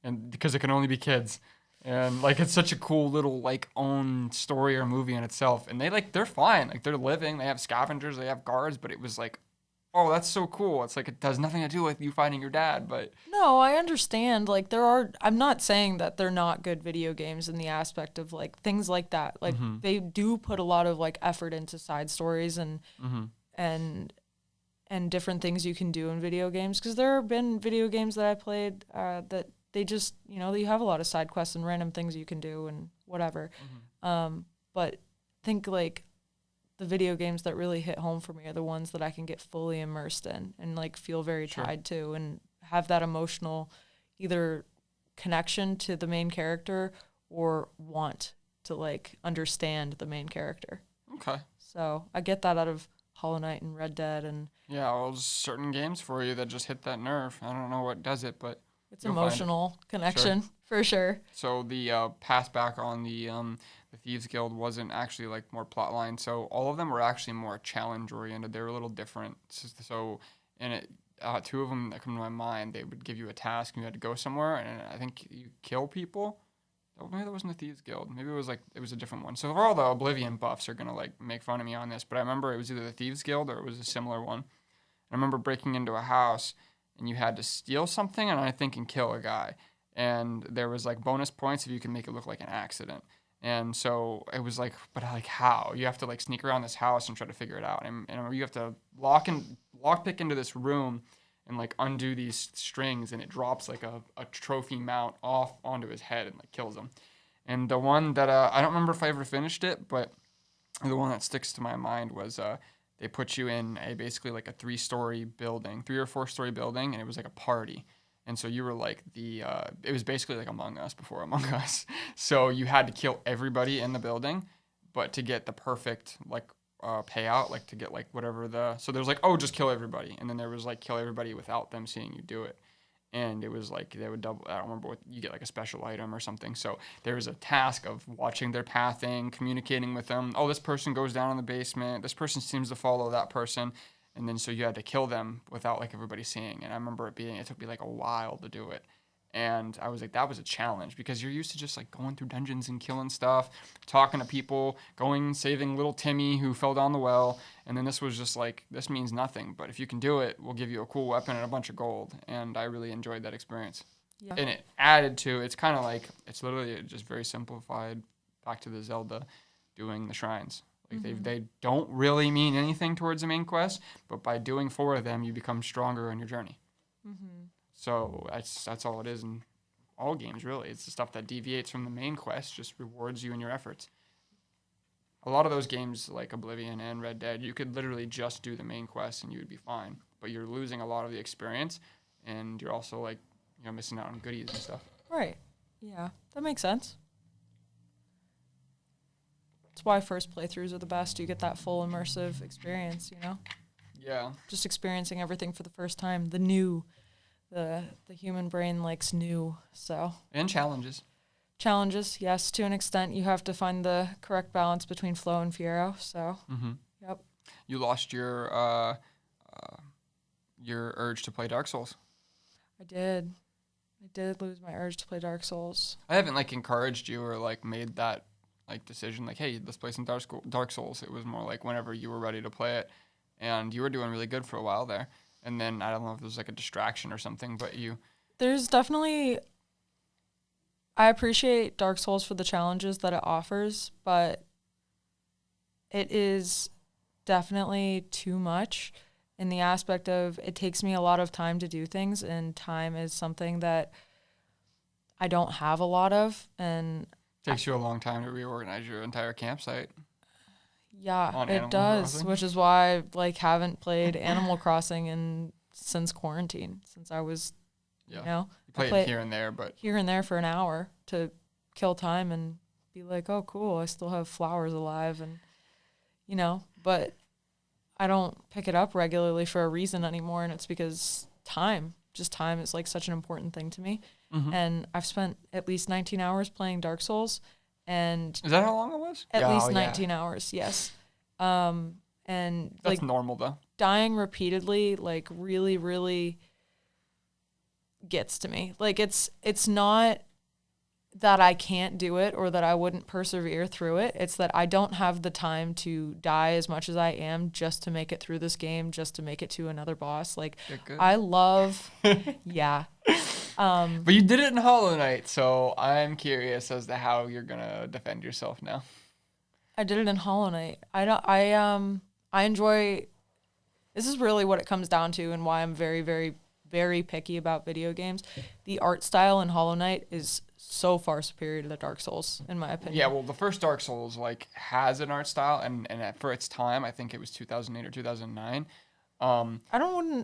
And because it can only be kids, and like it's such a cool little like own story or movie in itself, and they're fine, like they're living, they have scavengers, they have guards, but it was like, oh, that's so cool. It's like it has nothing to do with you finding your dad, but No, I understand. Like I'm not saying that they're not good video games in the aspect of like things like that. Like they do put a lot of like effort into side stories and different things you can do in video games, because there have been video games that I played that they just, you have a lot of side quests and random things you can do and whatever. But I think like the video games that really hit home for me are the ones that I can get fully immersed in and like feel very tied to and have that emotional either connection to the main character or want to like understand the main character. Okay. So I get that out of Hollow Knight and Red Dead and well, there's certain games for you that just hit that nerve. I don't know what does it, but it's emotional connection for sure. So the pass back on the Thieves Guild wasn't actually like more plotline. So all of them were actually more challenge oriented. They were a little different. So in it, two of them that come to my mind, they would give you a task and you had to go somewhere, and I think you kill people. Oh, maybe that wasn't the Thieves Guild. Maybe it was a different one. So all the Oblivion buffs are gonna like make fun of me on this, but I remember it was either the Thieves Guild or it was a similar one. I remember breaking into a house and you had to steal something and I think and kill a guy. And there was like bonus points if you can make it look like an accident. And so it was like, but like how? You have to like sneak around this house and try to figure it out. And you have to lockpick into this room and like undo these strings, and it drops like a trophy mount off onto his head and like kills him. And the one that I don't remember if I ever finished it, but the one that sticks to my mind was they put you in basically like a 3 or 4 story building, and it was like a party. And so you were like it was basically like Among Us before Among Us. So you had to kill everybody in the building, but to get the perfect like payout, like to get like whatever so there's like, oh, just kill everybody. And then there was like kill everybody without them seeing you do it. And it was like they would double, I don't remember what, you get like a special item or something. So there was a task of watching their pathing, communicating with them. Oh, this person goes down in the basement. This person seems to follow that person. And then so you had to kill them without like everybody seeing. And I remember it took me like a while to do it. And I was like, that was a challenge because you're used to just like going through dungeons and killing stuff, talking to people, saving little Timmy who fell down the well. And then this was just like, this means nothing. But if you can do it, we'll give you a cool weapon and a bunch of gold. And I really enjoyed that experience. Yeah. And it added to, it's kind of like, it's literally just very simplified back to the Zelda doing the shrines. Like they don't really mean anything towards the main quest, but by doing 4 of them, you become stronger on your journey. So that's all it is in all games, really. It's the stuff that deviates from the main quest, just rewards you in your efforts. A lot of those games, like Oblivion and Red Dead, you could literally just do the main quest and you would be fine. But you're losing a lot of the experience, and you're also like, missing out on goodies and stuff. Right. Yeah, that makes sense. That's why first playthroughs are the best. You get that full immersive experience, Yeah. Just experiencing everything for the first time. The human brain likes new, so. And challenges. Challenges, yes, to an extent. You have to find the correct balance between flow and fiero, so. Yep. You lost your urge to play Dark Souls. I did lose my urge to play Dark Souls. I haven't like encouraged you or like made that like decision like, hey, let's play some Dark Souls. It was more like whenever you were ready to play it, and you were doing really good for a while there. And then I don't know if there's like a distraction or something, but there's definitely, I appreciate Dark Souls for the challenges that it offers, but it is definitely too much in the aspect of it takes me a lot of time to do things, and time is something that I don't have a lot of, and takes you a long time to reorganize your entire campsite. Yeah, it does, Crossing. Which is why I haven't played Animal Crossing since quarantine, since I was, You play it here and there, but here and there for an hour to kill time and be like, oh, cool, I still have flowers alive, and but I don't pick it up regularly for a reason anymore, and it's because time is like such an important thing to me, and I've spent at least 19 hours playing Dark Souls. And is that how long it was? At least 19 hours, yes. And that's normal though. Dying repeatedly, really, really gets to me. It's not that I can't do it or that I wouldn't persevere through it. It's that I don't have the time to die as much as I am just to make it through this game, just to make it to another boss. I love, yeah. But you did it in Hollow Knight, so I'm curious as to how you're gonna defend yourself now. I did it in Hollow Knight. I enjoy. This is really what it comes down to, and why I'm very, very very picky about video games, the art style in Hollow Knight is so far superior to the Dark Souls, in my opinion. Yeah, well, the first Dark Souls like has an art style, and for its time, I think it was 2008 or 2009.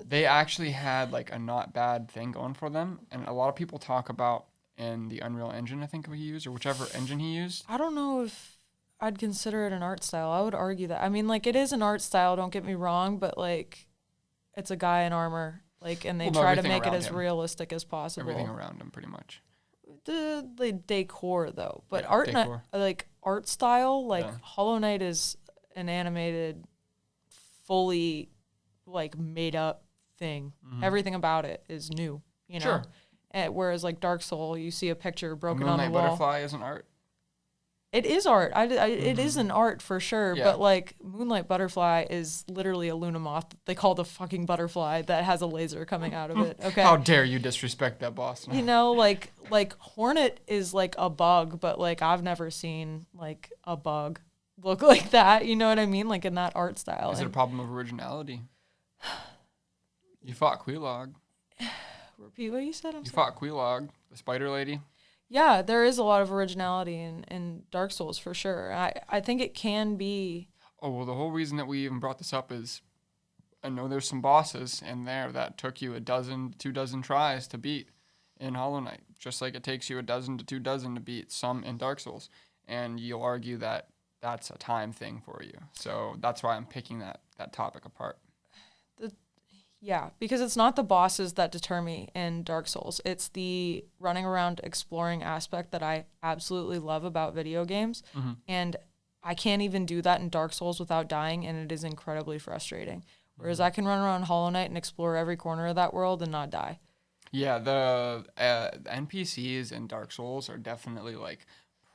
They actually had like a not bad thing going for them, and a lot of people talk about in the Unreal Engine, I think he used, or whichever engine he used. I don't know if I'd consider it an art style. I would argue that. I mean, like, it is an art style, don't get me wrong, but like, it's a guy in armor, like, and they try to make it as realistic as possible. Everything around him, pretty much. The decor though, but decor. Like art style, like Hollow Knight is an animated, fully like made up thing. Everything about it is new, you know. Sure. Whereas like Dark Soul, you see a picture broken Moonlight on the wall. Butterfly isn't art. It is art. It is an art for sure. Yeah. But like Moonlight Butterfly is literally a Luna moth. They call the fucking butterfly that has a laser coming out of it. Okay. How dare you disrespect that boss? You know, like Hornet is like a bug, but like I've never seen like a bug look like that. You know what I mean? Like in that art style. Is it a problem of originality? You fought Quelaag. Repeat what you said. You fought Quelaag, the spider lady. Yeah, there is a lot of originality in Dark Souls for sure. I think it can be. Oh, well, the whole reason that we even brought this up is I know there's some bosses in there that took you 2 tries to beat in Hollow Knight, just like it takes you 12 to 24 to beat some in Dark Souls. And you'll argue that that's a time thing for you. So that's why I'm picking that topic apart. Yeah, because it's not the bosses that deter me in Dark Souls. It's the running around exploring aspect that I absolutely love about video games. And I can't even do that in Dark Souls without dying, and it is incredibly frustrating. Whereas I can run around Hollow Knight and explore every corner of that world and not die. Yeah, the NPCs in Dark Souls are definitely like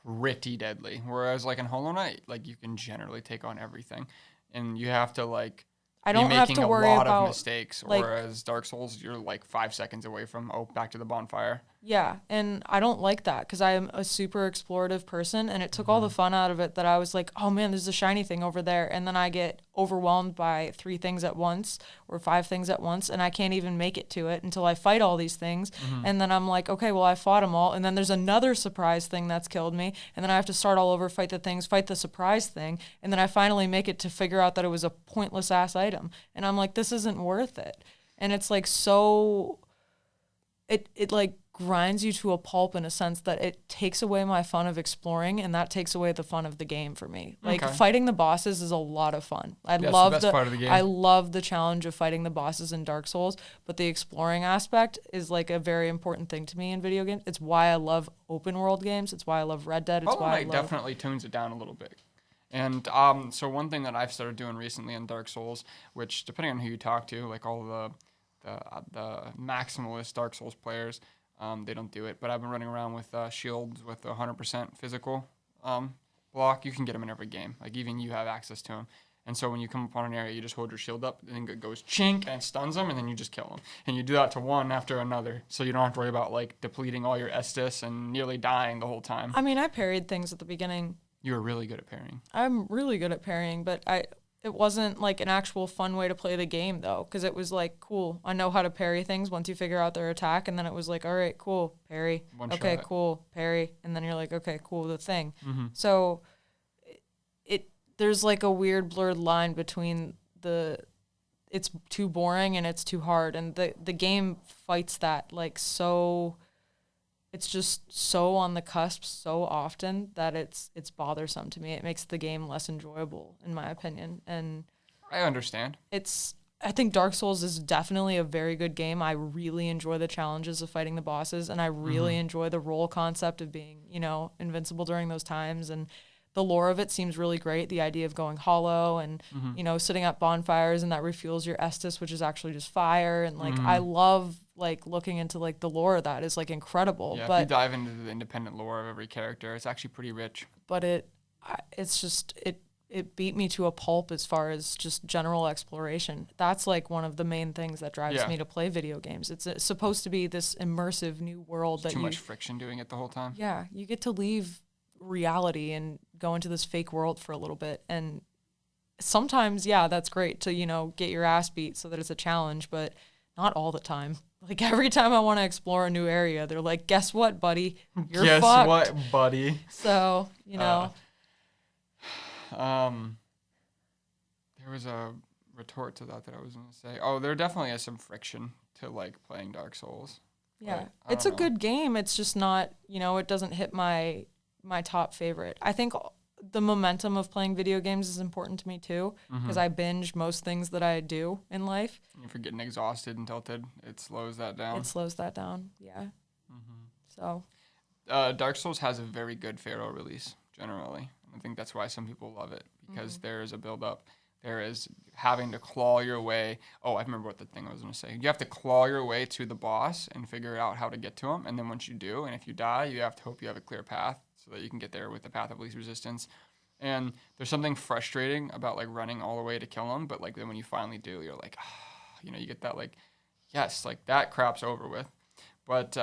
pretty deadly. Whereas like in Hollow Knight, like you can generally take on everything, and you have to like I don't have to worry about a lot of mistakes. Like, whereas Dark Souls, you're like 5 seconds away from back to the bonfire. Yeah, and I don't like that because I am a super explorative person, and it took all the fun out of it that I was like, oh man, there's a shiny thing over there, and then I get overwhelmed by 3 things at once or 5 things at once, and I can't even make it to it until I fight all these things, and then I'm like, okay, well, I fought them all, and then there's another surprise thing that's killed me, and then I have to start all over, fight the surprise thing, and then I finally make it to figure out that it was a pointless ass item, and I'm like, this isn't worth it, and it's like so, it like grinds you to a pulp in a sense that it takes away my fun of exploring, and that takes away the fun of the game for me. Like fighting the bosses is a lot of fun. Love the best part of the game. I love the challenge of fighting the bosses in Dark Souls, but the exploring aspect is like a very important thing to me in video games. It's why I love open world games. It's why I love Red Dead. It's Hollow why Knight definitely tunes it down a little bit. And so one thing that I've started doing recently in Dark Souls, which depending on who you talk to, like all the maximalist Dark Souls players, they don't do it, but I've been running around with shields with 100% physical block. You can get them in every game. Like, even you have access to them. And so when you come upon an area, you just hold your shield up, and then it goes chink, and it stuns them, and then you just kill them. And you do that to one after another, so you don't have to worry about, like, depleting all your Estus and nearly dying the whole time. I mean, I parried things at the beginning. You were really good at parrying. I'm really good at parrying, but it wasn't like an actual fun way to play the game, though, because it was like, cool, I know how to parry things once you figure out their attack, and then it was like, all right, cool, parry. Okay, cool, parry. And then you're like, okay, cool, the thing. So there's like a weird blurred line between it's too boring and it's too hard, and the game fights that like so. It's just so on the cusp so often that it's bothersome to me. It makes the game less enjoyable, in my opinion. And I understand. I think Dark Souls is definitely a very good game. I really enjoy the challenges of fighting the bosses, and I really enjoy the role concept of being, invincible during those times. And the lore of it seems really great. The idea of going hollow and, sitting at bonfires, and that refuels your Estus, which is actually just fire. And like, I love like looking into like the lore of that is like incredible. Yeah, but if you dive into the independent lore of every character, it's actually pretty rich. But it's just, it beat me to a pulp as far as just general exploration. That's like one of the main things that drives me to play video games. It's supposed to be this immersive new world. Too much friction doing it the whole time. Yeah, you get to leave reality and go into this fake world for a little bit, and sometimes that's great to get your ass beat so that it's a challenge, but not all the time. like every time I want to explore a new area, they're like, guess what, buddy? You're Guess fucked. what, buddy? So, you know. There was a retort to that I was going to say. Oh, there definitely is some friction to like playing Dark Souls. Yeah. It's a good game. It's just not, you know, it doesn't hit my top favorite. I think the momentum of playing video games is important to me too, because I binge most things that I do in life. If you're getting exhausted and tilted, it slows that down. Yeah. So. Dark Souls has a very good Pharaoh release, generally. I think that's why some people love it, because there is a build-up. There is having to claw your way. Oh, I remember what the thing I was going to say. You have to claw your way to the boss and figure out how to get to him. And then once you do, and if you die, you have to hope you have a clear path so that you can get there with the path of least resistance. And there's something frustrating about like running all the way to kill him. But like then when you finally do, you're like, you know, you get that like, yes, like that crap's over with. But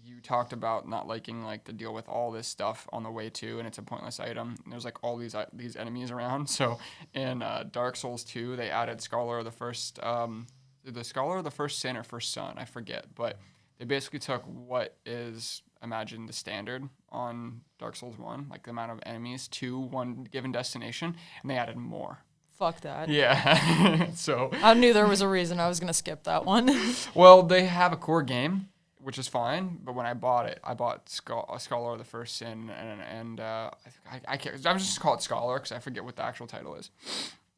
you talked about not liking like to deal with all this stuff on the way to, and it's a pointless item. And there's like all these enemies around. So in Dark Souls 2, they added Scholar of the First, the Scholar of the First Sin or First Son, I forget. But they basically took what is, imagine the standard on Dark Souls 1, like the amount of enemies to one given destination, and they added more. Fuck that. Yeah. So I knew there was a reason I was going to skip that one. Well, they have a core game, which is fine, but when I bought it, I bought Scholar of the First Sin, and I can't. I'm just call it Scholar because I forget what the actual title is.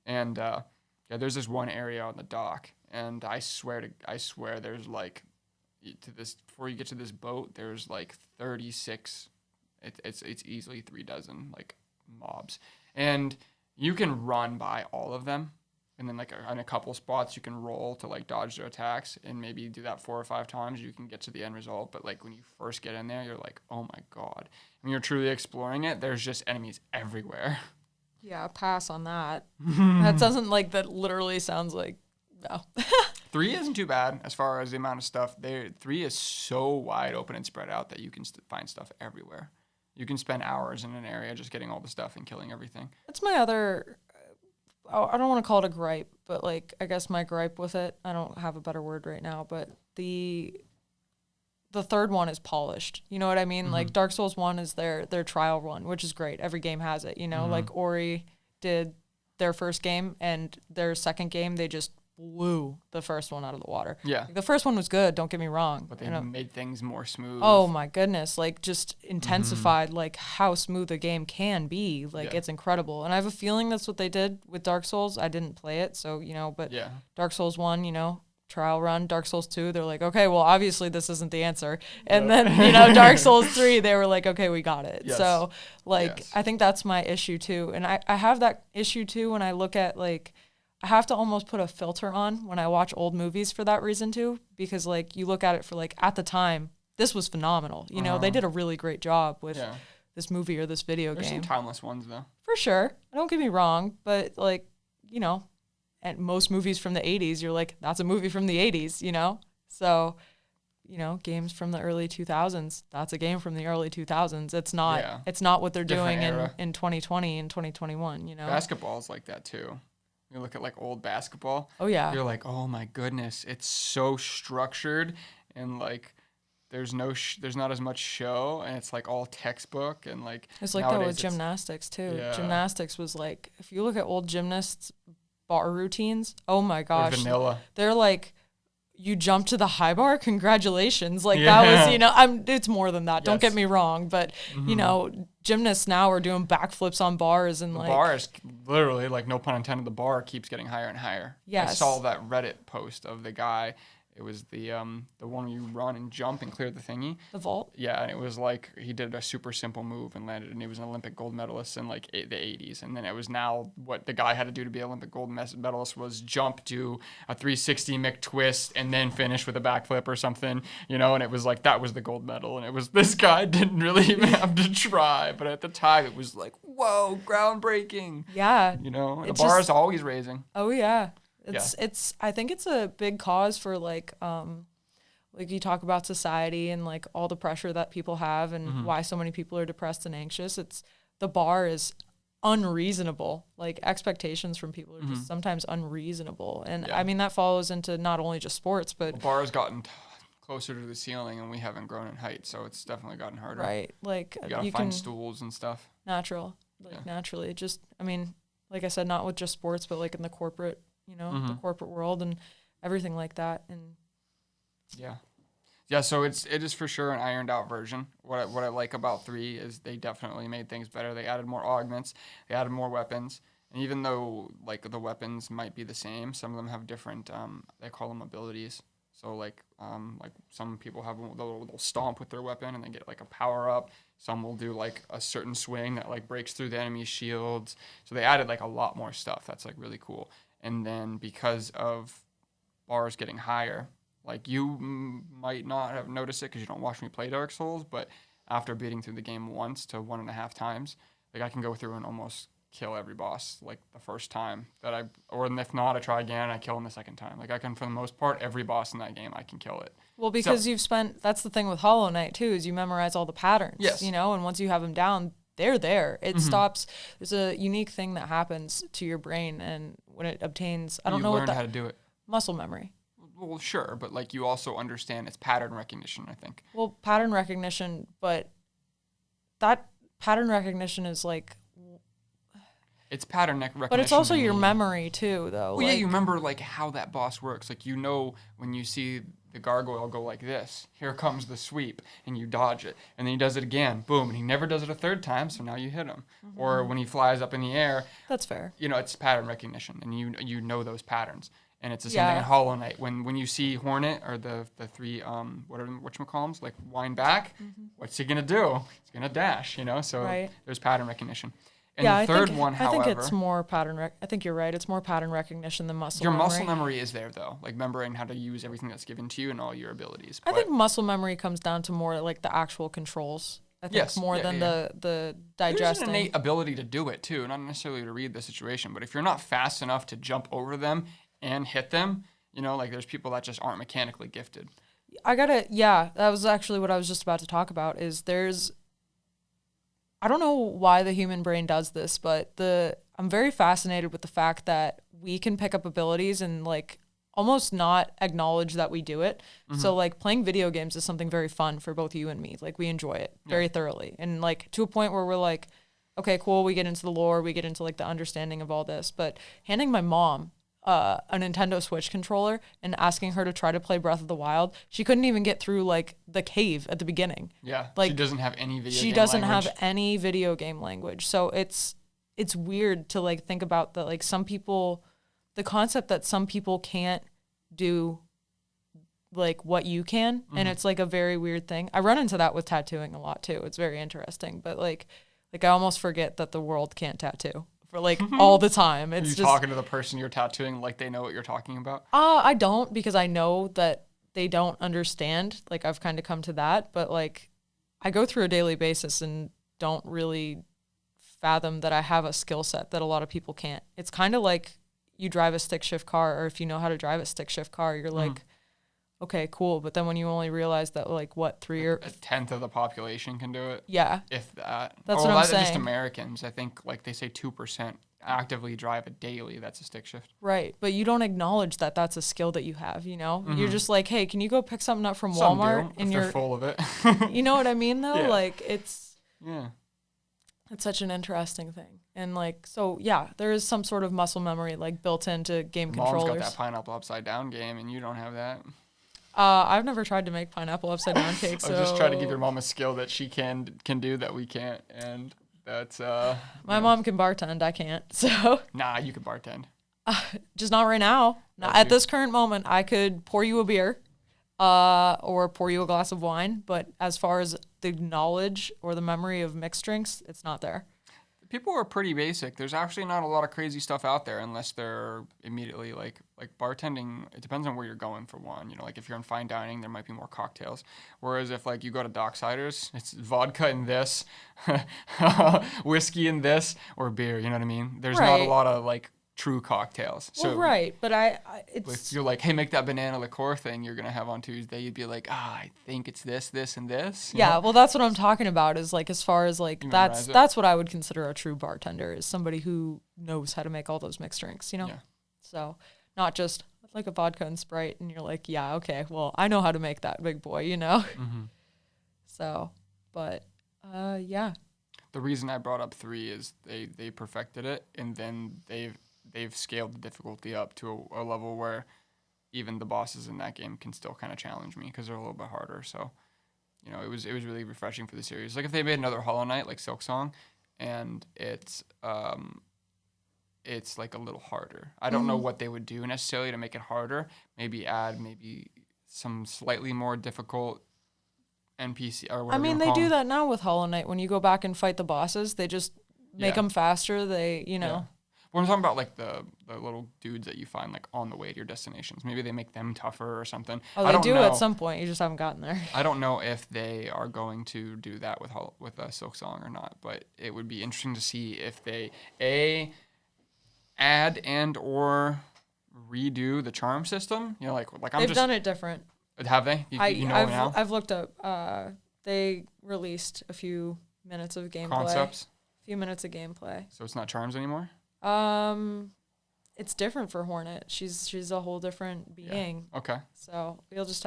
And yeah, there's this one area on the dock, and I swear there's like before you get to this boat, there's like 36. It's easily 36 like mobs, and you can run by all of them. And then, like, on a couple spots, you can roll to, like, dodge their attacks. And maybe do that 4 or 5 times, you can get to the end result. But, like, when you first get in there, you're like, oh, my God. When you're truly exploring it, there's just enemies everywhere. Yeah, pass on that. That doesn't, like, that literally sounds like, no. 3 isn't too bad as far as the amount of stuff. 3 is so wide open and spread out that you can find stuff everywhere. You can spend hours in an area just getting all the stuff and killing everything. That's my other... I don't want to call it a gripe, but like I guess my gripe with it, I don't have a better word right now, but the third one is polished. You know what I mean? Like Dark Souls 1 is their trial run, which is great. Every game has it, you know? Like Ori did their first game, and their second game they just blew the first one out of the water. Yeah. Like, the first one was good, don't get me wrong. But they made things more smooth. Oh my goodness, like just intensified like how smooth a game can be. Like it's incredible. And I have a feeling that's what they did with Dark Souls. I didn't play it, so you know, but Dark Souls 1, you know, trial run. Dark Souls 2, they're like, okay, well obviously this isn't the answer. And then, you know, Dark Souls 3, they were like, okay, we got it. Yes. So like I think that's my issue too. And I have that issue too when I look at like I have to almost put a filter on when I watch old movies for that reason too, because like you look at it for like at the time, this was phenomenal. You know, they did a really great job with this movie or this video There's game. There's some timeless ones though. For sure. Don't get me wrong, but like, you know, and most movies from the 80s, you're like, that's a movie from the 80s, you know? So, you know, games from the early 2000s, that's a game from the early 2000s. It's not what they're Different doing in 2020 and 2021, you know? Basketball's like that too. You look at like old basketball. Oh yeah. You're like, oh my goodness, it's so structured, and like there's not as much show, and it's like all textbook, and like it's like that with gymnastics too. Yeah. Gymnastics was like, if you look at old gymnasts bar routines, oh my gosh, they're vanilla. They're like, you jump to the high bar, congratulations. Like that was, you know, it's more than that. Yes. Don't get me wrong, but you know, gymnasts now are doing backflips on bars, and the bar is literally, like, no pun intended, the bar keeps getting higher and higher. Yes. I saw that Reddit post of the guy. It was the one where you run and jump and clear the thingy. The vault? Yeah, and it was like he did a super simple move and landed, and he was an Olympic gold medalist in like the 80s. And then it was now what the guy had to do to be an Olympic gold medalist was jump, do a 360 McTwist, and then finish with a backflip or something, you know. And it was like that was the gold medal, and it was this guy didn't really even have to try, but at the time it was like, whoa, groundbreaking. Yeah, you know, the bar is always raising. Oh yeah. It's I think it's a big cause for like you talk about society and like all the pressure that people have and why so many people are depressed and anxious. It's the bar is unreasonable. Like expectations from people are just sometimes unreasonable. And I mean that follows into not only just sports, but the bar has gotten closer to the ceiling, and we haven't grown in height, so it's definitely gotten harder. Right. Like You gotta find stools and stuff. Naturally. Just, I mean, like I said, not with just sports, but like in the corporate, the corporate world and everything like that. And yeah, so it is for sure an ironed out version. What I like about 3 is they definitely made things better. They added more augments, they added more weapons, and even though like the weapons might be the same, some of them have different they call them abilities. So like some people have they'll stomp with their weapon and they get like a power up. Some will do like a certain swing that like breaks through the enemy's shields. So they added like a lot more stuff. That's like really cool. And then because of bars getting higher, like you might not have noticed it because you don't watch me play Dark Souls, but after beating through the game once to 1.5 times, like I can go through and almost kill every boss like the first time or if not, I try again, I kill him the second time. Like I can, for the most part, every boss in that game, I can kill it. Well, because that's the thing with Hollow Knight too, is you memorize all the patterns, yes. And once you have them down, they're there. It stops. There's a unique thing that happens to your brain, and when it obtains, I don't know learned how to do it. Muscle memory. Well, sure, but like you also understand it's pattern recognition, I think. Well, pattern recognition, but that pattern recognition is like... It's pattern recognition. But it's also your memory too, though. Well, yeah, you remember like how that boss works. Like when you see the gargoyle go like this, here comes the sweep, and you dodge it. And then he does it again, boom, and he never does it a third time, so now you hit him. Mm-hmm. Or when he flies up in the air. That's fair. It's pattern recognition, and you know those patterns. And it's the same thing in Hollow Knight. When you see Hornet or the 3 whatchamacallums, like wind back, what's he gonna do? He's gonna dash, So there's pattern recognition. And the third one, however, I think it's more pattern. I think you're right. It's more pattern recognition than muscle memory. Your muscle memory is there though, like remembering how to use everything that's given to you and all your abilities. I think muscle memory comes down to more like the actual controls. I think more than the digesting. There's an innate ability to do it too, not necessarily to read the situation, but if you're not fast enough to jump over them and hit them, like there's people that just aren't mechanically gifted. That was actually what I was just about to talk about, I don't know why the human brain does this, but I'm very fascinated with the fact that we can pick up abilities and like almost not acknowledge that we do it. Mm-hmm. So like playing video games is something very fun for both you and me. Like we enjoy it very thoroughly. And like to a point where we're like, okay, cool. We get into the lore, we get into like the understanding of all this, but handing my mom a Nintendo Switch controller and asking her to try to play Breath of the Wild, she couldn't even get through like the cave at the beginning. Yeah, like she doesn't have any video. She game doesn't language. have any video game language. So it's weird to like think about that. Like some people, the concept that some people can't do like what you can, and it's like a very weird thing. I run into that with tattooing a lot too. It's very interesting, but like I almost forget that the world can't tattoo. For like all the time. It's Are you talking to the person you're tattooing like they know what you're talking about? I don't, because I know that they don't understand. Like I've kind of come to that, but like I go through a daily basis and don't really fathom that I have a skill set that a lot of people can't. It's kind of like you drive a stick shift car, or if you know how to drive a stick shift car, you're like, okay, cool. But then when you only realize that like what, 3 or... A tenth of the population can do it? Yeah. If that. That's what I'm saying. Just Americans. I think like they say 2% actively drive it daily. That's a stick shift. Right. But you don't acknowledge that that's a skill that you have, Mm-hmm. You're just like, hey, can you go pick something up from Some Walmart? do, if they're full of it. You know what I mean though? Yeah. Like it's such an interesting thing. And like, so yeah, there is some sort of muscle memory like built into game controllers. Mom's got that pineapple upside down game and you don't have that. I've never tried to make pineapple upside down cake. So I was just trying to give your mom a skill that she can do that we can't, and that's my mom can bartend, I can't. So nah, you can bartend. Just not right now. Not at this current moment. I could pour you a beer, or pour you a glass of wine, but as far as the knowledge or the memory of mixed drinks, it's not there. People are pretty basic. There's actually not a lot of crazy stuff out there unless they're immediately like bartending. It depends on where you're going for one. Like if you're in fine dining, there might be more cocktails. Whereas if like you go to Docksiders, it's vodka in this, whiskey in this, or beer. You know what I mean? There's not a lot of like true cocktails. So but if you're like, hey, make that banana liqueur thing you're gonna have on Tuesday, you'd be like, I think it's this, this, and this. Yeah, well, that's what I'm talking about. Is like as far as like that's what I would consider a true bartender, is somebody who knows how to make all those mixed drinks. Yeah. So not just like a vodka and Sprite, and you're like, yeah, okay, well, I know how to make that, big boy, you know? Mm-hmm. So, but, yeah. The reason I brought up 3 is they perfected it, and then they've scaled the difficulty up to a level where even the bosses in that game can still kind of challenge me because they're a little bit harder. So, you know, it was really refreshing for the series. Like if they made another Hollow Knight like Silksong, and it's like a little harder. I don't know what they would do necessarily to make it harder. Maybe add some slightly more difficult NPC or I whatever. mean, they do that now with Hollow Knight. When you go back and fight the bosses, they just make them faster. They, you know. Yeah. Well, I'm talking about like the little dudes that you find like on the way to your destinations. Maybe they make them tougher or something. Oh, they do at some point. You just haven't gotten there. I don't know if they are going to do that with Silksong or not, but it would be interesting to see if they add and or redo the charm system. You know, They've done it different. Have they? I've looked up. They released a few minutes of gameplay. Concepts. A few minutes of gameplay. So it's not charms anymore. It's different for Hornet. She's a whole different being. Yeah. Okay. So you would just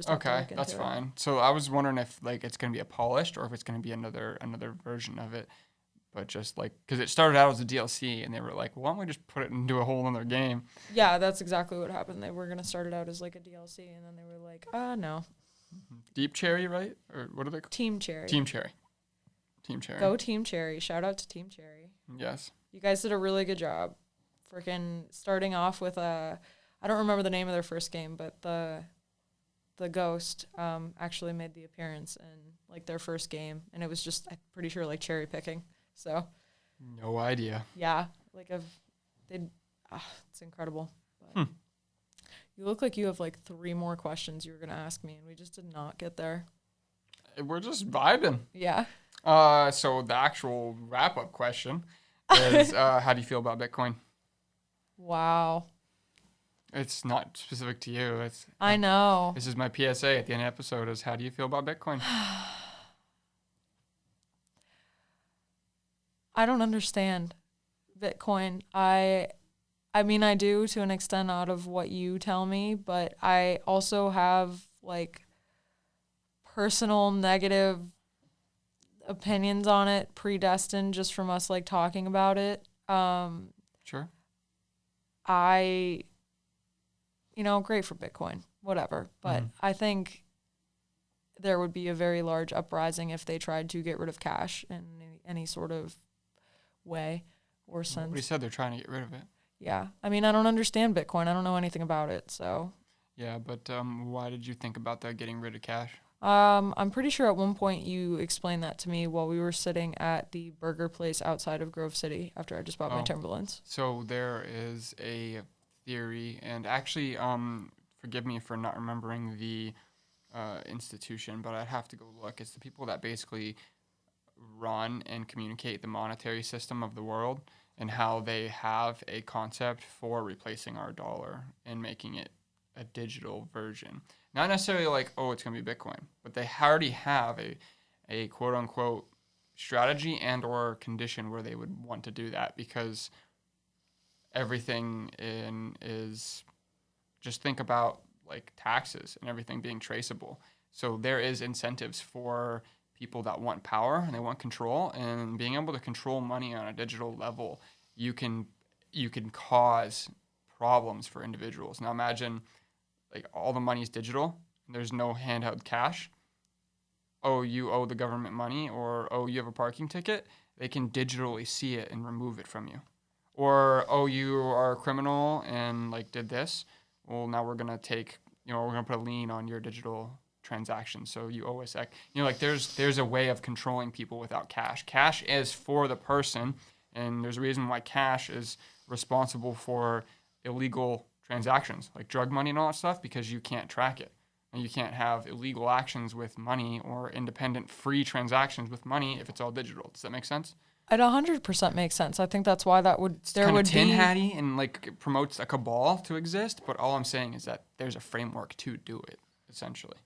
have to look into that's it. fine. So I was wondering if like it's gonna be a polished or if it's gonna be another version of it, but just like because it started out as a DLC and they were like, well, why don't we just put it into a whole other game? Yeah, that's exactly what happened. They were gonna start it out as like a DLC and then they were like, no. Deep Cherry, right? Or what are they called? Team Cherry. Team Cherry. Go Team Cherry. Shout out to Team Cherry. Yes. You guys did a really good job. Freaking starting off with I don't remember the name of their first game, but the ghost actually made the appearance in like their first game, and it was just I'm pretty sure like cherry picking. So. No idea. Yeah, like it's incredible. But you look like you have like 3 more questions you were gonna ask me, and we just did not get there. We're just vibing. Yeah. So the actual wrap-up question is, how do you feel about Bitcoin? Wow. It's not specific to you. I know. This is my PSA at the end of the episode is, how do you feel about Bitcoin? I don't understand Bitcoin. I mean, I do to an extent out of what you tell me, but I also have like personal negative opinions on it predestined just from us like talking about it. Sure. Great for Bitcoin, whatever. But I think there would be a very large uprising if they tried to get rid of cash in any sort of way or sense. Nobody said they're trying to get rid of it. Yeah. I mean, I don't understand Bitcoin. I don't know anything about it, so. Yeah, but why did you think about that, getting rid of cash? I'm pretty sure at one point you explained that to me while we were sitting at the burger place outside of Grove City after I just bought my Timberlands. So there is a theory, and actually, forgive me for not remembering the institution, but I'd have to go look. It's the people that basically run and communicate the monetary system of the world and how they have a concept for replacing our dollar and making it a digital version. Not necessarily like, it's going to be Bitcoin, but they already have a quote-unquote strategy and or condition where they would want to do that because everything is just think about like taxes and everything being traceable. So there is incentives for people that want power and they want control, and being able to control money on a digital level, you can cause problems for individuals. Now imagine like all the money is digital and there's no handheld cash. You owe the government money, or you have a parking ticket. They can digitally see it and remove it from you. Or you are a criminal and like did this. Well, now we're gonna we're gonna put a lien on your digital transaction, so you owe us like there's a way of controlling people without cash. Cash is for the person, and there's a reason why cash is responsible for illegal transactions like drug money and all that stuff, because you can't track it. And you can't have illegal actions with money or independent free transactions with money if it's all digital. Does that make sense? It 100% makes sense. I think that's why there would be tin hatty and like it promotes a cabal to exist. But all I'm saying is that there's a framework to do it, essentially.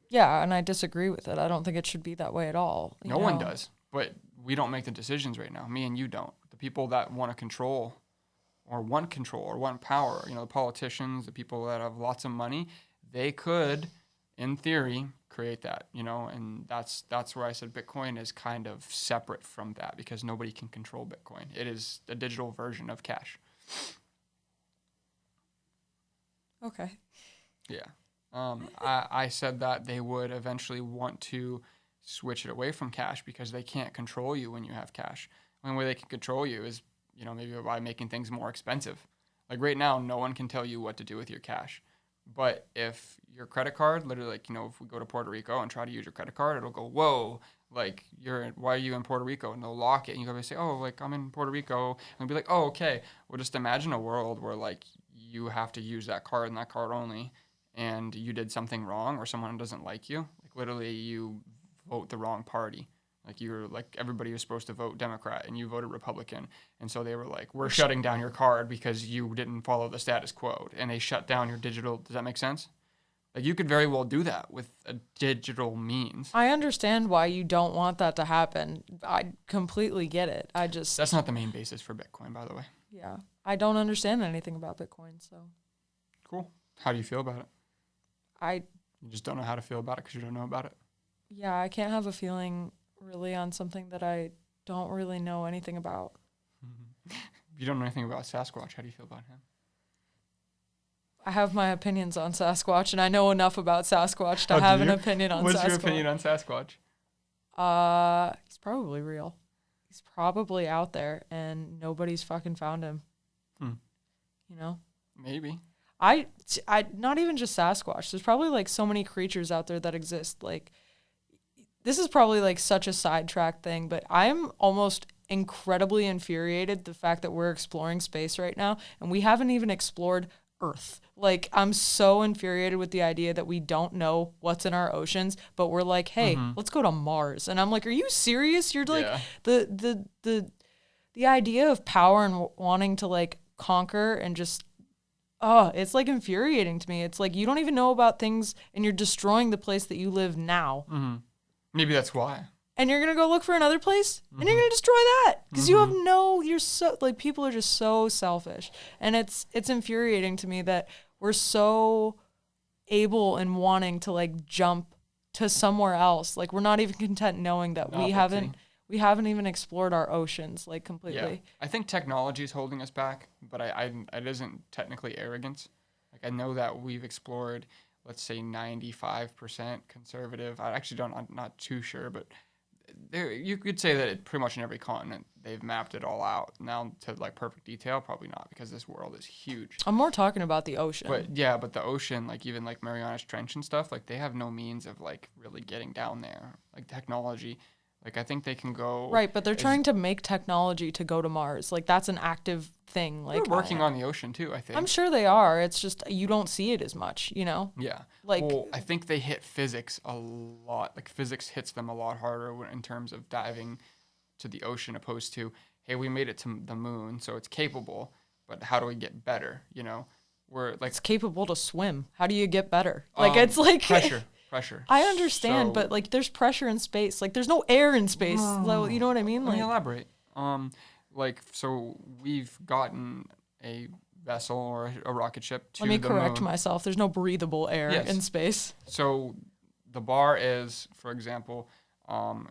Yeah, and I disagree with it. I don't think it should be that way at all. No one does, but we don't make the decisions right now. Me and you don't. The people that want to control or want control or want power. You know, the politicians, the people that have lots of money, they could, in theory, create that, you know, and that's where I said Bitcoin is kind of separate from that because nobody can control Bitcoin. It is a digital version of cash. Okay. Yeah. I said that they would eventually want to switch it away from cash because they can't control you when you have cash. The only way they can control you is, you know, maybe by making things more expensive. Like right now, no one can tell you what to do with your cash. But if your credit card, literally, like, you know, if we go to Puerto Rico and try to use your credit card, it'll go, whoa, like, why are you in Puerto Rico? And they'll lock it. And you go say, oh, like, I'm in Puerto Rico. And they'll be like, oh, okay. Well, just imagine a world where, like, you have to use that card and that card only, and you did something wrong or someone doesn't like you. Like, literally, you vote the wrong party. Like, you're like, everybody was supposed to vote Democrat and you voted Republican. And so they were like, we're shutting down your card because you didn't follow the status quo. And they shut down your digital. Does that make sense? Like, you could very well do that with a digital means. I understand why you don't want that to happen. I completely get it. That's not the main basis for Bitcoin, by the way. Yeah. I don't understand anything about Bitcoin, so. Cool. How do you feel about it? You just don't know how to feel about it because you don't know about it? Yeah, I can't have a feeling really on something that I don't really know anything about. If you don't know anything about Sasquatch, how do you feel about him? I have my opinions on Sasquatch, and I know enough about Sasquatch to have an opinion on Sasquatch. What's your opinion on Sasquatch? He's probably real. He's probably out there, and nobody's fucking found him. You know? Maybe. I not even just Sasquatch. There's probably like so many creatures out there that exist. Like, this is probably like such a sidetrack thing, but I'm almost incredibly infuriated the fact that we're exploring space right now and we haven't even explored Earth. Like, I'm so infuriated with the idea that we don't know what's in our oceans, but we're like, hey, let's go to Mars. And I'm like, are you serious? You're like, the idea of power and wanting to like conquer and just, it's like infuriating to me. It's like, you don't even know about things and you're destroying the place that you live now. Maybe that's why. And you're going to go look for another place and you're going to destroy that because you're so, like, people are just so selfish. And it's infuriating to me that we're so able and wanting to like jump to somewhere else. Like, we're not even content knowing that we haven't even explored our oceans like completely. Yeah. I think technology is holding us back, but it isn't technically arrogance. Like, I know that we've explored, let's say 95% conservative. I'm not too sure, but you could say that pretty much in every continent they've mapped it all out. Now to like perfect detail, probably not, because this world is huge. I'm more talking about the ocean. But the ocean, like even like Marianas Trench and stuff, like they have no means of like really getting down there. Like technology, like I think they can go. Right, but they're trying to make technology to go to Mars. Like, that's an active thing. Like, they're working on the ocean too, I think. I'm sure they are. It's just you don't see it as much, you know? Yeah. Like, well, I think they hit physics a lot. Like, physics hits them a lot harder in terms of diving to the ocean, opposed to, hey, we made it to the moon, so it's capable, but how do we get better? You know, we're like, it's capable to swim. How do you get better? Like, it's like pressure. I understand, but like, there's pressure in space. Like, there's no air in space. So, you know what I mean? Let me elaborate. Like, so we've gotten a vessel or a rocket ship to the moon. Let me correct myself. There's no breathable air in space. So the bar is, for example,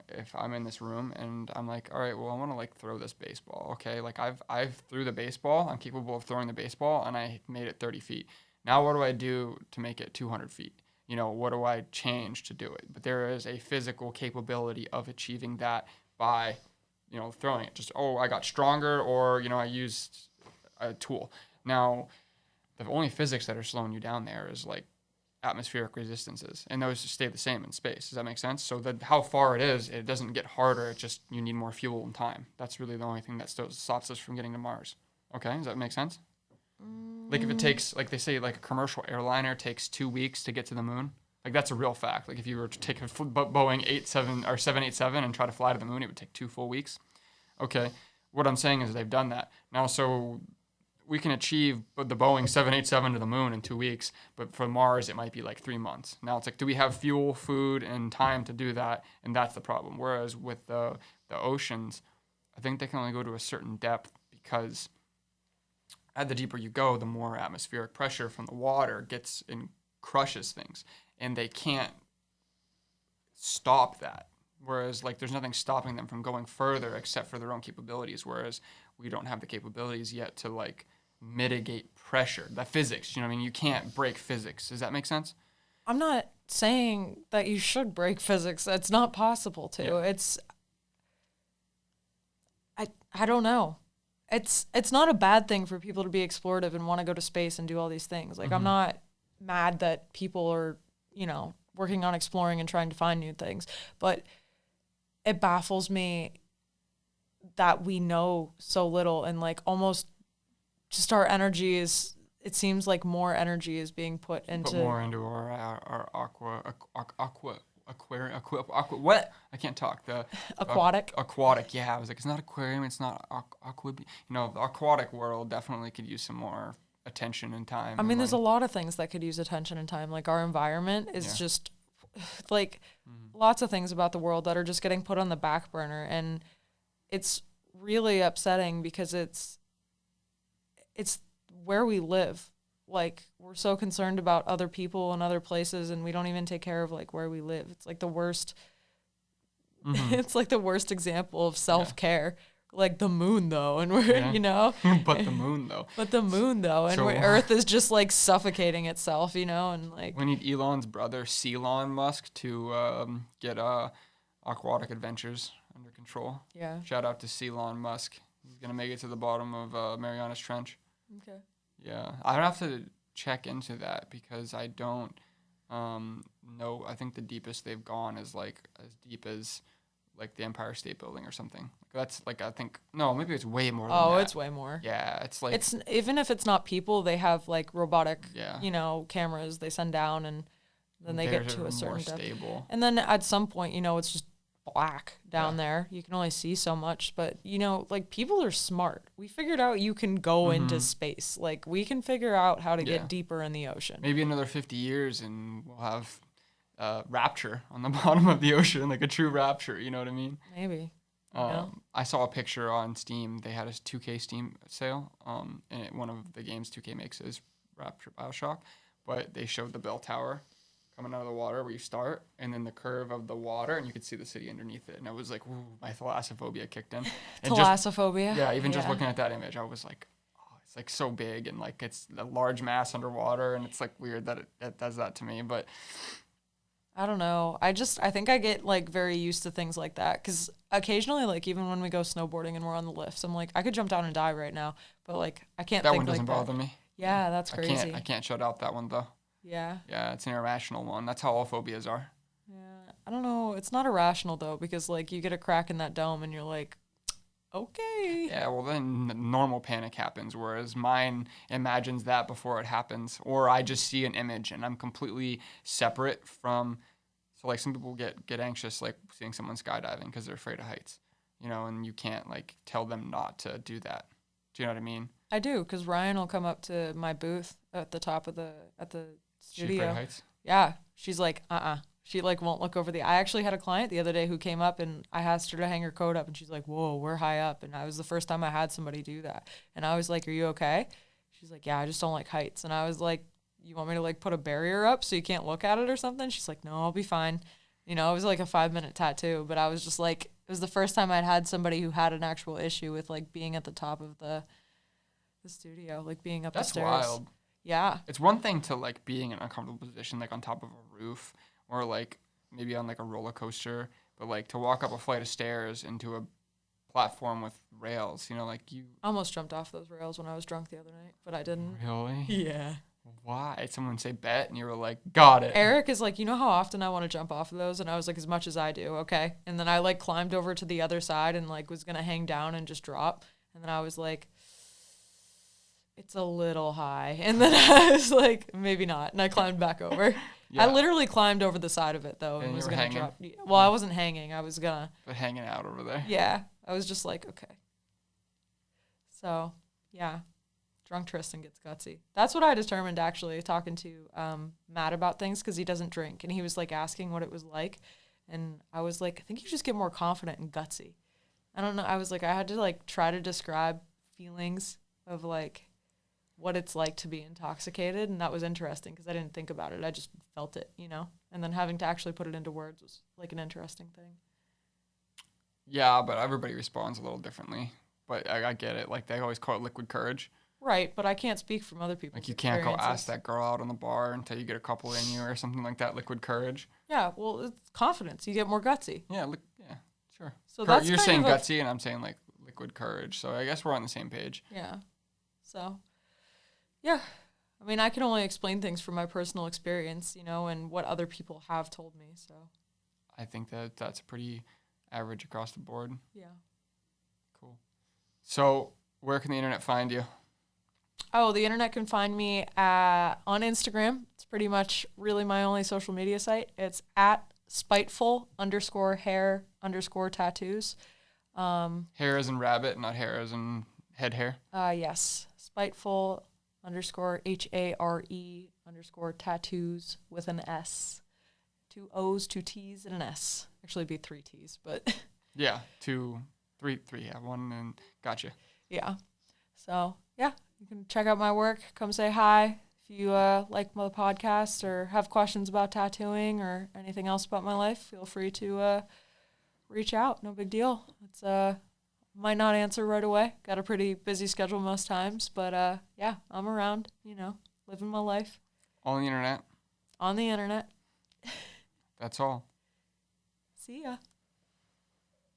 if I'm in this room and I'm like, all right, well, I want to like throw this baseball. Okay, like I've threw the baseball. I'm capable of throwing the baseball, and I made it 30 feet. Now what do I do to make it 200 feet? You know, what do I change to do it? But there is a physical capability of achieving that by, you know, throwing it. Just, I got stronger, or, you know, I used a tool. Now, the only physics that are slowing you down there is like atmospheric resistances, and those stay the same in space. Does that make sense? So that how far it is, it doesn't get harder. It just, you need more fuel and time. That's really the only thing that stops us from getting to Mars. Okay, does that make sense? Like, if it takes, like they say, like a commercial airliner takes 2 weeks to get to the moon. Like, that's a real fact. Like, if you were to take a Boeing 787 and try to fly to the moon, it would take 2 full weeks. Okay, what I'm saying is they've done that. Now, so we can achieve the Boeing 787 to the moon in 2 weeks, but for Mars, it might be like 3 months. Now, it's like, do we have fuel, food, and time to do that? And that's the problem. Whereas with the oceans, I think they can only go to a certain depth because the deeper you go, the more atmospheric pressure from the water gets and crushes things, and they can't stop that. Whereas, like, there's nothing stopping them from going further except for their own capabilities. Whereas we don't have the capabilities yet to, like, mitigate pressure. The physics, you know what I mean? You can't break physics. Does that make sense? I'm not saying that you should break physics. It's not possible to. Yeah. I don't know. It's not a bad thing for people to be explorative and want to go to space and do all these things. Like, I'm not mad that people are, working on exploring and trying to find new things, but it baffles me that we know so little, and like almost just our energy is, it seems like more energy is being put into our aqua, what? I can't talk. The aquatic. Aquatic, yeah. I was like, it's not aquarium, it's not aqua. The aquatic world definitely could use some more attention and time. I mean, there's a lot of things that could use attention and time. Like, our environment is just like lots of things about the world that are just getting put on the back burner, and it's really upsetting because it's where we live. Like, we're so concerned about other people and other places, and we don't even take care of like where we live. It's like the worst. It's like the worst example of self-care. Like the moon, though, and we're but the moon, though. And so, Earth is just like suffocating itself, and like we need Elon's brother, Elon Musk, to get aquatic adventures under control. Yeah. Shout out to Elon Musk. He's gonna make it to the bottom of Marianas Trench. Okay. Yeah, I'd have to check into that because I don't know. I think the deepest they've gone is like as deep as like the Empire State Building or something. That's like, I think, no, maybe it's way more than that. Oh, it's way more. Yeah, it's like, it's, even if it's not people, they have like robotic, yeah, cameras they send down, and then they get to a certain depth. Stable. And then at some point, it's just black down there. You can only see so much, but like, people are smart. We figured out you can go into space. Like, we can figure out how to get deeper in the ocean. Maybe another 50 years and we'll have rapture on the bottom of the ocean, like a true rapture, you know what I mean? Maybe. I saw a picture on Steam. They had a 2K Steam sale, and one of the games 2K makes is Rapture Bioshock, but they showed the bell tower coming out of the water where you start, and then the curve of the water, and you could see the city underneath it, and I was like, ooh, my thalassophobia kicked in. Thalassophobia? Just looking at that image, I was like, oh, it's like so big, and like it's a large mass underwater, and it's like weird that it does that to me, but I don't know. I think I get like very used to things like that, because occasionally, like, even when we go snowboarding and we're on the lifts, I'm like, I could jump down and die right now, but like, I can't think like that. That one doesn't bother me. Yeah, that's crazy. I can't shut out that one though. Yeah. Yeah, it's an irrational one. That's how all phobias are. Yeah, I don't know. It's not irrational though, because like, you get a crack in that dome and you're like, okay. Yeah, well then normal panic happens, whereas mine imagines that before it happens, or I just see an image and I'm completely separate from. So like, some people get anxious like seeing someone skydiving because they're afraid of heights, and you can't like tell them not to do that. Do you know what I mean? I do, because Ryan will come up to my booth at the top of the studio. She afraid of heights? Yeah, she's like, She like won't look over I actually had a client the other day who came up, and I asked her to hang her coat up, and she's like, whoa, we're high up. And I was the first time I had somebody do that. And I was like, are you okay? She's like, yeah, I just don't like heights. And I was like, you want me to like put a barrier up so you can't look at it or something? She's like, no, I'll be fine. It was like a 5-minute tattoo, but I was just like, it was the first time I'd had somebody who had an actual issue with like being at the top of the studio, like being up the stairs. That's wild. Yeah. It's one thing to like being in an uncomfortable position, like on top of a roof or like maybe on like a roller coaster, but like to walk up a flight of stairs into a platform with rails, like you. I almost jumped off those rails when I was drunk the other night, but I didn't. Really? Yeah. Why? Someone say bet, and you were like, got it. Eric is like, how often I want to jump off of those? And I was like, as much as I do, okay. And then I like climbed over to the other side and like was gonna hang down and just drop. And then I was like, it's a little high. And then I was like, maybe not. And I climbed back over. Yeah. I literally climbed over the side of it though and was gonna drop. Well, I wasn't hanging. I was gonna. But hanging out over there. Yeah, I was just like, okay. So yeah. Drunk Tristyn gets gutsy. That's what I determined, actually, talking to Matt about things, because he doesn't drink. And he was, like, asking what it was like. And I was like, I think you just get more confident and gutsy. I don't know. I was like, I had to, like, try to describe feelings of, like, what it's like to be intoxicated, and that was interesting because I didn't think about it. I just felt it, you know? And then having to actually put it into words was like an interesting thing. Yeah, but everybody responds a little differently. But I get it. Like, they always call it liquid courage. Right, but I can't speak from other people's Like, you can't go ask experiences. that girl out on the bar until you get a couple in you or something like that. Liquid courage. Yeah, well, it's confidence. You get more gutsy. Yeah, yeah, sure. So that's you're kind saying of a, gutsy, and I'm saying, like, liquid courage. So I guess we're on the same page. yeah. So, yeah. I mean, I can only explain things from my personal experience, you know, and what other people have told me, so. I think that's pretty average across the board. Yeah. Cool. So where can the internet find you? Oh, the internet can find me on Instagram. It's pretty much really my only social media site. It's at spiteful_hair_tattoos. Hair as in rabbit, not hair as in head hair. Yes. Spiteful_HARE_tattoos with an S. 2 O's, 2 T's, and an S. Actually, it'd be 3 T's, but. Yeah, 2, 3, 3. Yeah, 1 and gotcha. Yeah. So, yeah, you can check out my work. Come say hi if you like my podcast or have questions about tattooing or anything else about my life. Feel free to reach out. No big deal. It's might not answer right away. Got a pretty busy schedule most times, but yeah, I'm around. You know, living my life On the internet. on the internet. That's all. See ya.